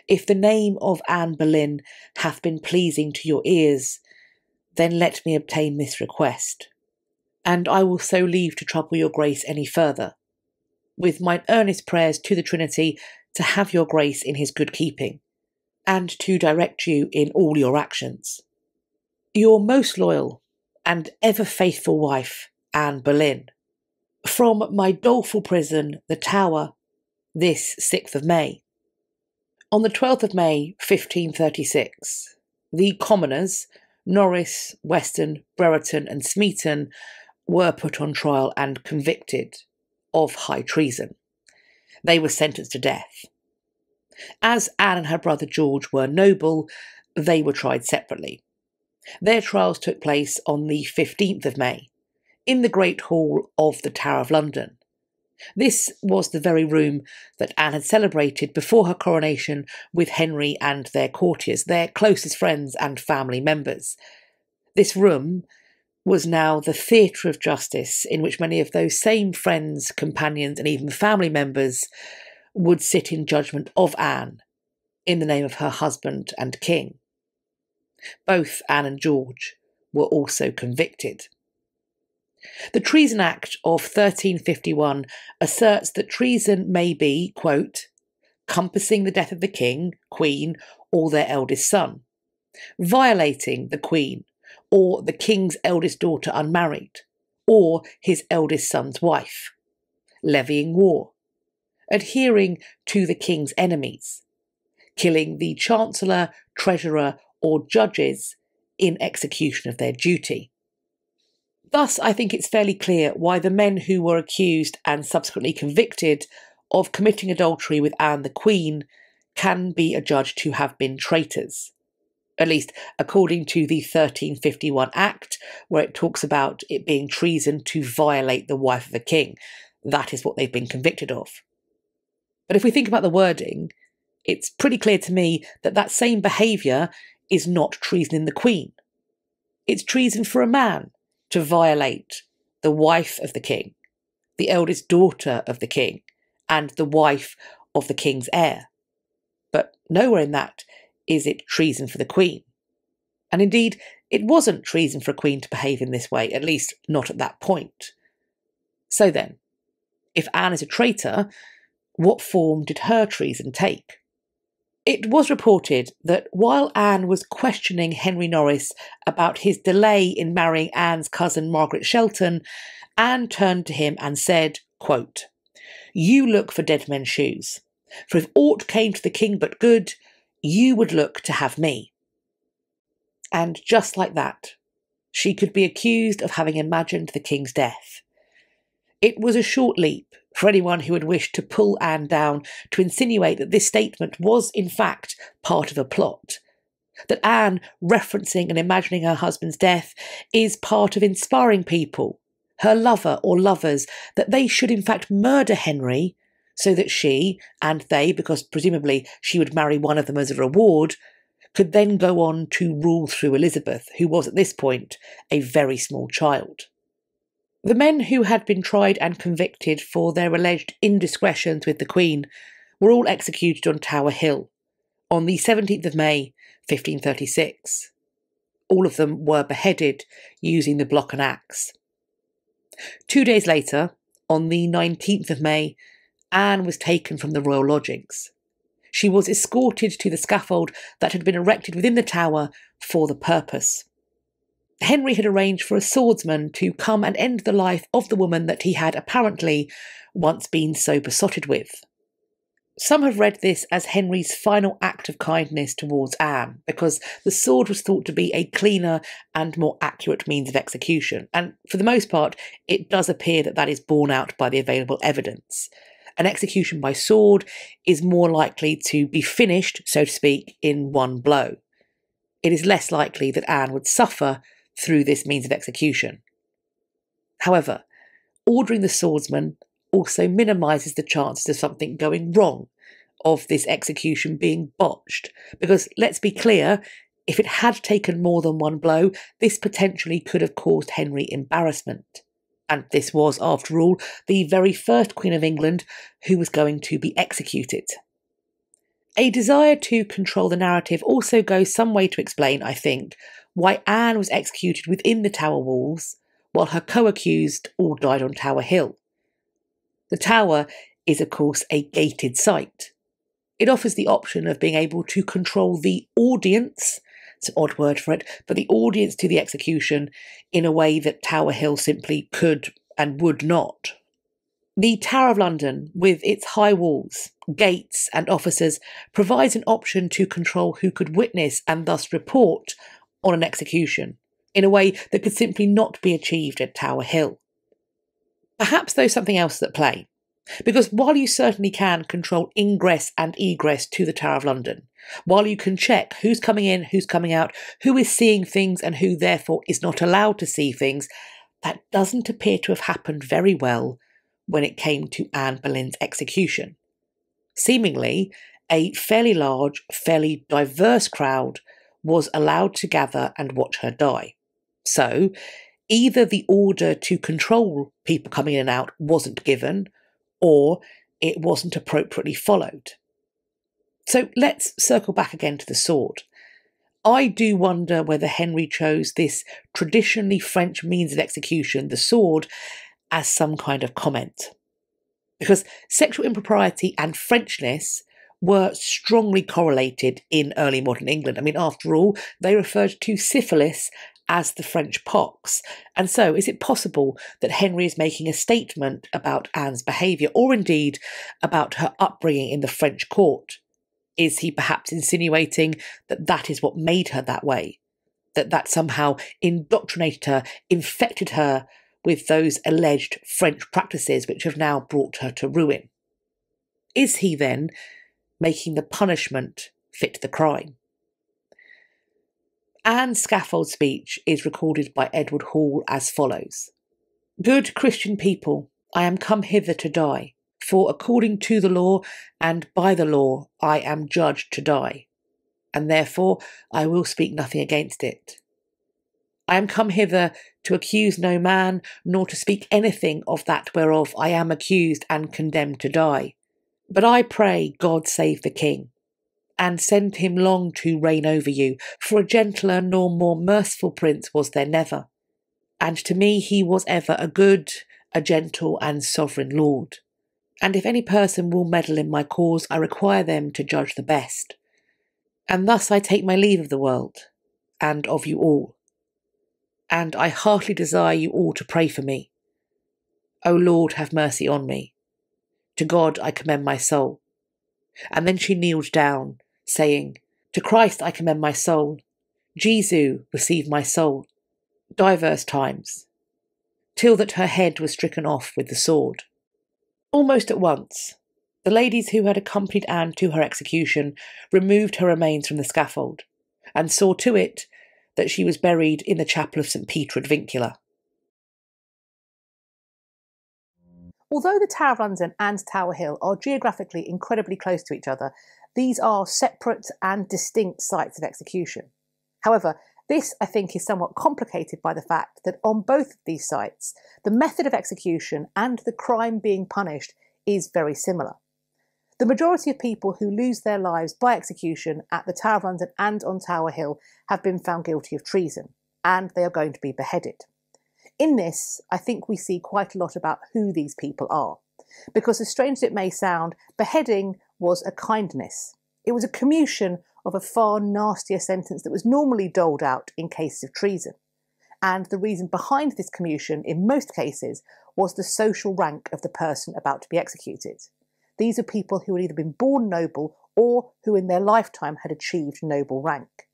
Speaker 3: if the name of Anne Boleyn hath been pleasing to your ears, then let me obtain this request, and I will so leave to trouble your Grace any further, with mine earnest prayers to the Trinity to have your Grace in his good keeping, and to direct you in all your actions. Your most loyal and ever faithful wife, Anne Boleyn. From my doleful prison, the Tower, this 6th of May. On the 12th of May, 1536, the commoners, Norris, Weston, Brereton and Smeaton, were put on trial and convicted of high treason. They were sentenced to death. As Anne and her brother George were noble, they were tried separately. Their trials took place on the 15th of May, in the Great Hall of the Tower of London. This was the very room that Anne had celebrated before her coronation with Henry and their courtiers, their closest friends and family members. This room was now the theatre of justice in which many of those same friends, companions and even family members would sit in judgment of Anne in the name of her husband and king. Both Anne and George were also convicted. The Treason Act of 1351 asserts that treason may be, quote, compassing the death of the king, queen, or their eldest son, violating the queen, or the king's eldest daughter unmarried, or his eldest son's wife, levying war, adhering to the king's enemies, killing the chancellor, treasurer, or judges in execution of their duty. Thus, I think it's fairly clear why the men who were accused and subsequently convicted of committing adultery with Anne the Queen can be adjudged to have been traitors, at least according to the 1351 Act, where it talks about it being treason to violate the wife of a king. That is what they've been convicted of. But if we think about the wording, it's pretty clear to me that that same behaviour is not treason in the Queen. It's treason for a man to violate the wife of the king, the eldest daughter of the king, and the wife of the king's heir. But nowhere in that is it treason for the Queen. And indeed, it wasn't treason for a queen to behave in this way, at least not at that point. So then, if Anne is a traitor, what form did her treason take? It was reported that while Anne was questioning Henry Norris about his delay in marrying Anne's cousin Margaret Shelton, Anne turned to him and said, quote, "You look for dead men's shoes, for if aught came to the king but good, you would look to have me." And just like that, she could be accused of having imagined the king's death. It was a short leap for anyone who had wished to pull Anne down to insinuate that this statement was in fact part of a plot, that Anne referencing and imagining her husband's death is part of inspiring people, her lover or lovers, that they should in fact murder Henry so that she, and they, because presumably she would marry one of them as a reward, could then go on to rule through Elizabeth, who was at this point a very small child. The men who had been tried and convicted for their alleged indiscretions with the Queen were all executed on Tower Hill on the 17th of May, 1536. All of them were beheaded using the block and axe. 2 days later, on the 19th of May, Anne was taken from the royal lodgings. She was escorted to the scaffold that had been erected within the tower for the purpose. Henry had arranged for a swordsman to come and end the life of the woman that he had apparently once been so besotted with. Some have read this as Henry's final act of kindness towards Anne, because the sword was thought to be a cleaner and more accurate means of execution, and for the most part it does appear that that is borne out by the available evidence. An execution by sword is more likely to be finished, so to speak, in one blow. It is less likely that Anne would suffer through this means of execution. However, ordering the swordsman also minimises the chances of something going wrong, of this execution being botched, because let's be clear, if it had taken more than one blow, this potentially could have caused Henry embarrassment. And this was, after all, the very first Queen of England who was going to be executed. A desire to control the narrative also goes some way to explain, I think, why Anne was executed within the Tower walls, while her co-accused all died on Tower Hill. The Tower is, of course, a gated site. It offers the option of being able to control the audience, it's an odd word for it, but the audience to the execution in a way that Tower Hill simply could and would not. The Tower of London, with its high walls, gates and officers, provides an option to control who could witness and thus report on an execution in a way that could simply not be achieved at Tower Hill. Perhaps there's something else at play, because while you certainly can control ingress and egress to the Tower of London, while you can check who's coming in, who's coming out, who is seeing things and who therefore is not allowed to see things, that doesn't appear to have happened very well when it came to Anne Boleyn's execution. Seemingly, a fairly large, fairly diverse crowd was allowed to gather and watch her die. So, either the order to control people coming in and out wasn't given, or it wasn't appropriately followed. So let's circle back again to the sword. I do wonder whether Henry chose this traditionally French means of execution, the sword, as some kind of comment. Because sexual impropriety and Frenchness were strongly correlated in early modern England. I mean, after all, they referred to syphilis as the French pox. And so is it possible that Henry is making a statement about Anne's behaviour, or indeed about her upbringing in the French court? Is he perhaps insinuating that that is what made her that way? That somehow indoctrinated her, infected her with those alleged French practices which have now brought her to ruin? Is he then making the punishment fit the crime? Anne's scaffold speech is recorded by Edward Hall as follows. "Good Christian people, I am come hither to die, for according to the law and by the law I am judged to die, and therefore I will speak nothing against it. I am come hither to accuse no man, nor to speak anything of that whereof I am accused and condemned to die. But I pray God save the King, and send him long to reign over you, for a gentler nor more merciful prince was there never. And to me he was ever a good, a gentle and sovereign lord. And if any person will meddle in my cause, I require them to judge the best. And thus I take my leave of the world, and of you all. And I heartily desire you all to pray for me. O Lord, have mercy on me. To God I commend my soul." And then she kneeled down, saying, "To Christ I commend my soul. Jesu, receive my soul," divers times, till that her head was stricken off with the sword. Almost at once, the ladies who had accompanied Anne to her execution removed her remains from the scaffold, and saw to it that she was buried in the chapel of St. Peter at Vincula.
Speaker 1: Although the Tower of London and Tower Hill are geographically incredibly close to each other, these are separate and distinct sites of execution. However, this, I think, is somewhat complicated by the fact that on both of these sites, the method of execution and the crime being punished is very similar. The majority of people who lose their lives by execution at the Tower of London and on Tower Hill have been found guilty of treason, and they are going to be beheaded. In this, I think we see quite a lot about who these people are, because as strange as it may sound, beheading was a kindness. It was a commutation of a far nastier sentence that was normally doled out in cases of treason. And the reason behind this commutation, in most cases, was the social rank of the person about to be executed. These are people who had either been born noble or who in their lifetime had achieved noble rank.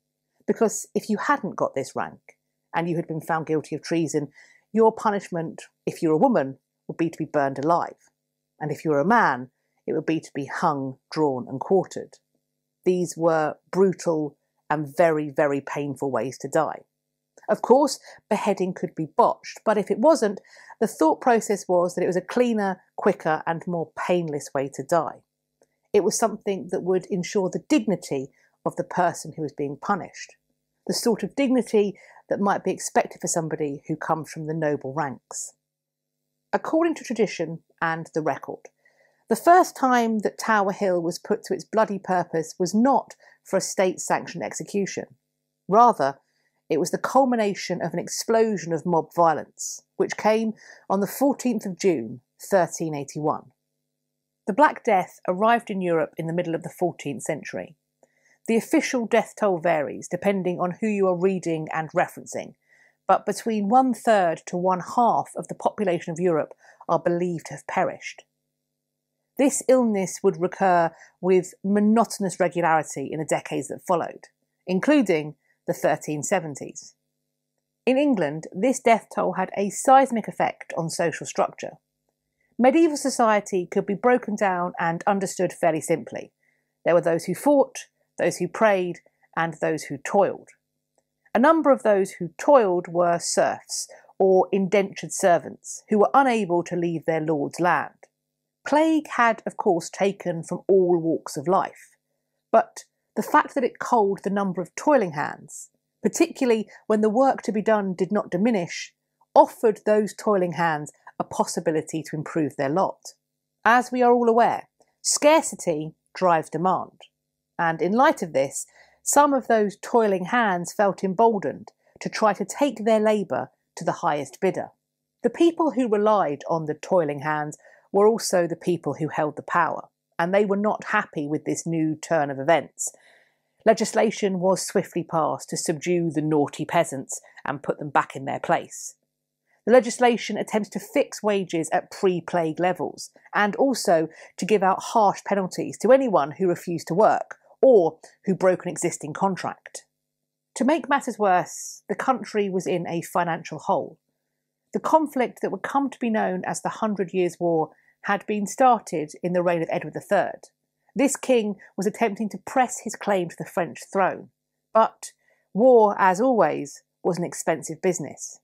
Speaker 1: Because if you hadn't got this rank and you had been found guilty of treason, your punishment, if you're a woman, would be to be burned alive. And if you're a man, it would be to be hung, drawn and quartered. These were brutal and very, very painful ways to die. Of course, beheading could be botched, but if it wasn't, the thought process was that it was a cleaner, quicker and more painless way to die. It was something that would ensure the dignity of the person who was being punished, the sort of dignity that might be expected for somebody who comes from the noble ranks. According to tradition and the record, the first time that Tower Hill was put to its bloody purpose was not for a state-sanctioned execution. Rather, it was the culmination of an explosion of mob violence, which came on the 14th of June, 1381. The Black Death arrived in Europe in the middle of the 14th century. The official death toll varies depending on who you are reading and referencing, but between 1/3 to 1/2 of the population of Europe are believed to have perished. This illness would recur with monotonous regularity in the decades that followed, including the 1370s. In England, this death toll had a seismic effect on social structure. Medieval society could be broken down and understood fairly simply. There were those who fought, those who prayed, and those who toiled. A number of those who toiled were serfs, or indentured servants, who were unable to leave their lord's land. Plague had, of course, taken from all walks of life, but the fact that it culled the number of toiling hands, particularly when the work to be done did not diminish, offered those toiling hands a possibility to improve their lot. As we are all aware, scarcity drives demand, and in light of this, some of those toiling hands felt emboldened to try to take their labour to the highest bidder. The people who relied on the toiling hands were also the people who held the power, and they were not happy with this new turn of events. Legislation was swiftly passed to subdue the naughty peasants and put them back in their place. The legislation attempts to fix wages at pre-plague levels, and also to give out harsh penalties to anyone who refused to work, or who broke an existing contract. To make matters worse, the country was in a financial hole. The conflict that would come to be known as the 100 Years' War had been started in the reign of Edward III. This king was attempting to press his claim to the French throne, but war, as always, was an expensive business.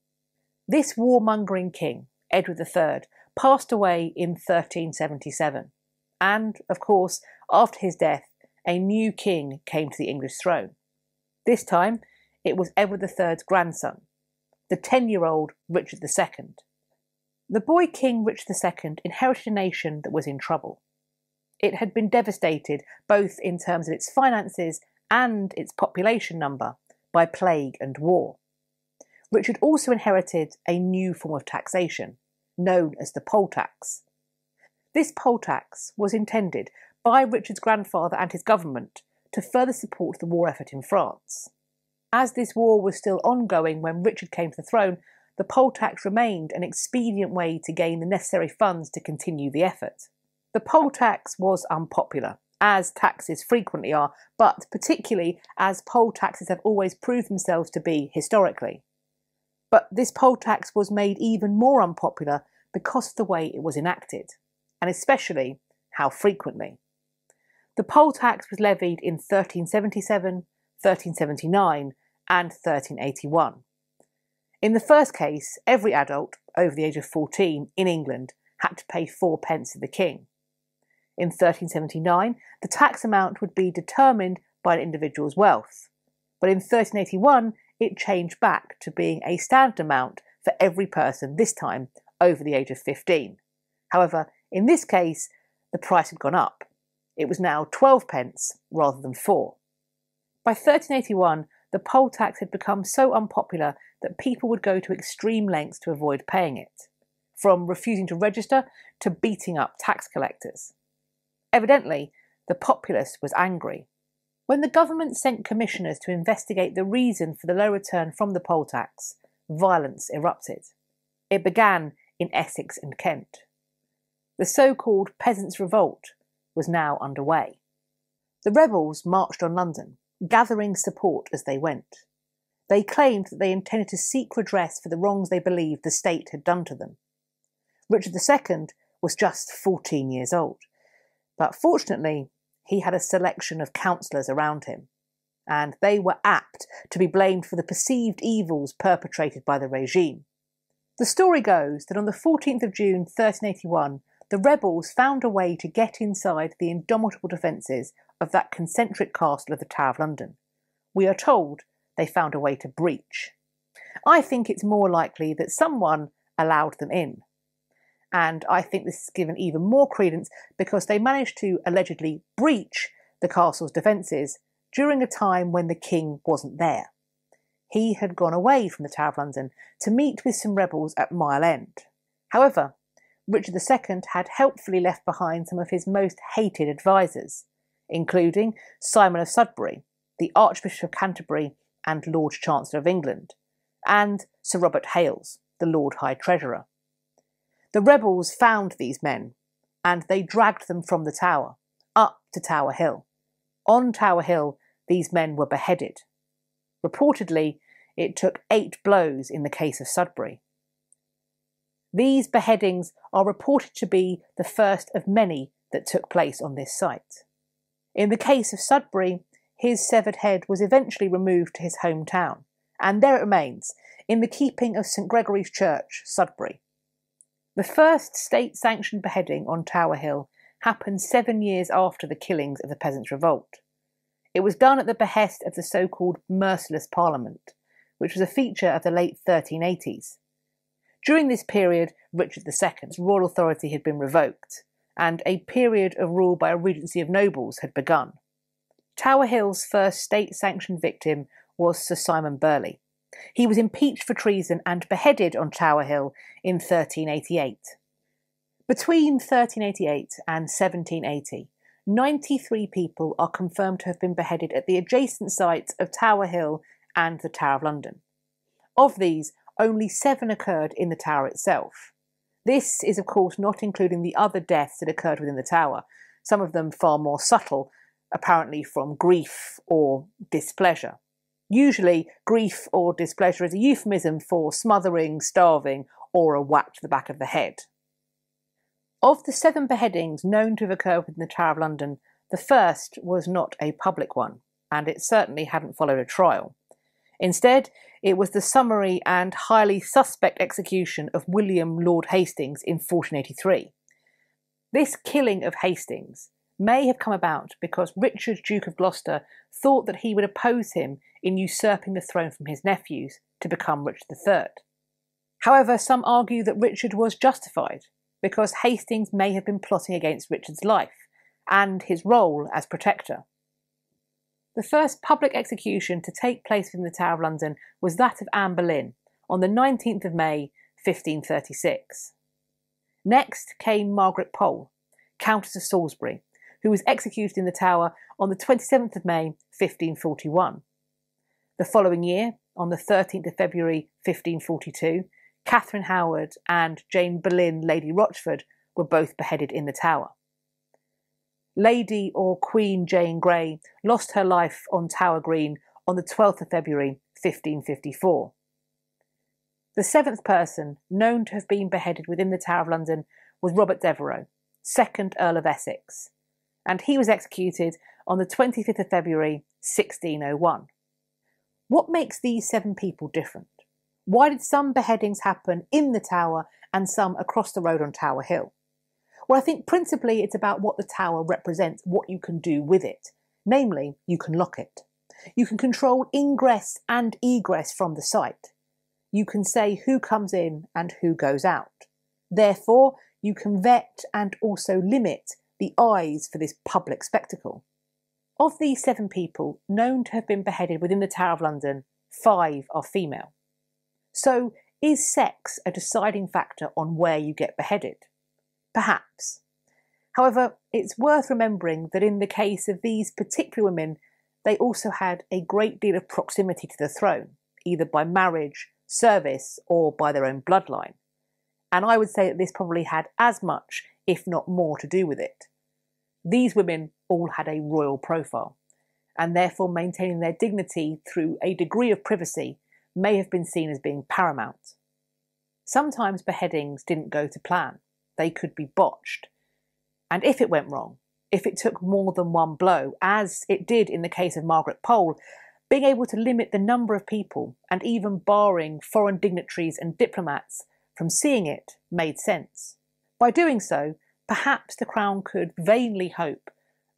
Speaker 1: This warmongering king, Edward III, passed away in 1377, and, of course, after his death, a new king came to the English throne. This time, it was Edward III's grandson, the 10-year-old Richard II. The boy King Richard II inherited a nation that was in trouble. It had been devastated both in terms of its finances and its population number by plague and war. Richard also inherited a new form of taxation, known as the poll tax. This poll tax was intended by Richard's grandfather and his government to further support the war effort in France. As this war was still ongoing when Richard came to the throne, the poll tax remained an expedient way to gain the necessary funds to continue the effort. The poll tax was unpopular, as taxes frequently are, but particularly as poll taxes have always proved themselves to be historically. But this poll tax was made even more unpopular because of the way it was enacted, and especially how frequently. The poll tax was levied in 1377, 1379 and 1381. In the first case, every adult over the age of 14 in England had to pay 4 pence to the king. In 1379, the tax amount would be determined by an individual's wealth, but in 1381 it changed back to being a standard amount for every person, this time over the age of 15. However, in this case, the price had gone up. It was now 12 pence rather than 4. By 1381, the poll tax had become so unpopular that people would go to extreme lengths to avoid paying it, from refusing to register to beating up tax collectors. Evidently, the populace was angry. When the government sent commissioners to investigate the reason for the low return from the poll tax, violence erupted. It began in Essex and Kent. The so-called Peasants' Revolt was now underway. The rebels marched on London, gathering support as they went. They claimed that they intended to seek redress for the wrongs they believed the state had done to them. Richard II was just 14 years old, but fortunately he had a selection of counsellors around him, and they were apt to be blamed for the perceived evils perpetrated by the regime. The story goes that on the 14th of June 1381, the rebels found a way to get inside the indomitable defences of that concentric castle of the Tower of London. We are told they found a way to breach. I think it's more likely that someone allowed them in. And I think this is given even more credence because they managed to allegedly breach the castle's defences during a time when the king wasn't there. He had gone away from the Tower of London to meet with some rebels at Mile End. However, Richard II had helpfully left behind some of his most hated advisers, including Simon of Sudbury, the Archbishop of Canterbury and Lord Chancellor of England, and Sir Robert Hales, the Lord High Treasurer. The rebels found these men, and they dragged them from the Tower, up to Tower Hill. On Tower Hill, these men were beheaded. Reportedly, it took 8 blows in the case of Sudbury. These beheadings are reported to be the first of many that took place on this site. In the case of Sudbury, his severed head was eventually removed to his hometown, and there it remains, in the keeping of St Gregory's Church, Sudbury. The first state-sanctioned beheading on Tower Hill happened 7 years after the killings of the Peasants' Revolt. It was done at the behest of the so-called Merciless Parliament, which was a feature of the late 1380s. During this period, Richard II's royal authority had been revoked, and a period of rule by a regency of nobles had begun. Tower Hill's first state-sanctioned victim was Sir Simon Burley. He was impeached for treason and beheaded on Tower Hill in 1388. Between 1388 and 1780, 93 people are confirmed to have been beheaded at the adjacent sites of Tower Hill and the Tower of London. Of these, only 7 occurred in the Tower itself. This is, of course, not including the other deaths that occurred within the Tower, some of them far more subtle, apparently from grief or displeasure. Usually, grief or displeasure is a euphemism for smothering, starving, or a whack to the back of the head. Of the 7 beheadings known to have occurred within the Tower of London, the first was not a public one, and it certainly hadn't followed a trial. Instead, it was the summary and highly suspect execution of William Lord Hastings in 1483. This killing of Hastings may have come about because Richard, Duke of Gloucester, thought that he would oppose him in usurping the throne from his nephews to become Richard III. However, some argue that Richard was justified, because Hastings may have been plotting against Richard's life and his role as protector. The first public execution to take place in the Tower of London was that of Anne Boleyn on the 19th of May, 1536. Next came Margaret Pole, Countess of Salisbury, who was executed in the Tower on the 27th of May, 1541. The following year, on the 13th of February, 1542, Catherine Howard and Jane Boleyn, Lady Rochford, were both beheaded in the Tower. Lady or Queen Jane Grey lost her life on Tower Green on the 12th of February 1554. The 7th person known to have been beheaded within the Tower of London was Robert Devereux, 2nd Earl of Essex, and he was executed on the 25th of February 1601. What makes these 7 people different? Why did some beheadings happen in the Tower and some across the road on Tower Hill? Well, I think principally it's about what the Tower represents, what you can do with it. Namely, you can lock it. You can control ingress and egress from the site. You can say who comes in and who goes out. Therefore, you can vet and also limit the eyes for this public spectacle. Of these 7 people known to have been beheaded within the Tower of London, 5 are female. So, is sex a deciding factor on where you get beheaded? Perhaps. However, it's worth remembering that in the case of these particular women, they also had a great deal of proximity to the throne, either by marriage, service, or by their own bloodline. And I would say that this probably had as much, if not more, to do with it. These women all had a royal profile, and therefore maintaining their dignity through a degree of privacy may have been seen as being paramount. Sometimes beheadings didn't go to plan. They could be botched. And if it went wrong, if it took more than one blow, as it did in the case of Margaret Pole, being able to limit the number of people and even barring foreign dignitaries and diplomats from seeing it made sense. By doing so, perhaps the Crown could vainly hope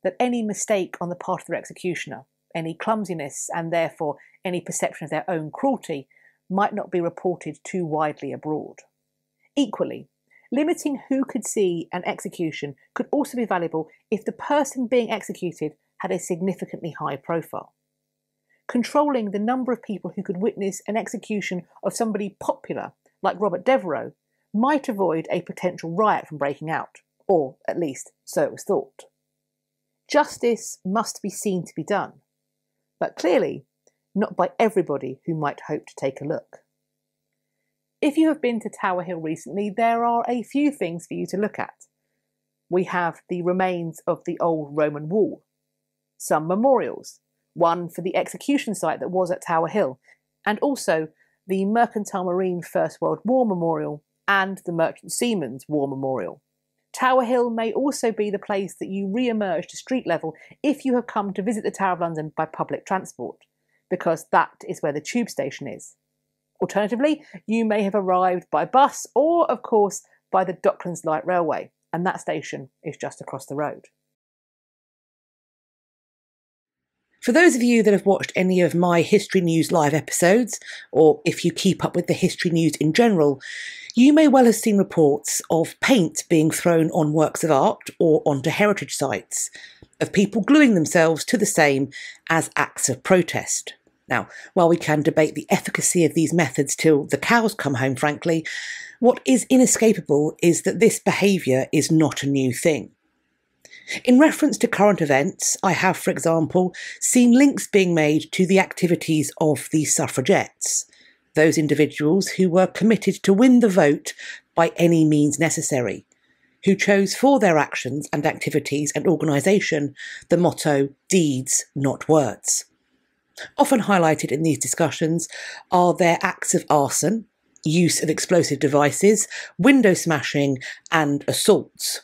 Speaker 1: that any mistake on the part of their executioner, any clumsiness and therefore any perception of their own cruelty, might not be reported too widely abroad. Equally, limiting who could see an execution could also be valuable if the person being executed had a significantly high profile. Controlling the number of people who could witness an execution of somebody popular, like Robert Devereux, might avoid a potential riot from breaking out, or at least so it was thought. Justice must be seen to be done, but clearly not by everybody who might hope to take a look. If you have been to Tower Hill recently, there are a few things for you to look at. We have the remains of the old Roman wall, some memorials, one for the execution site that was at Tower Hill, and also the Mercantile Marine First World War Memorial and the Merchant Seamen's War Memorial. Tower Hill may also be the place that you re-emerge to street level if you have come to visit the Tower of London by public transport, because that is where the tube station is. Alternatively, you may have arrived by bus or, of course, by the Docklands Light Railway, and that station is just across the road.
Speaker 3: For those of you that have watched any of my History News live episodes, or if you keep up with the history news in general, you may well have seen reports of paint being thrown on works of art or onto heritage sites, of people gluing themselves to the same as acts of protest. Now, while we can debate the efficacy of these methods till the cows come home, frankly, what is inescapable is that this behaviour is not a new thing. In reference to current events, I have, for example, seen links being made to the activities of the Suffragettes, those individuals who were committed to win the vote by any means necessary, who chose for their actions and activities and organisation the motto, deeds, not words. Often highlighted in these discussions are their acts of arson, use of explosive devices, window smashing and assaults.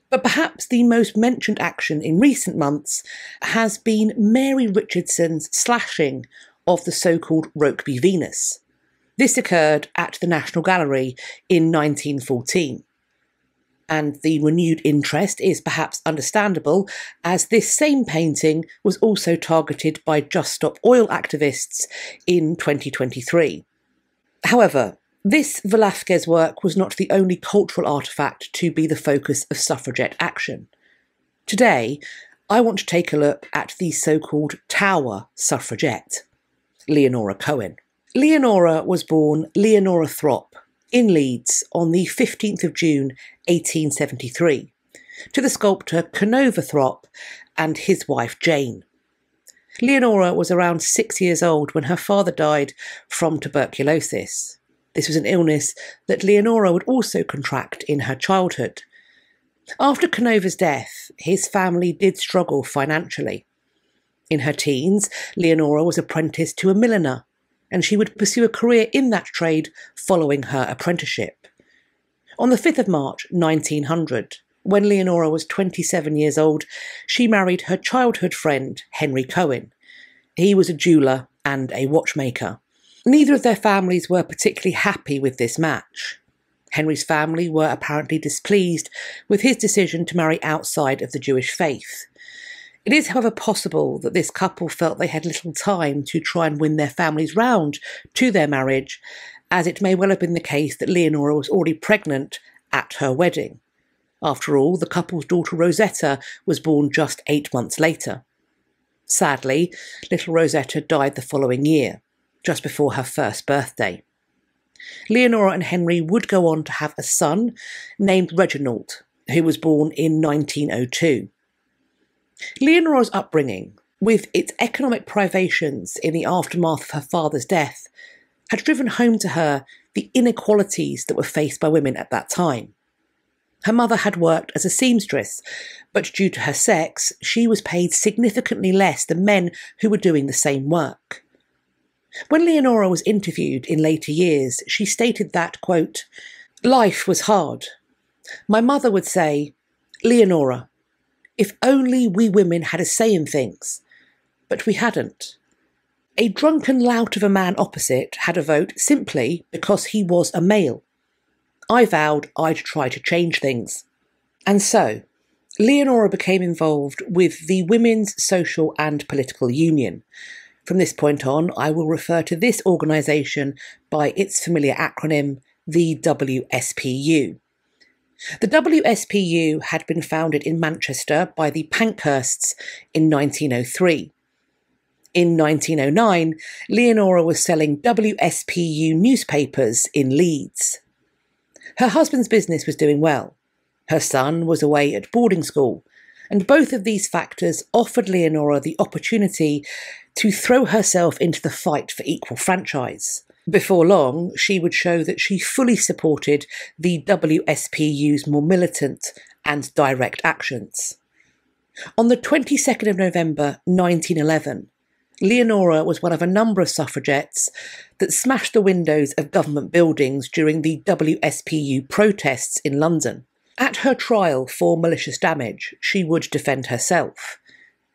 Speaker 3: But perhaps the most mentioned action in recent months has been Mary Richardson's slashing of the so-called Rokeby Venus. This occurred at the National Gallery in 1914. And the renewed interest is perhaps understandable, as this same painting was also targeted by Just Stop Oil activists in 2023. However, this Velázquez work was not the only cultural artefact to be the focus of suffragette action. Today, I want to take a look at the so-called Tower suffragette, Leonora Cohen. Leonora was born Leonora Throp in Leeds on the 15th of June 1873 to the sculptor Canova Throp and his wife Jane. Leonora was around 6 years old when her father died from tuberculosis. This was an illness that Leonora would also contract in her childhood. After Canova's death, his family did struggle financially. In her teens, Leonora was apprenticed to a milliner, and she would pursue a career in that trade following her apprenticeship. On the 5th of March 1900, when Leonora was 27 years old, she married her childhood friend, Henry Cohen. He was a jeweller and a watchmaker. Neither of their families were particularly happy with this match. Henry's family were apparently displeased with his decision to marry outside of the Jewish faith. It is, however, possible that this couple felt they had little time to try and win their families round to their marriage, as it may well have been the case that Leonora was already pregnant at her wedding. After all, the couple's daughter Rosetta was born just 8 months later. Sadly, little Rosetta died the following year, just before her first birthday. Leonora and Henry would go on to have a son named Reginald, who was born in 1902. Leonora's upbringing, with its economic privations in the aftermath of her father's death, had driven home to her the inequalities that were faced by women at that time. Her mother had worked as a seamstress, but due to her sex, she was paid significantly less than men who were doing the same work. When Leonora was interviewed in later years, she stated that, quote, "Life was hard. My mother would say, 'Leonora, if only we women had a say in things,' but we hadn't. A drunken lout of a man opposite had a vote simply because he was a male. I vowed I'd try to change things." And so, Leonora became involved with the Women's Social and Political Union. From this point on, I will refer to this organisation by its familiar acronym, the WSPU. The WSPU had been founded in Manchester by the Pankhursts in 1903. In 1909, Leonora was selling WSPU newspapers in Leeds. Her husband's business was doing well. Her son was away at boarding school, and both of these factors offered Leonora the opportunity to throw herself into the fight for equal franchise. Before long, she would show that she fully supported the WSPU's more militant and direct actions. On the 22nd of November 1911, Leonora was one of a number of suffragettes that smashed the windows of government buildings during the WSPU protests in London. At her trial for malicious damage, she would defend herself.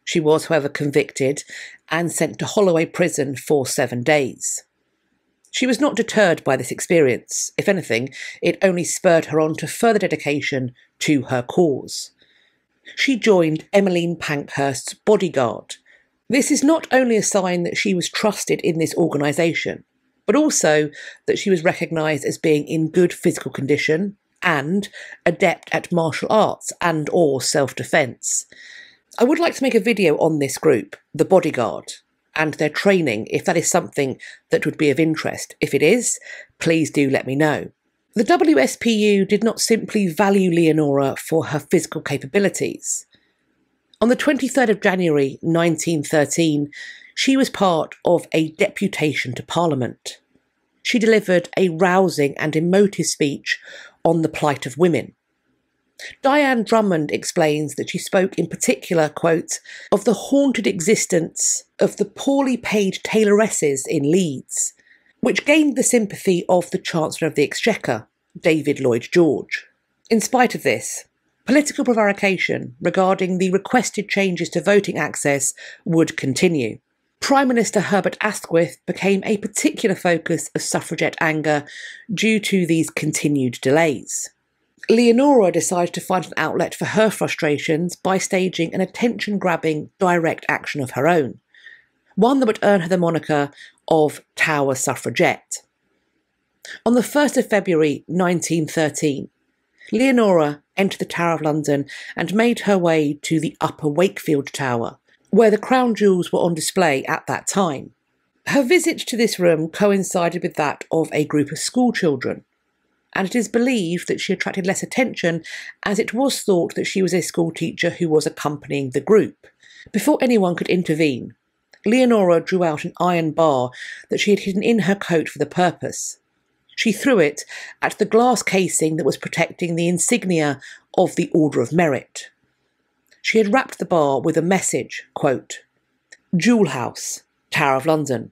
Speaker 3: She was, however, convicted and sent to Holloway Prison for 7 days. She was not deterred by this experience. If anything, it only spurred her on to further dedication to her cause. She joined Emmeline Pankhurst's bodyguard. This is not only a sign that she was trusted in this organisation, but also that she was recognised as being in good physical condition and adept at martial arts and or self-defence. I would like to make a video on this group, the bodyguard, and their training, if that is something that would be of interest. If it is, please do let me know. The WSPU did not simply value Leonora for her physical capabilities. On the 23rd of January 1913, she was part of a deputation to Parliament. She delivered a rousing and emotive speech on the plight of women. Diane Drummond explains that she spoke in particular, quote, of the haunted existence of the poorly paid tailoresses in Leeds, which gained the sympathy of the Chancellor of the Exchequer, David Lloyd George. In spite of this, political prevarication regarding the requested changes to voting access would continue. Prime Minister Herbert Asquith became a particular focus of suffragette anger due to these continued delays. Leonora decided to find an outlet for her frustrations by staging an attention-grabbing direct action of her own, one that would earn her the moniker of Tower Suffragette. On the 1st of February 1913, Leonora entered the Tower of London and made her way to the Upper Wakefield Tower, where the crown jewels were on display at that time. Her visit to this room coincided with that of a group of schoolchildren, and it is believed that she attracted less attention as it was thought that she was a schoolteacher who was accompanying the group. Before anyone could intervene, Leonora drew out an iron bar that she had hidden in her coat for the purpose. She threw it at the glass casing that was protecting the insignia of the Order of Merit. She had wrapped the bar with a message, quote, "Jewel House, Tower of London,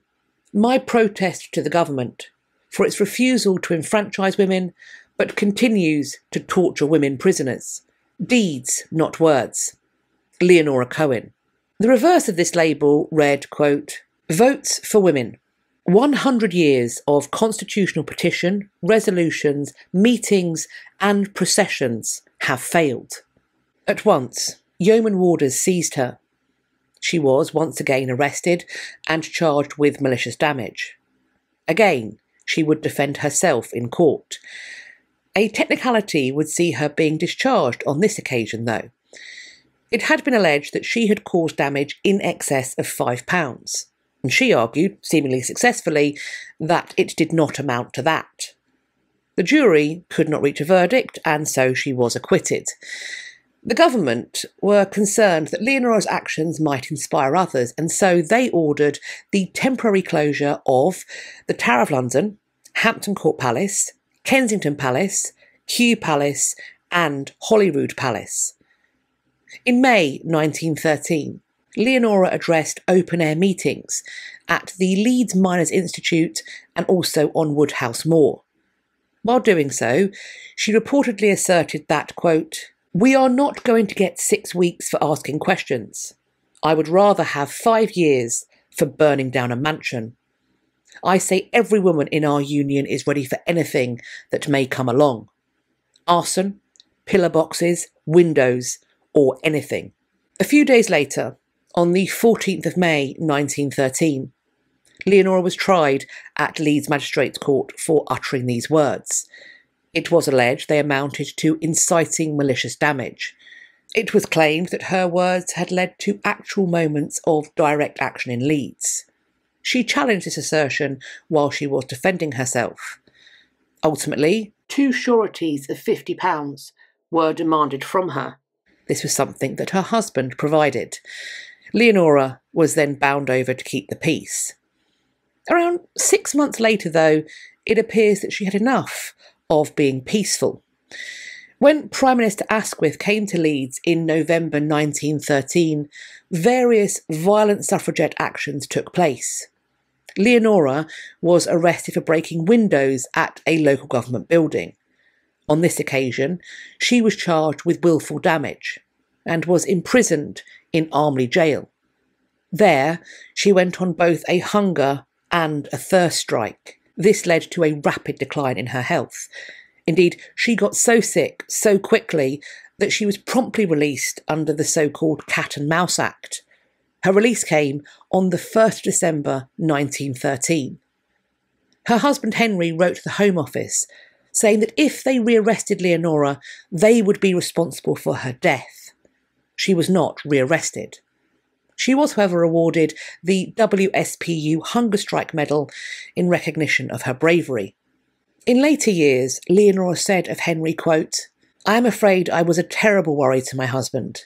Speaker 3: my protest to the government for its refusal to enfranchise women, but continues to torture women prisoners. Deeds, not words. Leonora Cohen." The reverse of this label read, quote, "Votes for Women. 100 years of constitutional petition, resolutions, meetings and processions have failed." At once, yeoman warders seized her. She was once again arrested and charged with malicious damage. Again, she would defend herself in court. A technicality would see her being discharged on this occasion, though. It had been alleged that she had caused damage in excess of £5, and she argued, seemingly successfully, that it did not amount to that. The jury could not reach a verdict, and so she was acquitted. The government were concerned that Leonora's actions might inspire others, and so they ordered the temporary closure of the Tower of London, Hampton Court Palace, Kensington Palace, Kew Palace and Holyrood Palace. In May 1913, Leonora addressed open-air meetings at the Leeds Miners' Institute and also on Woodhouse Moor. While doing so, she reportedly asserted that, quote, "We are not going to get 6 weeks for asking questions. I would rather have 5 years for burning down a mansion. I say every woman in our union is ready for anything that may come along. Arson, pillar boxes, windows, or anything." A few days later, on the 14th of May 1913, Leonora was tried at Leeds Magistrates Court for uttering these words. It was alleged they amounted to inciting malicious damage. It was claimed that her words had led to actual moments of direct action in Leeds. She challenged this assertion while she was defending herself. Ultimately,
Speaker 2: 2 sureties of £50 were demanded from her.
Speaker 3: This was something that her husband provided. Leonora was then bound over to keep the peace. Around 6 months later, though, it appears that she had enough of being peaceful. When Prime Minister Asquith came to Leeds in November 1913, various violent suffragette actions took place. Leonora was arrested for breaking windows at a local government building. On this occasion, she was charged with willful damage and was imprisoned in Armley Jail. There, she went on both a hunger and a thirst strike. This led to a rapid decline in her health. Indeed, she got so sick so quickly that she was promptly released under the so-called Cat and Mouse Act. Her release came on the 1st of December 1913. Her husband Henry wrote to the Home Office saying that if they rearrested Leonora, they would be responsible for her death. She was not rearrested. She was, however, awarded the WSPU Hunger Strike Medal in recognition of her bravery. In later years, Leonora said of Henry, quote, "I am afraid I was a terrible worry to my husband.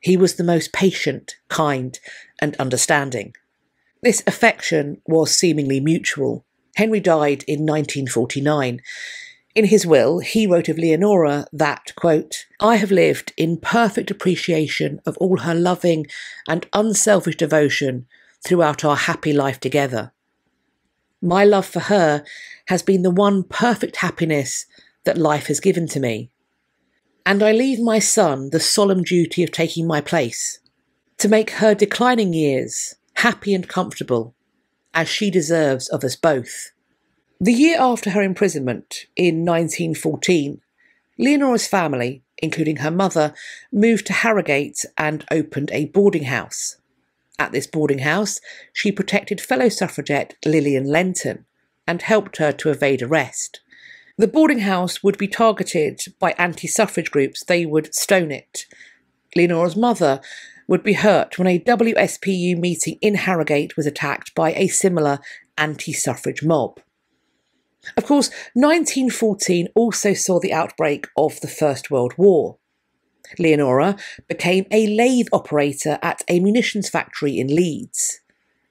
Speaker 3: He was the most patient, kind, and understanding." This affection was seemingly mutual. Henry died in 1949. In his will, he wrote of Leonora that, quote, "I have lived in perfect appreciation of all her loving and unselfish devotion throughout our happy life together. My love for her has been the one perfect happiness that life has given to me. And I leave my son the solemn duty of taking my place, to make her declining years happy and comfortable, as she deserves of us both." The year after her imprisonment, in 1914, Leonora's family, including her mother, moved to Harrogate and opened a boarding house. At this boarding house, she protected fellow suffragette Lillian Lenton and helped her to evade arrest. The boarding house would be targeted by anti-suffrage groups. They would stone it. Leonora's mother would be hurt when a WSPU meeting in Harrogate was attacked by a similar anti-suffrage mob. Of course, 1914 also saw the outbreak of the First World War. Leonora became a lathe operator at a munitions factory in Leeds,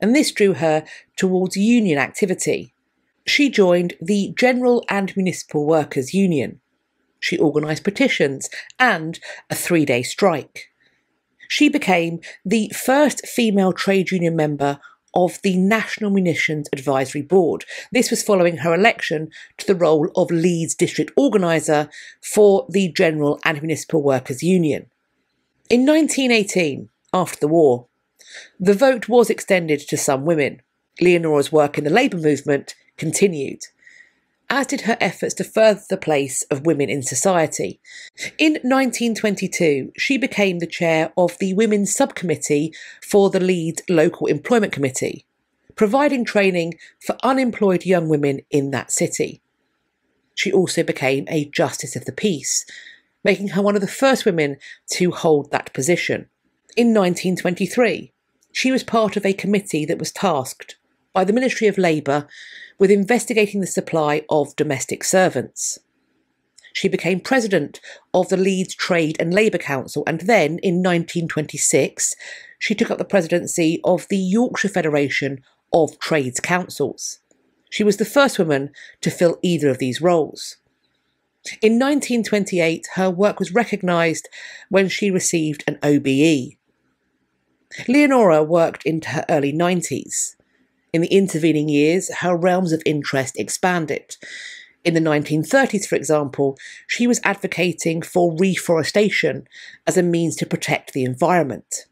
Speaker 3: and this drew her towards union activity. She joined the General and Municipal Workers' Union. She organised petitions and a 3-day strike. She became the first female trade union member of the National Munitions Advisory Board. This was following her election to the role of Leeds District Organiser for the General and Municipal Workers' Union. In 1918, after the war, the vote was extended to some women. Leonora's work in the labour movement continued, as did her efforts to further the place of women in society. In 1922, she became the chair of the Women's Subcommittee for the Leeds Local Employment Committee, providing training for unemployed young women in that city. She also became a Justice of the Peace, making her one of the first women to hold that position. In 1923, she was part of a committee that was tasked by the Ministry of Labour with investigating the supply of domestic servants. She became president of the Leeds Trade and Labour Council, and then, in 1926, she took up the presidency of the Yorkshire Federation of Trades Councils. She was the first woman to fill either of these roles. In 1928, her work was recognised when she received an OBE. Leonora worked into her early 90s. In the intervening years, her realms of interest expanded. In the 1930s, for example, she was advocating for reforestation as a means to protect the environment.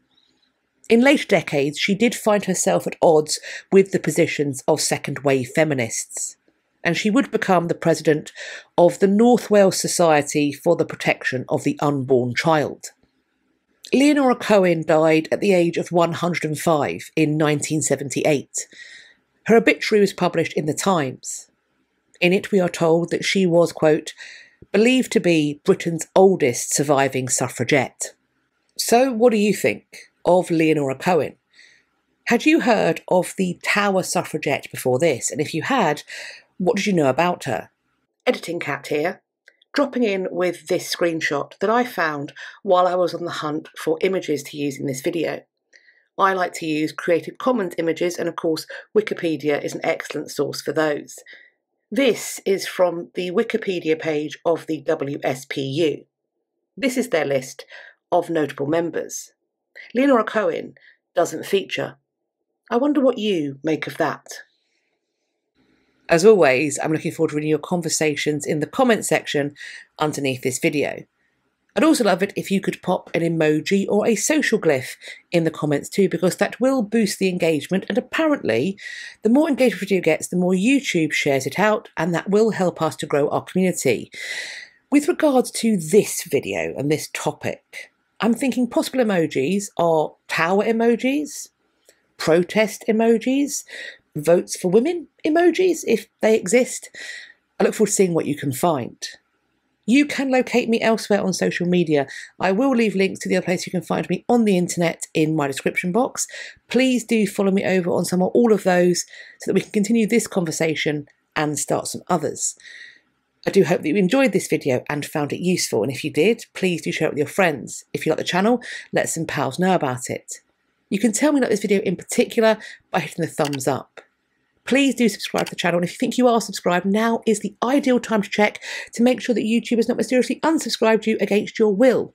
Speaker 3: In later decades, she did find herself at odds with the positions of second-wave feminists, and she would become the president of the North Wales Society for the Protection of the Unborn Child. Leonora Cohen died at the age of 105 in 1978. Her obituary was published in the Times. In it we are told that she was, quote, believed to be Britain's oldest surviving suffragette. So what do you think of Leonora Cohen? Had you heard of the Tower suffragette before this? And if you had, what did you know about her? Editing Cat here, dropping in with this screenshot that I found while I was on the hunt for images to use in this video. I like to use Creative Commons images, and of course Wikipedia is an excellent source for those. This is from the Wikipedia page of the WSPU. This is their list of notable members. Leonora Cohen doesn't feature. I wonder what you make of that. As always, I'm looking forward to reading your conversations in the comments section underneath this video. I'd also love it if you could pop an emoji or a social glyph in the comments too, because that will boost the engagement, and apparently the more engagement a video gets, the more YouTube shares it out, and that will help us to grow our community. With regards to this video and this topic, I'm thinking possible emojis are tower emojis, protest emojis, votes for women emojis, if they exist. I look forward to seeing what you can find. You can locate me elsewhere on social media. I will leave links to the other place you can find me on the internet in my description box. Please do follow me over on some or all of those so that we can continue this conversation and start some others. I do hope that you enjoyed this video and found it useful, and if you did, please do share it with your friends. If you like the channel, let some pals know about it. You can tell me about this video in particular by hitting the thumbs up. Please do subscribe to the channel, and if you think you are subscribed, now is the ideal time to check to make sure that YouTube has not mysteriously unsubscribed you against your will.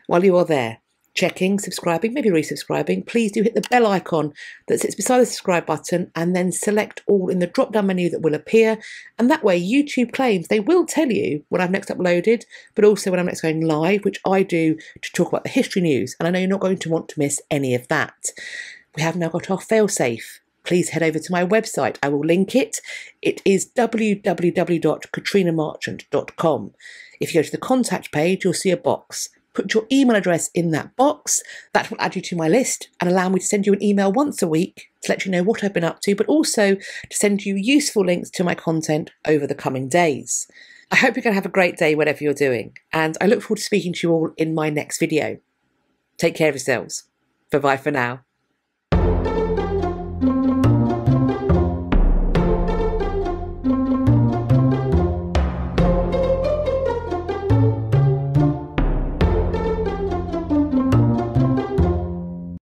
Speaker 3: While you are there, checking, subscribing, maybe resubscribing, please do hit the bell icon that sits beside the subscribe button and then select all in the drop-down menu that will appear, and that way YouTube claims they will tell you when I've next uploaded, but also when I'm next going live, which I do to talk about the history news, and I know you're not going to want to miss any of that. We have now got our failsafe. Please head over to my website. I will link it. It is www.katrinamarchant.com. If you go to the contact page, you'll see a box. Put your email address in that box. That will add you to my list and allow me to send you an email once a week to let you know what I've been up to, but also to send you useful links to my content over the coming days. I hope you're going to have a great day, whatever you're doing, and I look forward to speaking to you all in my next video. Take care of yourselves. Bye-bye for now.